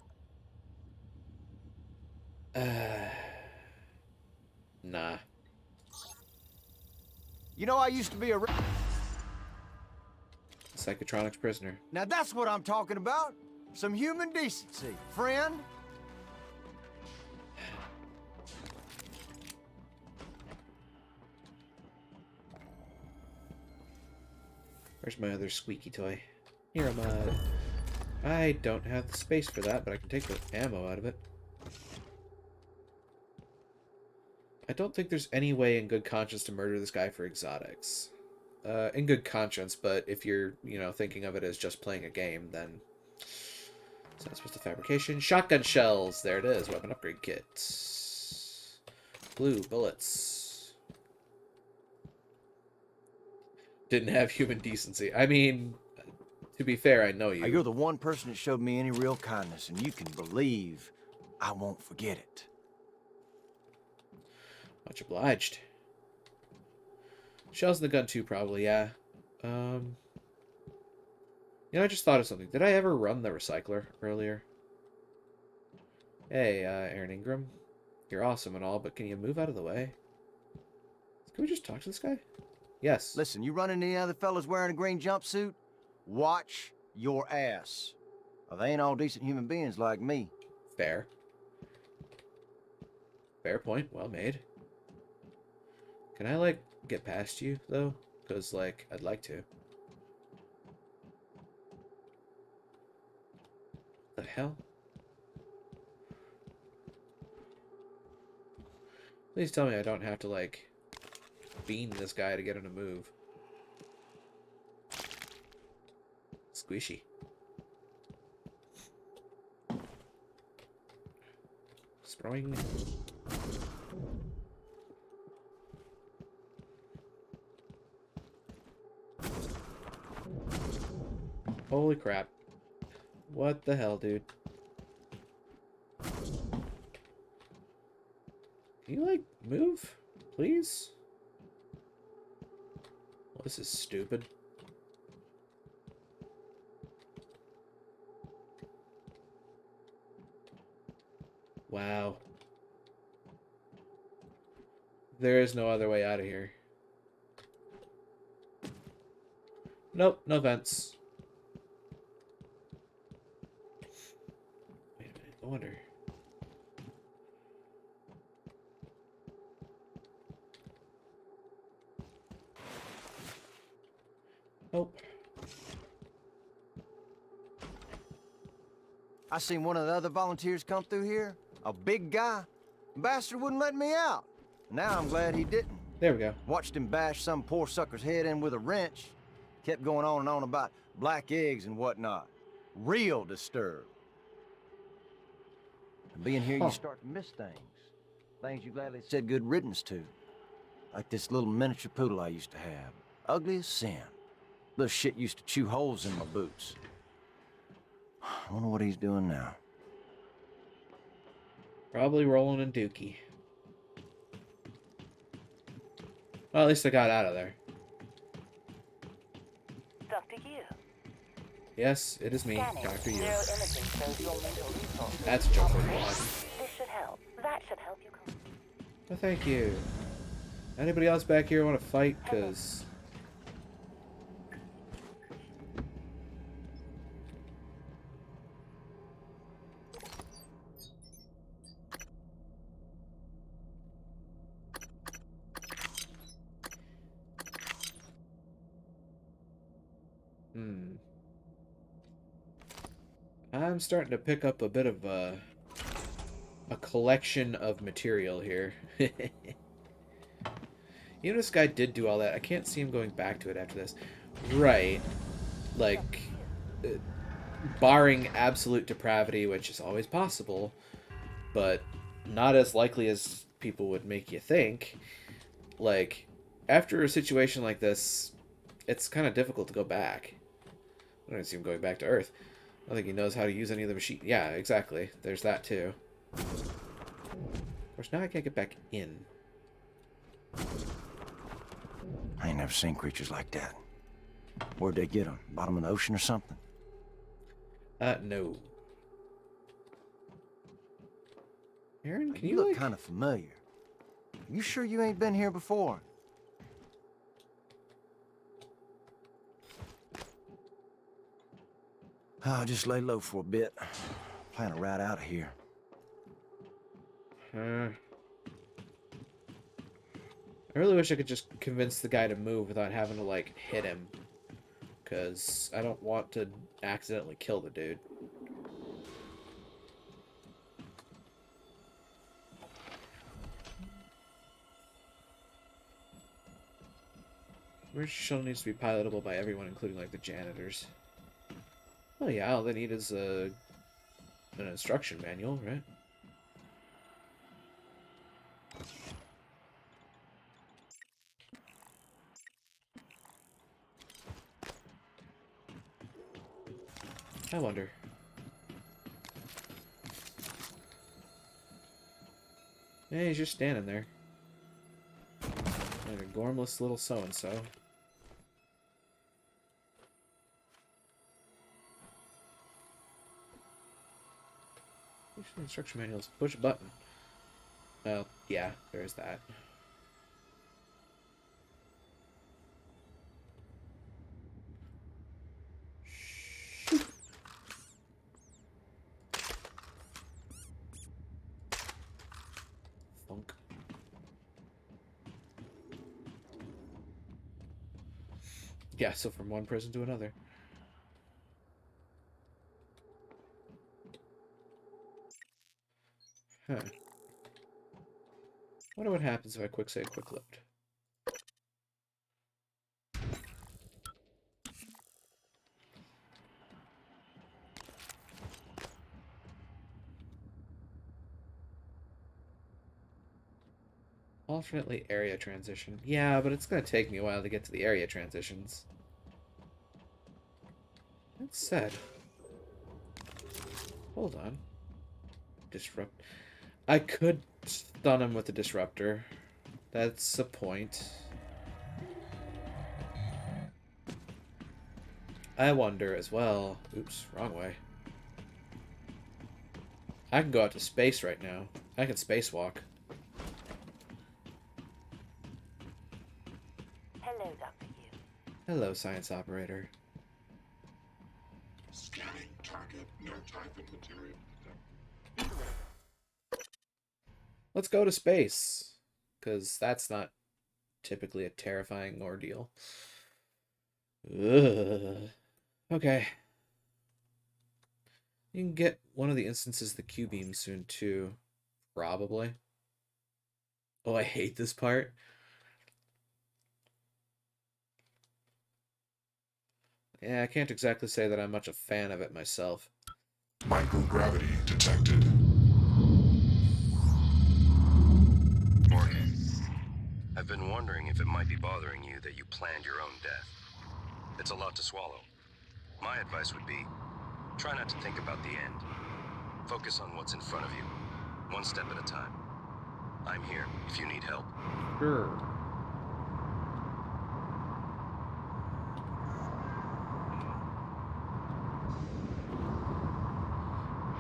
Nah. You know, I used to be a... Psychotronics prisoner. Now that's what I'm talking about. Some human decency, friend. Where's my other squeaky toy? Here am I don't have the space for that, but I can take the ammo out of it. I don't think there's any way in good conscience to murder this guy for exotics. In good conscience, but if you're, thinking of it as just playing a game, then... So that's supposed to fabrication. Shotgun shells! There it is. Weapon upgrade kit. Blue bullets. Didn't have human decency. I mean, to be fair, I know you. You're the one person that showed me any real kindness, and you can believe I won't forget it. Much obliged. Shells in the gun too, probably, yeah. I just thought of something. Did I ever run the recycler earlier? Hey, Aaron Ingram. You're awesome and all, but can you move out of the way? Can we just talk to this guy? Yes. Listen, you run into any other fellas wearing a green jumpsuit? Watch your ass. Well, they ain't all decent human beings like me. Fair. Fair point. Well made. Can I, get past you, though? Because, I'd like to. The hell? Please tell me I don't have to, bean this guy to get him to move. Squishy. Spring. Holy crap. What the hell, dude? Can you, move? Please? Well, this is stupid. Wow. There is no other way out of here. Nope, no vents. Wait a minute, I wonder. Nope. I seen one of the other volunteers come through here. A big guy. Bastard wouldn't let me out. Now I'm glad he didn't. There we go. Watched him bash some poor sucker's head in with a wrench. Kept going on and on about black eggs and whatnot. Real disturbed. And being here, you start to miss things. Things you gladly said good riddance to. Like this little miniature poodle I used to have. Ugly as sin. Little shit used to chew holes in my boots. I wonder what he's doing now. Probably rolling in dookie. Well, at least I got out of there. Dr. Yu. Yes, it is me, Dr. Yu. Zero imaging shows your mental resources. That's Joker. This should help. That should help you. Well, thank you. Anybody else back here want to fight? Because... I'm starting to pick up a bit of a collection of material here. Even this guy did do all that. I can't see him going back to it after this. Right. Barring absolute depravity, which is always possible, but not as likely as people would make you think. After a situation like this, it's kind of difficult to go back. I don't see him going back to Earth. I don't think he knows how to use any of the machine. Yeah, exactly. There's that too. course, now I can't get back in. I ain't never seen creatures like that. Where'd they get them? Bottom of the ocean or something? No. Aaron, can you look like... kind of familiar. You sure you ain't been here before? I'll just lay low for a bit. Plan a ride out of here. I really wish I could just convince the guy to move without having to, like, hit him. Because I don't want to accidentally kill the dude. Emergency shuttle needs to be pilotable by everyone, including, like, the janitors. Oh yeah, all they need is an instruction manual, right? I wonder. Yeah, he's just standing there. Like a gormless little so-and-so. Instruction manuals. Push a button. Well, yeah, there's that. Funk. Yeah, so from one prison to another. Huh. Wonder what happens if I quick save, quick load. Alternately area transition. Yeah, but it's gonna take me a while to get to the area transitions. That said, hold on. Disrupt. I could stun him with the disruptor. That's the point. I wonder as well. Oops, wrong way. I can go out to space right now. I can spacewalk. Hello, Dr. Yu. Hello, science operator. Scanning target, no typhon material. Let's go to space. Because that's not typically a terrifying ordeal. Ugh. Okay. You can get one of the instances of the Q-beam soon, too. Probably. Oh, I hate this part. Yeah, I can't exactly say that I'm much a fan of it myself. Microgravity detected. Morgan, I've been wondering if it might be bothering you that you planned your own death. It's a lot to swallow. My advice would be, try not to think about the end. Focus on what's in front of you, one step at a time. I'm here if you need help. Sure.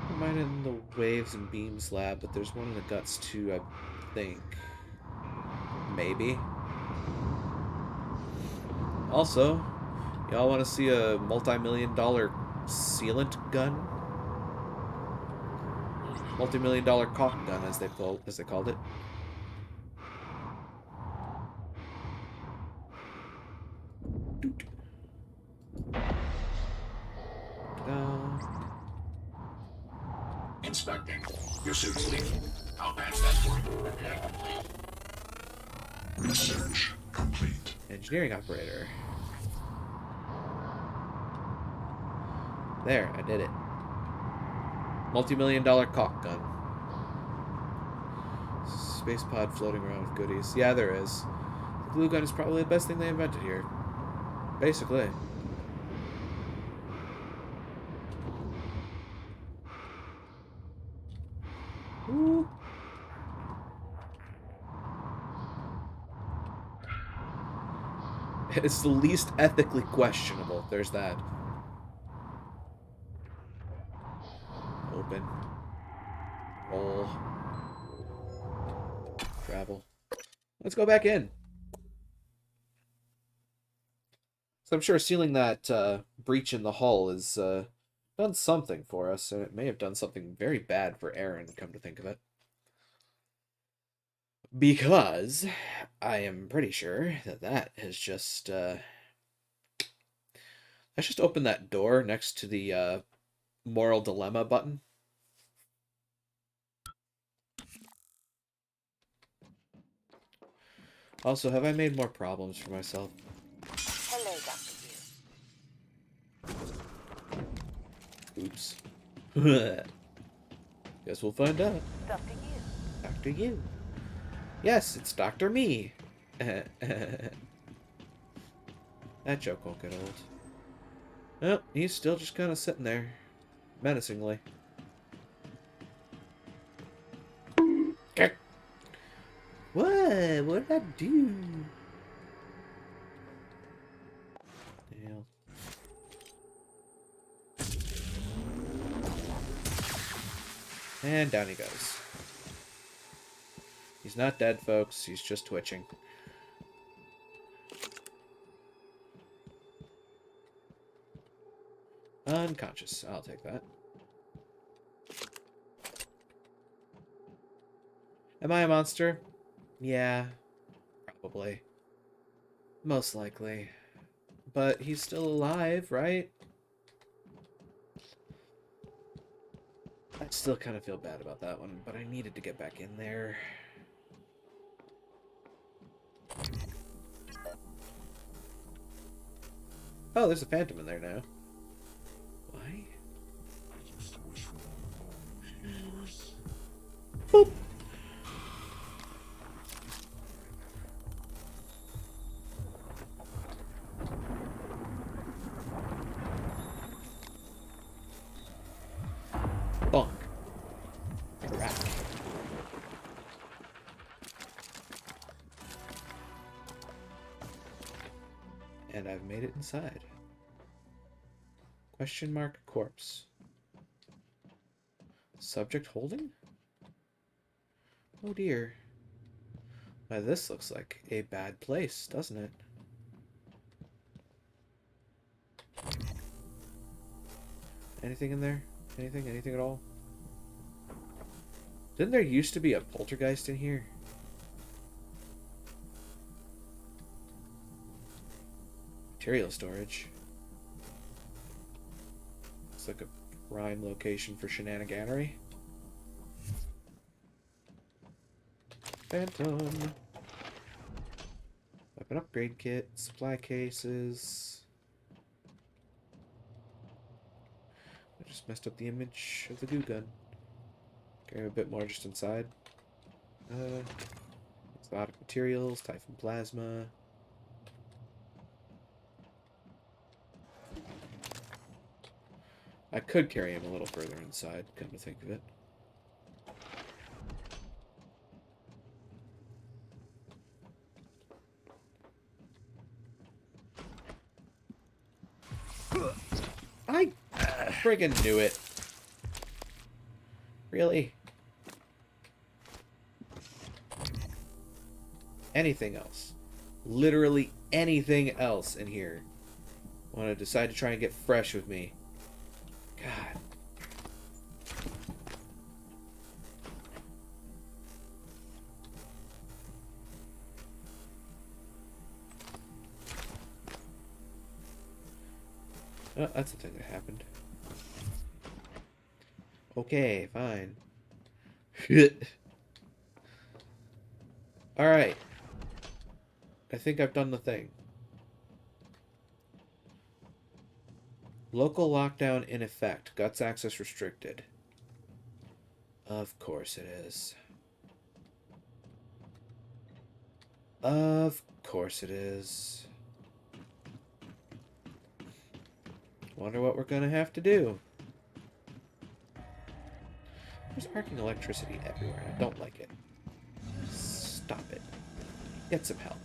I might in the waves and beams lab, but there's one in the guts too, I think. Maybe. Also, y'all want to see a multi-million-dollar sealant gun? Multi-million-dollar caulk gun, as they called it. Doot. Ta-da. Inspecting. Your suit's leaking. I'll patch that for you. Repair complete. Research complete. Engineering operator. There, I did it. Multi-million-dollar caulk gun. Space pod floating around with goodies. Yeah, there is. The glue gun is probably the best thing they invented here. Basically. Ooh. It's the least ethically questionable. There's that. Open. Roll. Travel. Let's go back in. So I'm sure sealing that breach in the hull has done something for us, and it may have done something very bad for Aaron, come to think of it. Because I am pretty sure that has just let's just open that door next to the moral dilemma button. Also, have I made more problems for myself? Hello, Dr. Oops. Guess we'll find out. Dr. You. Dr. You. Yes, it's Dr. Me. That joke won't get old. Oh, he's still just kind of sitting there. Menacingly. Okay. What? What did I do? Hell. And down he goes. He's not dead, folks. He's just twitching. Unconscious. I'll take that. Am I a monster? Yeah. Probably. Most likely. But he's still alive, right? I still kind of feel bad about that one, but I needed to get back in there. Oh, there's a phantom in there now. Why? Boop. Bonk. Crack. And I've made it inside. Question mark corpse. Subject holding? Oh dear. Why, this looks like a bad place, doesn't it? Anything in there? Anything? Anything at all? Didn't there used to be a poltergeist in here? Material storage. It's like a prime location for shenaniganery. Phantom. Weapon upgrade kit. Supply cases. I just messed up the image of the goo gun. Okay, a bit more just inside. Exotic materials, Typhon plasma. I could carry him a little further inside, come to think of it. I friggin' knew it. Really? Anything else? Literally anything else in here. Want to decide to try and get fresh with me. God. Oh, that's the thing that happened. Okay, fine. Alright. I think I've done the thing. Local lockdown in effect. Guts access restricted. Of course it is. Of course it is. Wonder what we're gonna have to do. There's arcing electricity everywhere. I don't like it. Stop it. Get some help.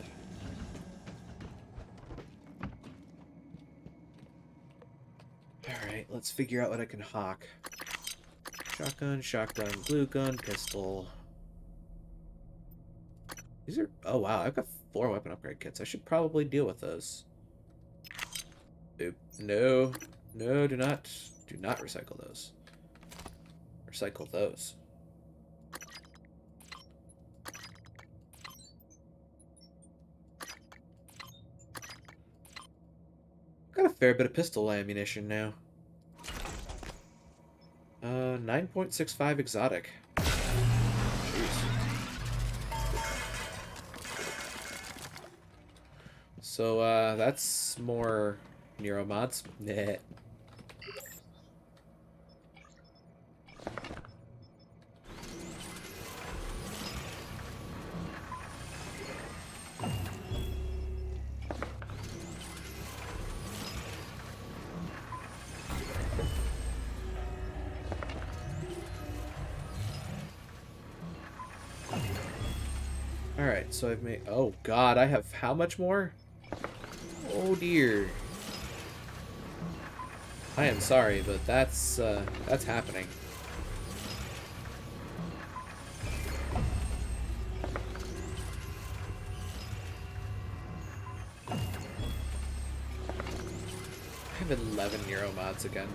Alright, let's figure out what I can hawk. Shotgun, shotgun, glue gun, pistol. These are... Oh, wow. I've got 4 weapon upgrade kits. I should probably deal with those. Oop. No. No, do not recycle those. Recycle those. Got a fair bit of pistol ammunition now. 9.65 exotic. Jeez. So, that's more neuromods. Nah. Alright, so I've made... Oh, God, I have how much more? Oh, dear. I am sorry, but that's happening. I have 11 neuromods again.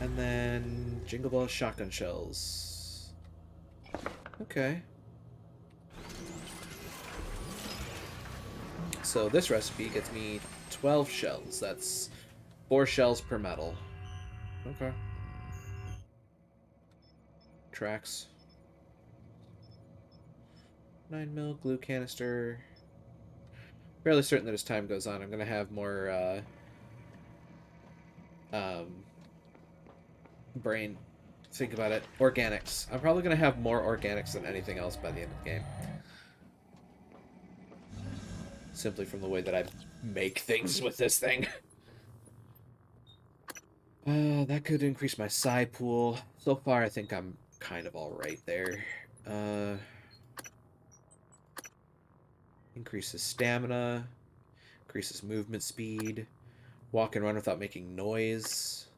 And then... Jingle Ball shotgun shells. Okay. So this recipe gets me 12 shells. That's 4 shells per metal. Okay. Tracks. 9mm glue canister. Fairly certain that as time goes on, I'm going to have more brain. Think about it. Organics. I'm probably going to have more organics than anything else by the end of the game. Simply from the way that I make things with this thing. That could increase my psi pool. So far, I think I'm kind of alright there. Increases stamina. Increases movement speed. Walk and run without making noise.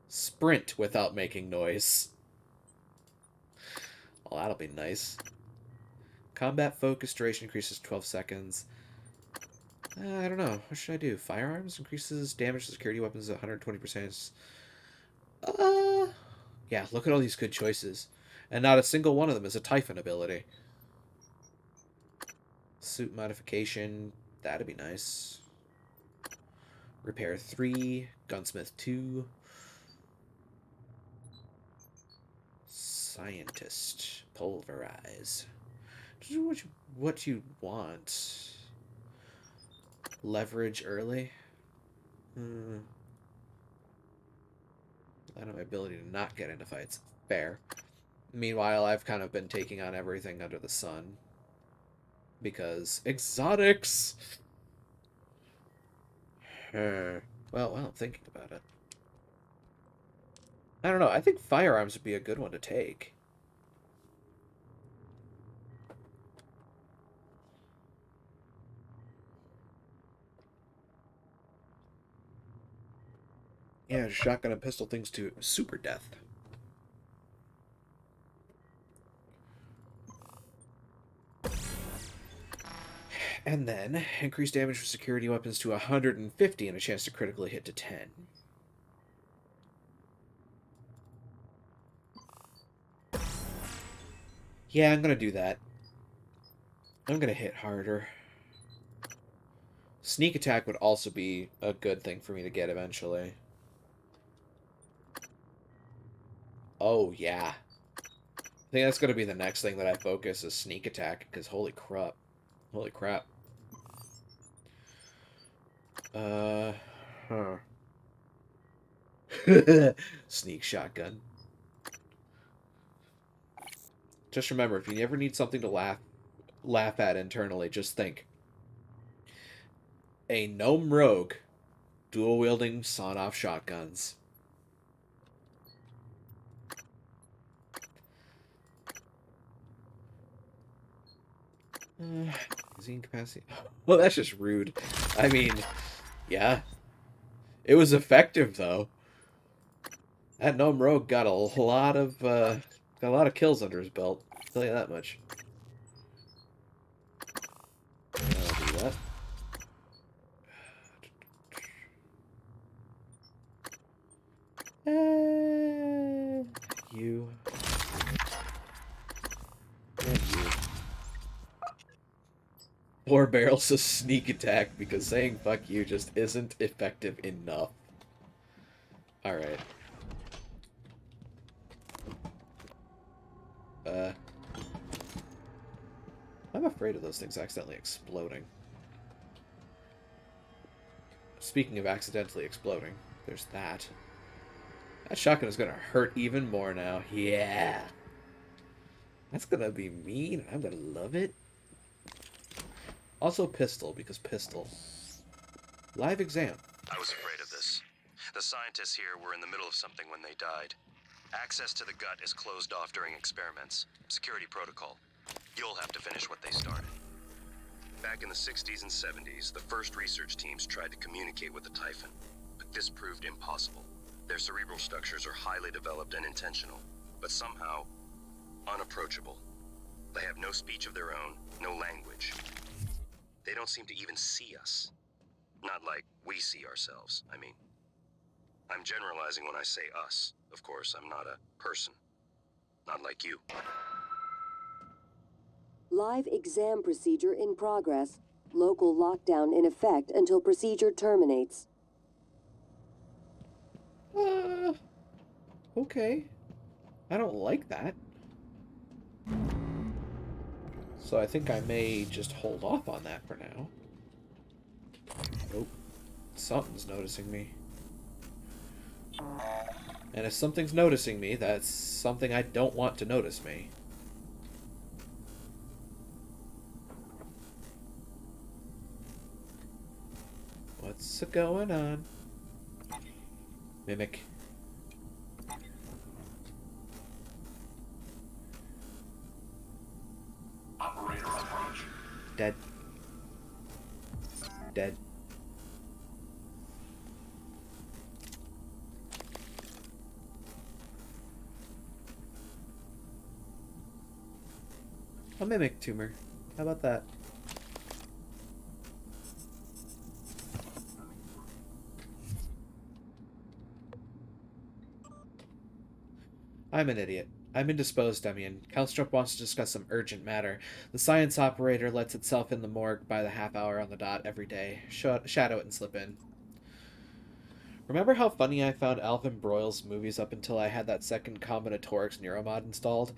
Sprint without making noise. Well, that'll be nice. Combat focus duration increases 12 seconds. I don't know. What should I do? Firearms increases damage to security weapons 120%. Yeah, look at all these good choices. And not a single one of them is a Typhon ability. Suit modification. That'd be nice. Repair 3. Gunsmith 2. Scientist. Pulverize. Do what you want. Leverage early. I don't have my ability to not get into fights. Fair. Meanwhile, I've kind of been taking on everything under the sun. Because exotics! Well, I'm thinking about it. I don't know. I think firearms would be a good one to take. Yeah, shotgun and pistol things to super death. And then, increase damage for security weapons to 150 and a chance to critically hit to 10. Yeah, I'm gonna do that. I'm gonna hit harder. Sneak attack would also be a good thing for me to get eventually. Oh, yeah. I think that's going to be the next thing that I focus is sneak attack, because holy crap. Holy crap. Sneak shotgun. Just remember, if you ever need something to laugh at internally, just think. A gnome rogue dual-wielding sawn-off shotguns. Is he incapacitated? Well, that's just rude. I mean, yeah. It was effective though. That gnome rogue got a lot of kills under his belt. I'll tell you that much. I'll do that. You. And you. 4 barrels of sneak attack because saying fuck you just isn't effective enough. Alright. I'm afraid of those things accidentally exploding. Speaking of accidentally exploding, there's that. That shotgun is gonna hurt even more now. Yeah! That's gonna be mean. I'm gonna love it. Also pistol, because pistol. Live exam. I was afraid of this. The scientists here were in the middle of something when they died. Access to the gut is closed off during experiments. Security protocol. You'll have to finish what they started. Back in the 60s and 70s, the first research teams tried to communicate with the Typhon, but this proved impossible. Their cerebral structures are highly developed and intentional, but somehow unapproachable. They have no speech of their own, no language. They don't seem to even see us. Not like we see ourselves, I mean. I'm generalizing when I say us. Of course, I'm not a person. Not like you. Live exam procedure in progress. Local lockdown in effect until procedure terminates. Okay. I don't like that. So I think I may just hold off on that for now. Nope. Something's noticing me. And if something's noticing me, that's something I don't want to notice me. What's going on? Mimic. Operator approach. Dead. Dead. A mimic tumor. How about that? I'm an idiot. I'm indisposed, Demian. Calstrop wants to discuss some urgent matter. The science operator lets itself in the morgue by the half hour on the dot every day. Shadow it and slip in. Remember how funny I found Alvin Broyles movies up until I had that second combinatorics neuromod installed?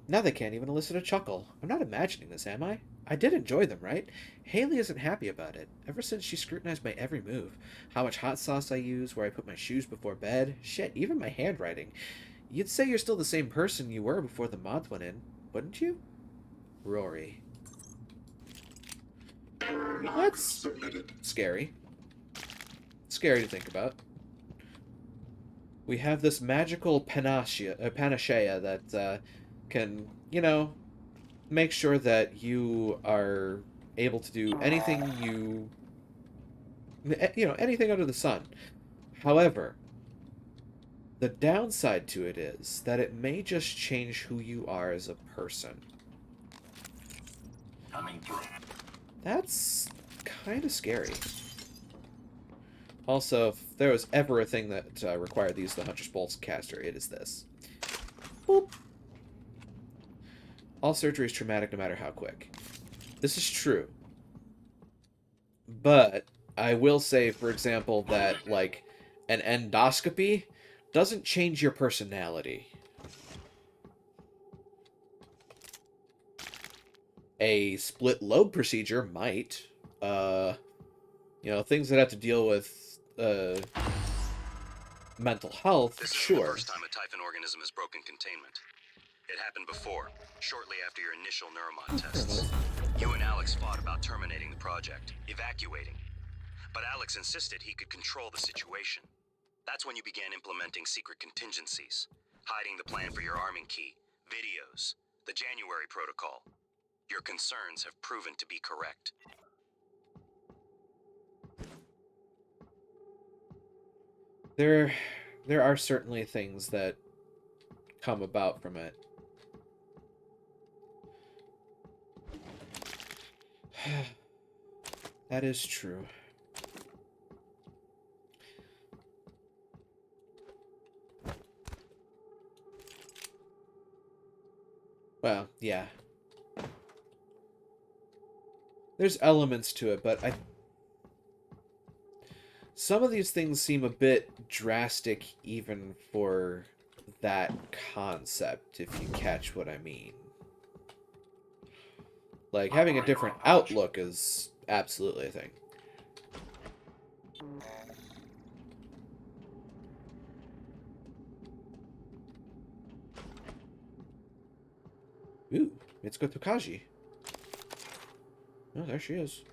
Now they can't even elicit a chuckle. I'm not imagining this, am I? I did enjoy them, right? Haley isn't happy about it. Ever since she scrutinized my every move. How much hot sauce I use, where I put my shoes before bed. Shit, even my handwriting. You'd say you're still the same person you were before the mods went in, wouldn't you? Rory. That's scary. Scary to think about. We have this magical panacea that can, you know, make sure that you are able to do anything anything under the sun. However, the downside to it is that it may just change who you are as a person. Coming through. That's kind of scary. Also, if there was ever a thing that required the use of the Hunter's Bolts caster, it is this. Boop. All surgery is traumatic no matter how quick. This is true. But I will say, for example, that, like, an endoscopy doesn't change your personality. A split lobe procedure might. You know, things that have to deal with mental health, This isn't sure. the first time a Typhon organism has broken containment. It happened before, shortly after your initial neuromod tests. You and Alex fought about terminating the project, evacuating. But Alex insisted he could control the situation. That's when you began implementing secret contingencies, hiding the plan for your arming key, videos, the January protocol. Your concerns have proven to be correct. there are certainly things that come about from it. That is true. Well, yeah. There's elements to it, but some of these things seem a bit drastic even for that concept, if you catch what I mean. Like, having a different outlook is absolutely a thing. Ooh, Mitsuko Tokaji. Oh, there she is.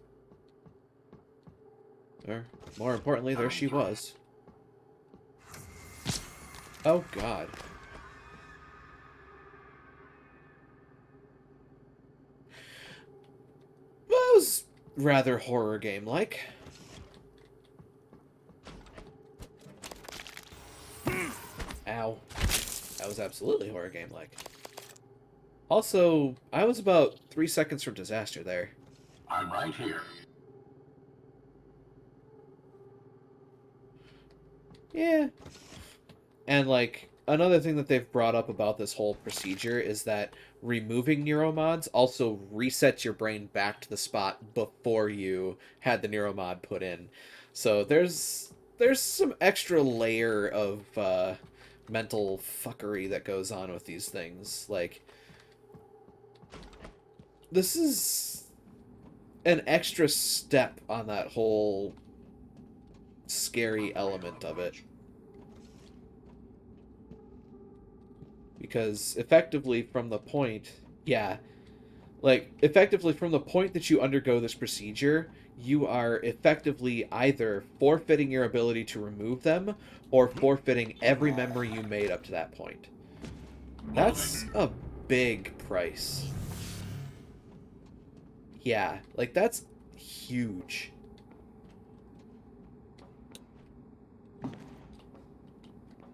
Or, more importantly, there she was. Oh, God. Well, it was rather horror game-like. Ow. That was absolutely horror game-like. Also, I was about 3 seconds from disaster there. I'm right here. Yeah. And, like, another thing that they've brought up about this whole procedure is that removing neuromods also resets your brain back to the spot before you had the neuromod put in. So there's some extra layer of mental fuckery that goes on with these things. Like, this is an extra step on that whole scary element of it. Because effectively from the point, effectively from the point that you undergo this procedure, you are effectively either forfeiting your ability to remove them or forfeiting every memory you made up to that point. That's a big price. Yeah, like, that's huge.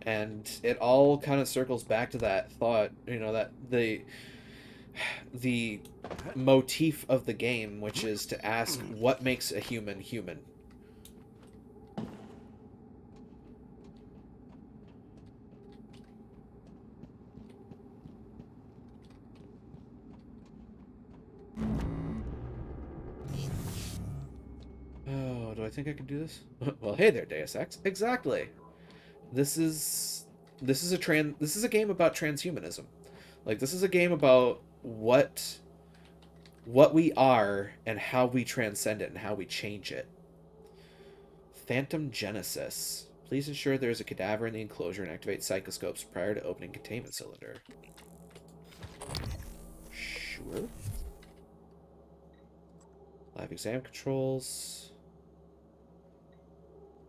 And it all kind of circles back to that thought, you know, that the motif of the game, which is to ask what makes a human human. Oh, do I think I can do this? Well, hey there, Deus Ex. Exactly. This is a game about transhumanism. Like, this is a game about what we are and how we transcend it and how we change it. Phantom Genesis. Please ensure there is a cadaver in the enclosure and activate psychoscopes prior to opening containment cylinder. Sure. Live exam controls.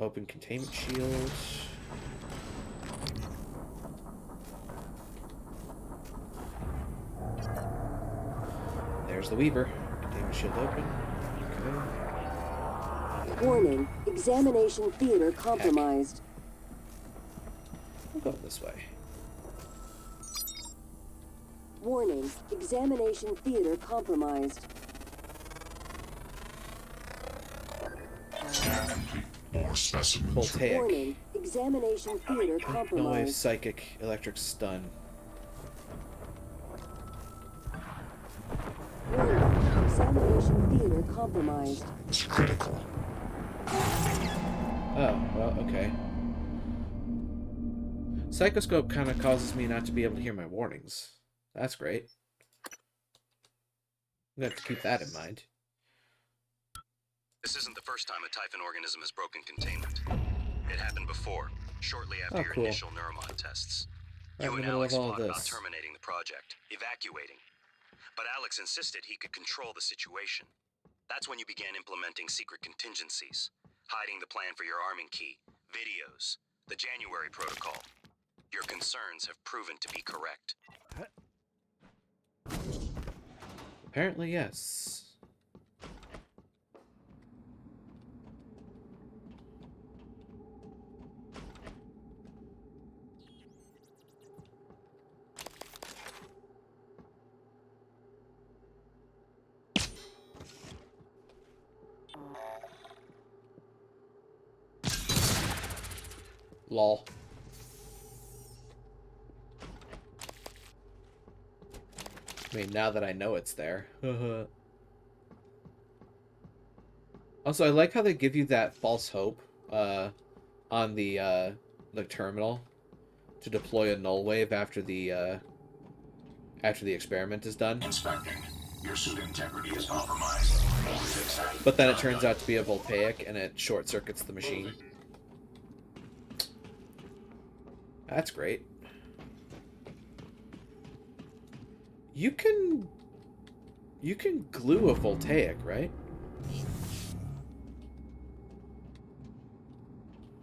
Open containment shield. There's the Weaver. Containment shield open. Okay. Warning, examination theater compromised. We'll go this way. Warning, examination theater compromised. Scan complete. More specimens. Voltaic. Warning, examination theater Noise, compromised. psychic, electric stun. Warning, examination theater compromised. It's critical. Oh, well, okay. Psychoscope kind of causes me not to be able to hear my warnings. That's great. I'm going to have to keep that in mind. This isn't the first time a Typhon organism has broken containment. It happened before, shortly after your cool. initial neuromod tests. Right You in and the middle Alex of all fought of about this. terminating the project, evacuating. But Alex insisted he could control the situation. That's when you began implementing secret contingencies, hiding the plan for your arming key, videos, the January protocol. Your concerns have proven to be correct. Apparently, yes. Lol. I mean, now that I know it's there. Also, I like how they give you that false hope on the terminal to deploy a null wave after the experiment is done. Inspecting. Your suit integrity is compromised. But then it turns out to be a voltaic, and it short circuits the machine. That's great. You can glue a voltaic, right?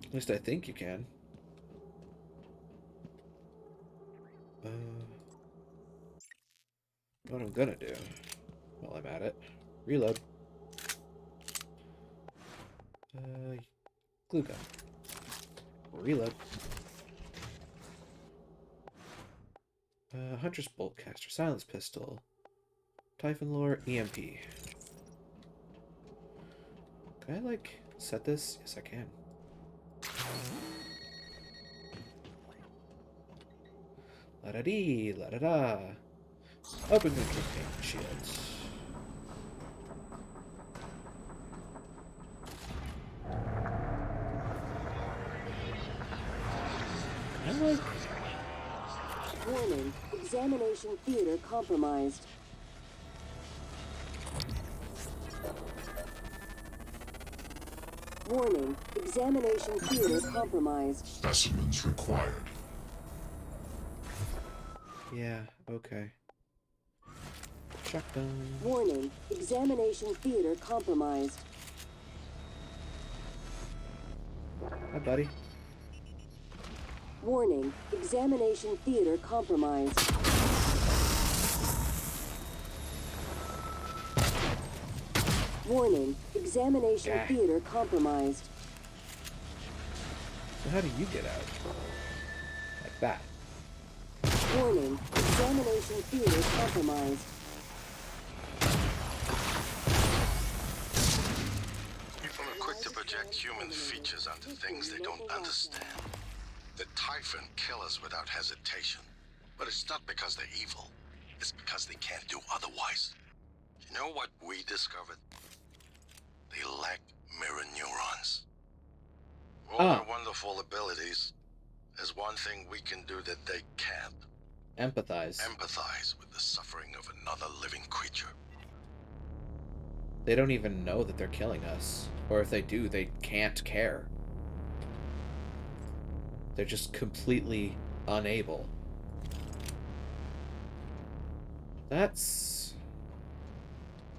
At least I think you can. What I'm gonna do while I'm at it. Reload. Glue gun. Reload. Hunter's bolt caster, silence pistol, Typhon lore, EMP. Can I like set this? Yes, I can. La da dee, la da da. Open the containment shields. Can I like? Warning, examination theater compromised. Warning, examination theater compromised. Specimens required. Yeah, okay. Shotgun. Warning, examination theater compromised. Hi, buddy. Warning, examination theater compromised. Warning, examination theater compromised. So how do you get out? Like that. Warning, examination theater compromised. People are quick to project human features onto things they don't understand. The Typhon kill us without hesitation. But it's not because they're evil. It's because they can't do otherwise. You know what we discovered? They lack mirror neurons. All their wonderful abilities, there's one thing we can do that they can't. Empathize. Empathize with the suffering of another living creature. They don't even know that they're killing us. Or if they do, they can't care. They're just completely unable. That's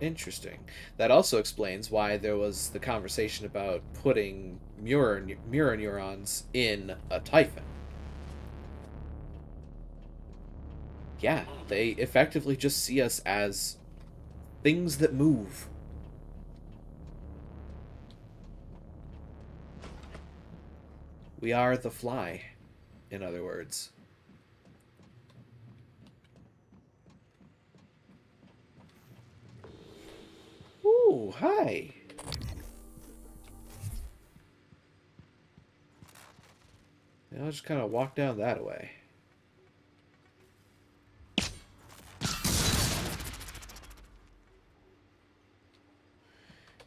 interesting. That also explains why there was the conversation about putting mirror neurons in a Typhon. Yeah, they effectively just see us as things that move. We are the fly, in other words. Ooh, hi. And I'll just kind of walk down that way.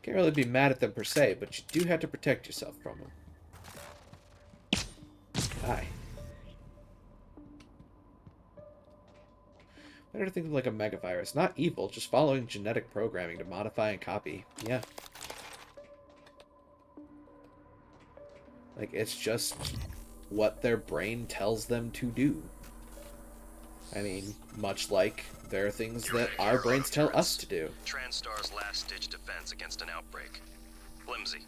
Can't really be mad at them per se, but you do have to protect yourself from them. Hi. Better to think of like a megavirus. Not evil, just following genetic programming to modify and copy. Yeah. Like, it's just what their brain tells them to do. I mean, much like there are things that our brains tell us to do. TranStar's last-ditch defense against an outbreak. Flimsy.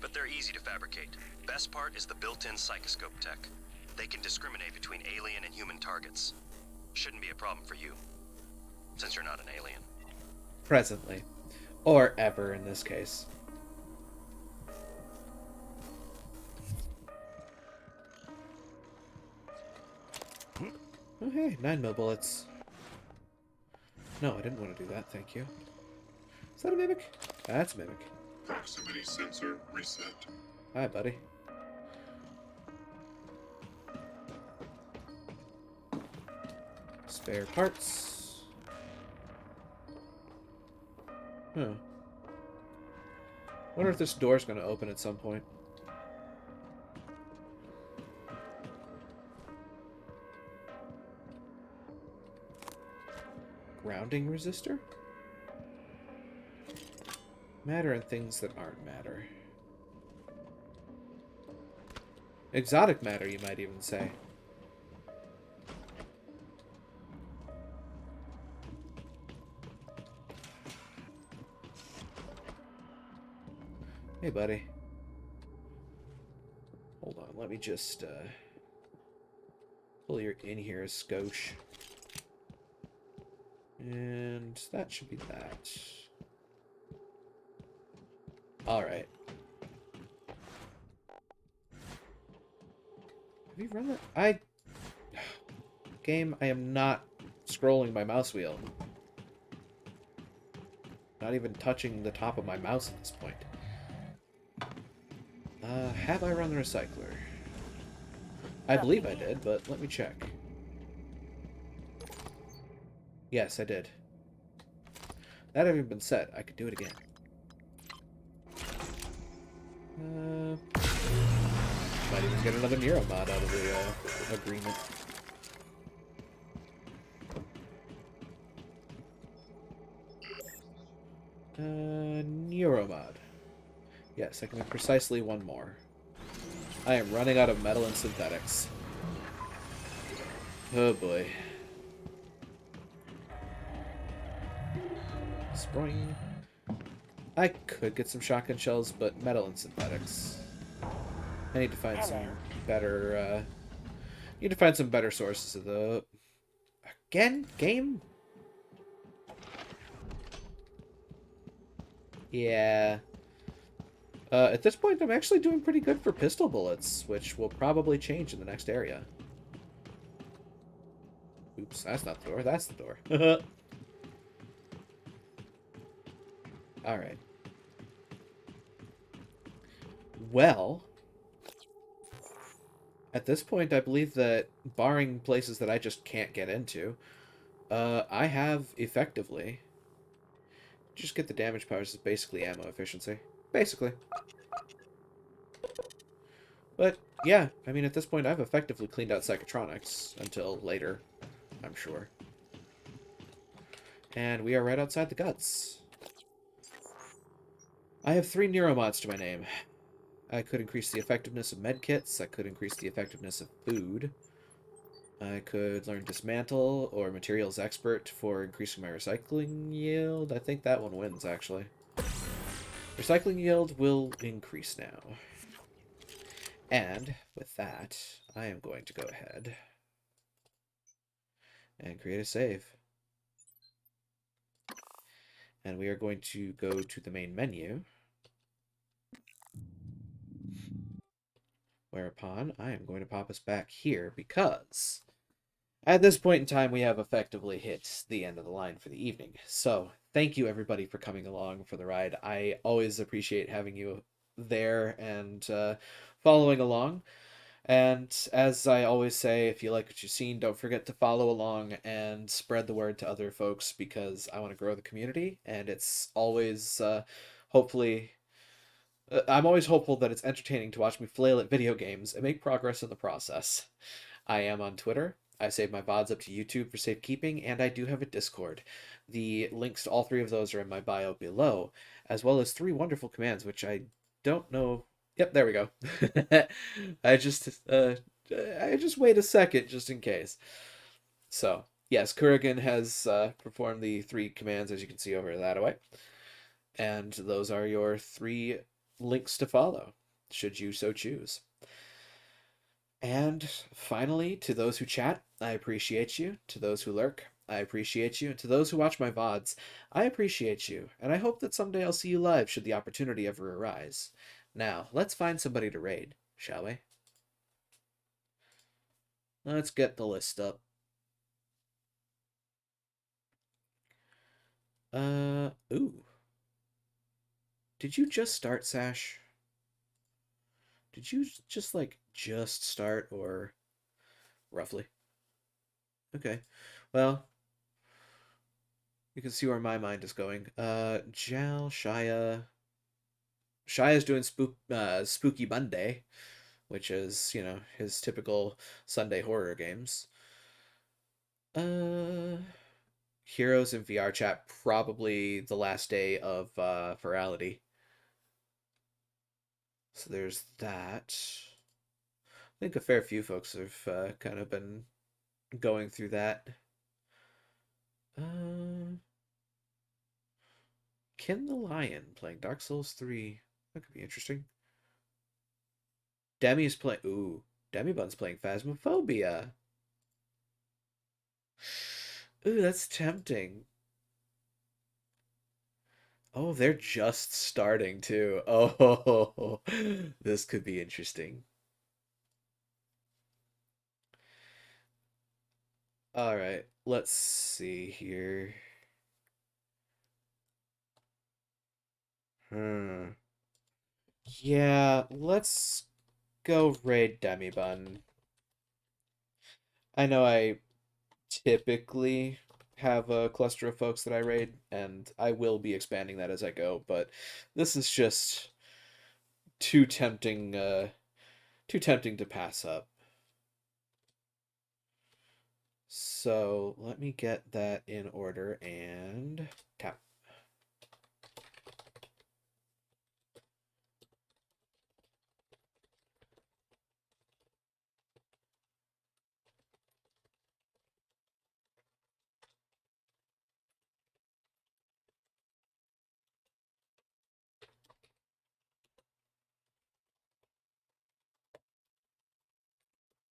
But they're easy to fabricate. Best part is the built-in psychoscope tech. They can discriminate between alien and human targets. Shouldn't be a problem for you, since you're not an alien. Presently. Or ever in this case. Oh hey, 9mm bullets. No, I didn't want to do that, thank you. Is that a mimic? That's a mimic. Proximity sensor reset. Hi, buddy. Spare parts. Huh. Wonder if this door's gonna open at some point. Grounding resistor? Matter and things that aren't matter. Exotic matter, you might even say. Hey, buddy. Hold on, let me just pull your in here, skosh. And that should be that. Alright. Have you run that? Game, I am not scrolling my mouse wheel. Not even touching the top of my mouse at this point. Have I run the recycler? I believe I did, but let me check. Yes, I did. That having been said, I could do it again. Might even get another Neuromod out of the agreement. Neuromod. Yes, I can make precisely one more. I am running out of metal and synthetics. Oh boy. Spring. I could get some shotgun shells, but metal and synthetics. I need to find some better, need to find some better sources of the... Again? Game? Yeah. At this point, I'm actually doing pretty good for pistol bullets, which will probably change in the next area. Oops, that's not the door, that's the door. Alright. Well, at this point, I believe that, barring places that I just can't get into, I have effectively... Just get the damage powers is basically ammo efficiency. Basically. But, yeah, I mean, at this point, I've effectively cleaned out Psychotronics until later, I'm sure. And we are right outside the guts. I have 3 Neuromods to my name. I could increase the effectiveness of medkits. I could increase the effectiveness of food. I could learn Dismantle or Materials Expert for increasing my recycling yield. I think that one wins, actually. Recycling yield will increase now. And with that, I am going to go ahead and create a save. And we are going to go to the main menu. Whereupon, I am going to pop us back here because at this point in time, we have effectively hit the end of the line for the evening. So, thank you everybody for coming along for the ride. I always appreciate having you there and following along. And as I always say, if you like what you've seen, don't forget to follow along and spread the word to other folks because I want to grow the community. And it's always, hopefully... I'm always hopeful that it's entertaining to watch me flail at video games and make progress in the process. I am on Twitter. I save my VODs up to YouTube for safekeeping, and I do have a Discord. The links to all 3 of those are in my bio below, as well as 3 wonderful commands, which I don't know... Yep, there we go. I just wait a second, just in case. So, yes, Kurgan has performed the 3 commands, as you can see over that way. And those are your 3 links to follow, should you so choose. And finally, to those who chat, I appreciate you. To those who lurk, I appreciate you. And to those who watch my VODs, I appreciate you. And I hope that someday I'll see you live should the opportunity ever arise. Now, let's find somebody to raid, shall we? Let's get the list up. Ooh. Did you just start, Sash? Did you just, like, just start, or roughly? Okay. Well, you can see where my mind is going. Jal, Shia. Shia's doing Spooky Monday, which is, you know, his typical Sunday horror games. Heroes in VR chat, probably the last day of Virality. So there's that. I think a fair few folks have kind of been going through that. Ken the Lion playing Dark Souls 3. That could be interesting. Demi's playing... Ooh. Demibun's playing Phasmophobia. Ooh, that's tempting. Oh, they're just starting too. Oh, this could be interesting. All right, let's see here. Yeah, let's go raid Demibun. I know I typically have a cluster of folks that I raid, and I will be expanding that as I go, but this is just too tempting to pass up. So let me get that in order and tap.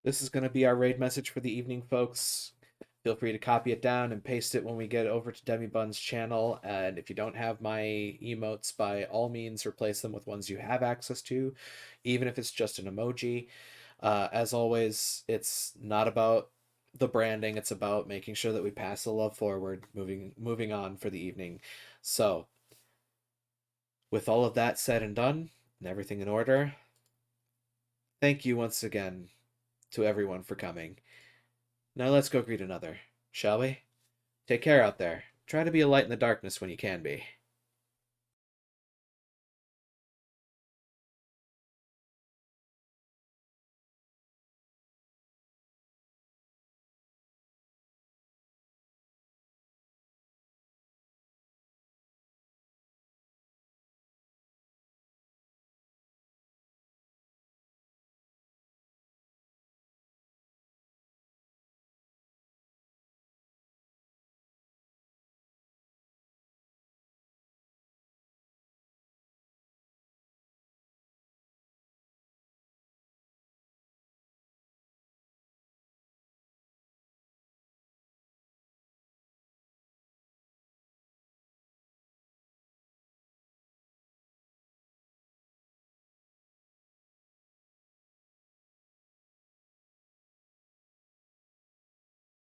This is going to be our raid message for the evening, folks. Feel free to copy it down and paste it when we get over to Demibun's channel. And if you don't have my emotes, by all means, replace them with ones you have access to, even if it's just an emoji. As always, it's not about the branding. It's about making sure that we pass the love forward, moving on for the evening. So, with all of that said and done, and everything in order, thank you once again to everyone for coming. Now let's go greet another, shall we? Take care out there. Try to be a light in the darkness when you can be.